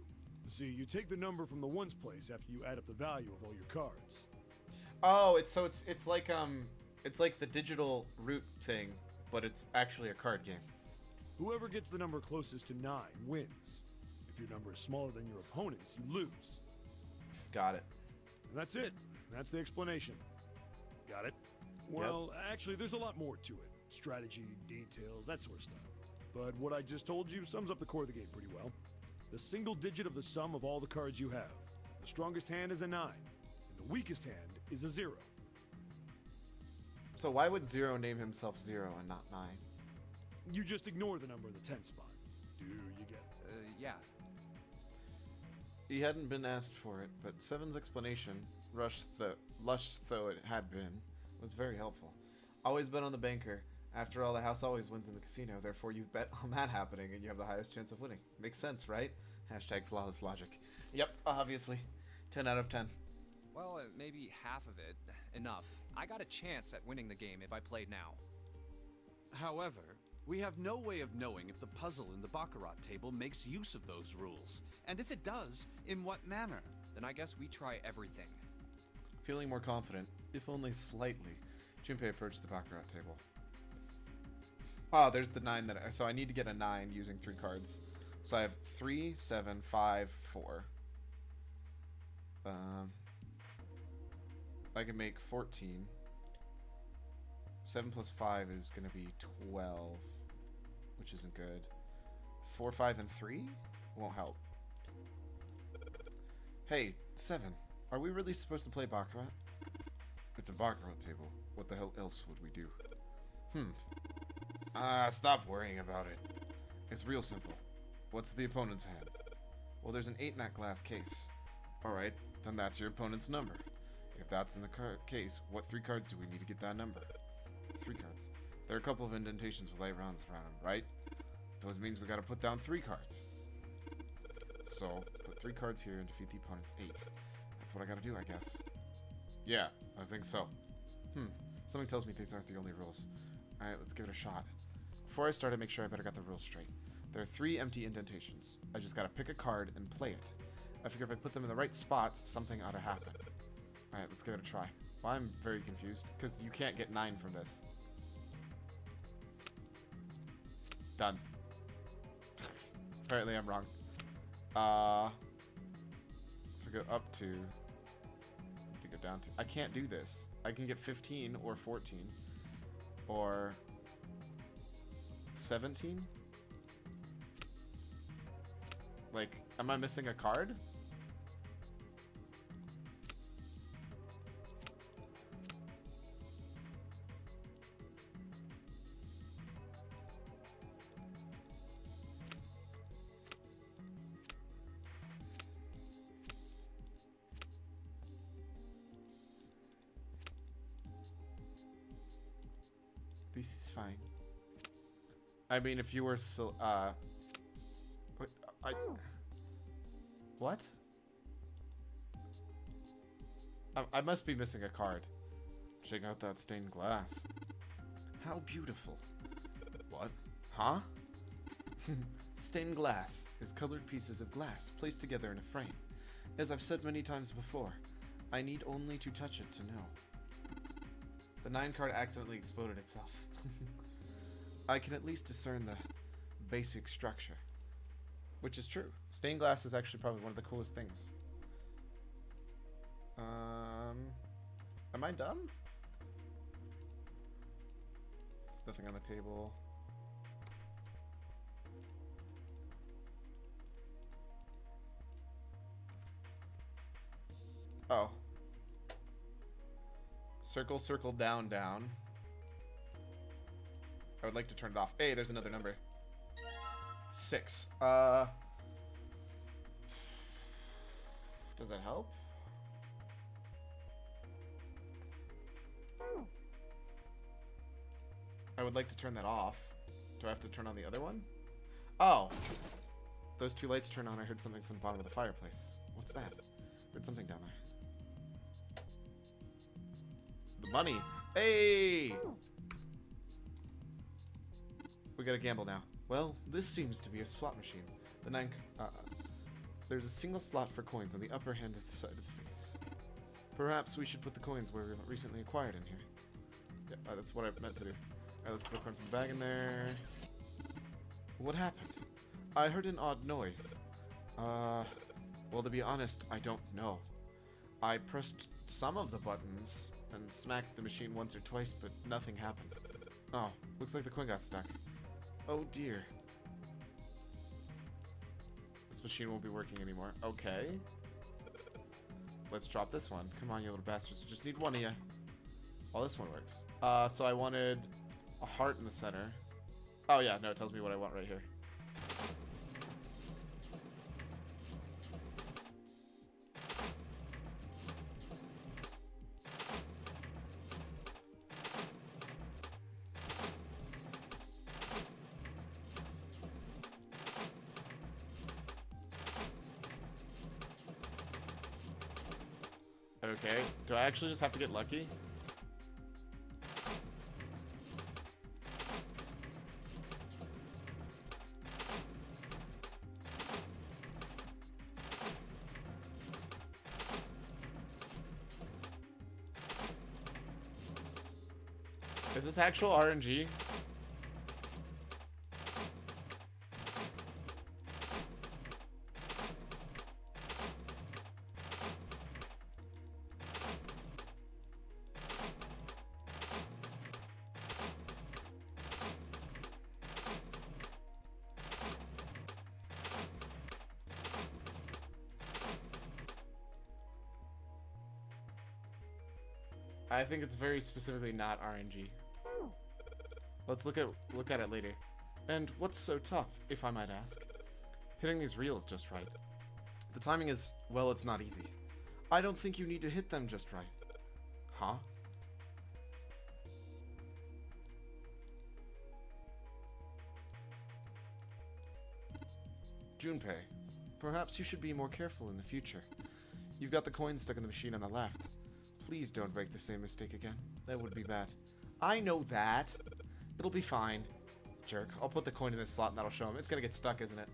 See, you take the number from the ones place after you add up the value of all your cards. Oh, it's like the digital root thing, but it's actually a card game. Whoever gets the number closest to 9 wins. If your number is smaller than your opponent's, you lose. Got it. And that's it. That's the explanation. Got it? Well, actually, there's a lot more to it. Strategy, details, that sort of stuff. But what I just told you sums up the core of the game pretty well. The single digit of the sum of all the cards you have. The strongest hand is a 9, and the weakest hand is a 0. So why would Zero name himself 0 and not 9? You just ignore the number in the 10 spot. Do you get it? Yeah. He hadn't been asked for it, but Seven's explanation, lush though it had been, was very helpful. Always bet on the banker, After all, the house always wins in the casino, therefore you bet on that happening and you have the highest chance of winning. Makes sense, right? Hashtag flawless logic. Yep, obviously. 10 out of 10. Well, maybe half of it. Enough. I got a chance at winning the game if I played now. However, we have no way of knowing if the puzzle in the Baccarat table makes use of those rules, and if it does, in what manner. Then I guess we try everything. Feeling more confident, if only slightly, Junpei approached the Baccarat table. Oh, there's the 9 that so I need to get a 9 using 3 cards. So I have 3, 7, 5, 4. I can make 14. 7 plus 5 is going to be 12, which isn't good. 4, 5, and 3 won't help. Hey, 7. Are we really supposed to play Baccarat? It's a Baccarat table. What the hell else would we do? Stop worrying about it. It's real simple. What's the opponent's hand? Well, there's an 8 in that glass case. Alright, then that's your opponent's number. If that's in the case, what 3 cards do we need to get that number? 3 cards. There are a couple of indentations with light rounds around them, right? Those means we gotta put down 3 cards. So, put 3 cards here and defeat the opponent's 8. That's what I gotta do, I guess. Yeah, I think so. Something tells me these aren't the only rules. Alright, let's give it a shot. Before I start, I make sure I better got the rules straight. There are 3 empty indentations. I just gotta pick a card and play it. I figure if I put them in the right spots, something ought to happen. Alright, let's give it a try. Well, I'm very confused, because you can't get 9 from this. Done. Apparently I'm wrong. If I go up to go down to... I can't do this. I can get 15 or 14 or 17. Like, am I missing a card? This is fine. I mean, if you were so, what? I must be missing a card. Check out that stained glass. How beautiful. What? Huh? Stained glass is colored pieces of glass placed together in a frame. As I've said many times before, I need only to touch it to know. The 9 card accidentally exploded itself. I can at least discern the basic structure. Which is true. Stained glass is actually probably one of the coolest things. Am I dumb? There's nothing on the table. Oh. Circle, circle, down, down. I would like to turn it off. Hey, there's another number. 6. Does that help? I would like to turn that off. Do I have to turn on the other one? Oh. Those 2 lights turn on. I heard something from the bottom of the fireplace. What's that? Heard something down there. The money. Hey! We gotta gamble now. Well, this seems to be a slot machine. The 9... there's a single slot for coins on the upper hand of the side of the face. Perhaps we should put the coins where we recently acquired in here. Yeah, that's what I meant to do. Alright, let's put a coin from the bag in there. What happened? I heard an odd noise. Well, to be honest, I don't know. I pressed some of the buttons and smacked the machine once or twice, but nothing happened. Oh, looks like the coin got stuck. Oh dear. This machine won't be working anymore. Okay. Let's drop this one. Come on, you little bastards. Just need one of you. Oh, this one works. So I wanted a heart in the center. Oh yeah, no, it tells me what I want right here. Okay. Do I actually just have to get lucky? Is this actual RNG? I think it's very specifically not RNG. Let's look at it later. And what's so tough, if I might ask? Hitting these reels just right. The timing is, well, it's not easy. I don't think you need to hit them just right. Huh? Junpei, perhaps you should be more careful in the future. You've got the coin stuck in the machine on the left. Please don't make the same mistake again. That would be bad. I know that. It'll be fine. Jerk. I'll put the coin in this slot and that'll show him. It's gonna get stuck, isn't it?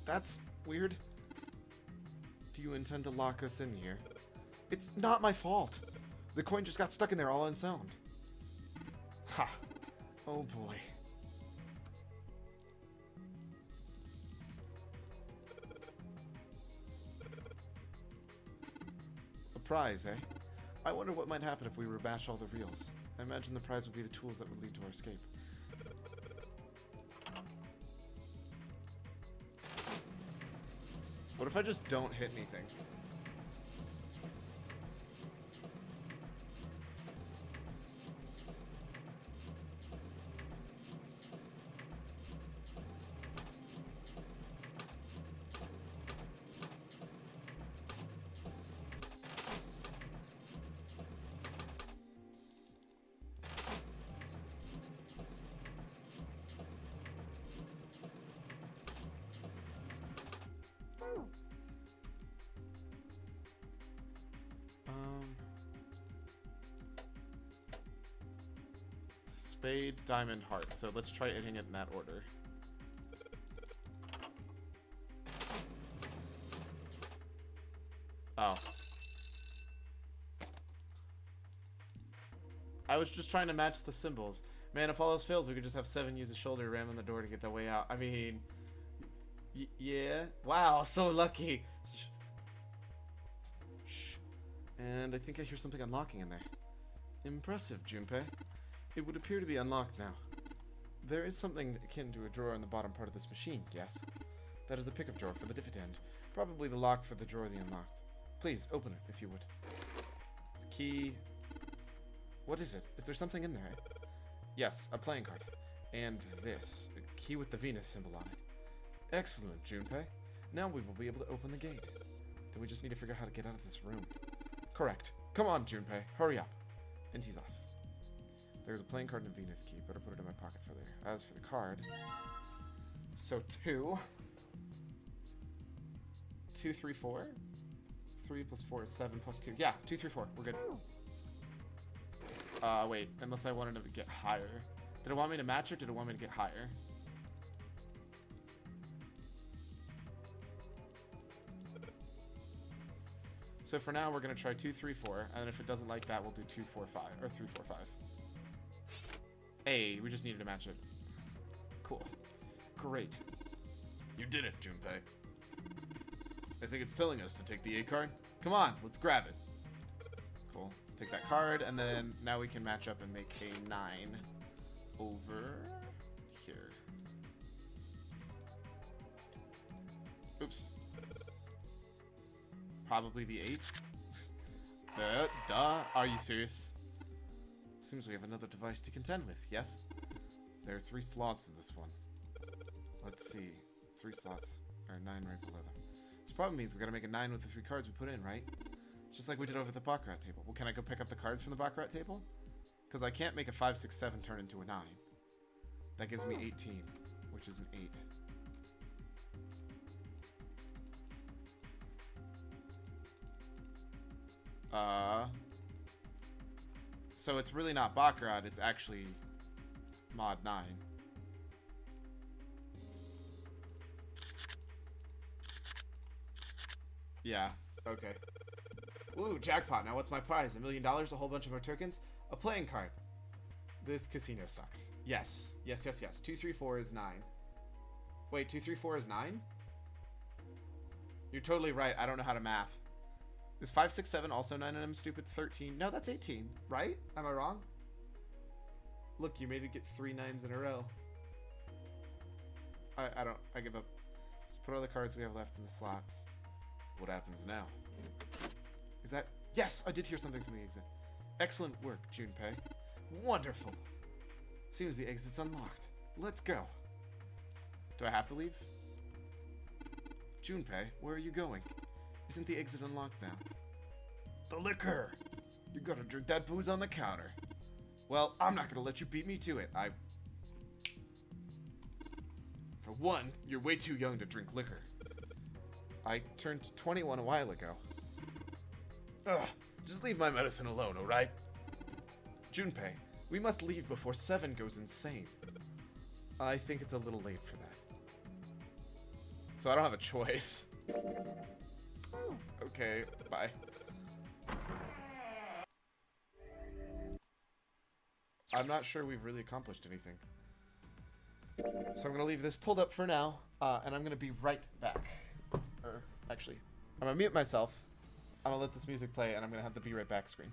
That's weird. Do you intend to lock us in here? It's not my fault. The coin just got stuck in there all on its own. Ha. Oh boy. A prize, eh? I wonder what might happen if we rebash all the reels. I imagine the prize would be the tools that would lead to our escape. What if I just don't hit anything? Spade, diamond, heart. So let's try hitting it in that order. Oh. I was just trying to match the symbols. Man, if all else fails, we could just have 7 use a shoulder ram on the door to get the way out. I mean... yeah. Wow, so lucky. Shh. And I think I hear something unlocking in there. Impressive, Junpei. It would appear to be unlocked now. There is something akin to a drawer in the bottom part of this machine, yes? That is a pickup drawer for the dividend. Probably the lock for the drawer the unlocked. Please, open it, if you would. It's a key. What is it? Is there something in there? Yes, a playing card. And this. A key with the Venus symbol on it. Excellent, Junpei. Now we will be able to open the gate. Then we just need to figure out how to get out of this room. Correct. Come on, Junpei. Hurry up. And he's off. There's a playing card and a Venus key. Better put it in my pocket for later. As for the card... So 2. 2, 3, 4. 3 plus 4 is 7 plus 2. Yeah, 2, 3, 4. We're good. Wait. Unless I wanted to get higher. Did it want me to match or did it want me to get higher? So for now, we're going to try 2, 3, 4. And then if it doesn't like that, we'll do 2, 4, 5. Or 3, 4, 5. Hey, we just needed to match it. Cool. Great. You did it, Junpei. I think it's telling us to take the A card. Come on, let's grab it. Cool. Let's take that card, and then now we can match up and make a 9 over here. Oops. Probably the 8. Duh. Are you serious? Seems we have another device to contend with, yes? There are 3 slots in this one. Let's see. 3 slots. Or 9 right below them. This problem means we gotta make a 9 with the 3 cards we put in, right? Just like we did over at the Baccarat table. Well, can I go pick up the cards from the Baccarat table? Because I can't make a 5, 6, 7 turn into a 9. That gives me 18, which is an 8. So it's really not Baccarat, it's actually Mod 9. Yeah, okay. Ooh, jackpot. Now what's my prize? $1 million, a whole bunch of more tokens? A playing card. This casino sucks. Yes. Yes, yes, yes. 234 is 9. Wait, 234 is 9? You're totally right. I don't know how to math. Is 567 also 9 and I'm stupid? 13. No, that's 18, right? Am I wrong? Look, you made it get 3 9s in a row. I give up. Let's put all the cards we have left in the slots. What happens now? Is that... Yes, I did hear something from the exit. Excellent work, Junpei. Wonderful. Seems the exit's unlocked. Let's go. Do I have to leave? Junpei, where are you going? Isn't the exit unlocked now? The liquor! You gotta drink that booze on the counter. Well, I'm not gonna let you beat me to it. For one, you're way too young to drink liquor. I turned 21 a while ago. Ugh, just leave my medicine alone, alright? Junpei, we must leave before Seven goes insane. I think it's a little late for that. So I don't have a choice. Okay, bye. I'm not sure we've really accomplished anything. So I'm going to leave this pulled up for now, and I'm going to be right back. Or, actually, I'm going to mute myself. I'm going to let this music play, and I'm going to have the be right back screen.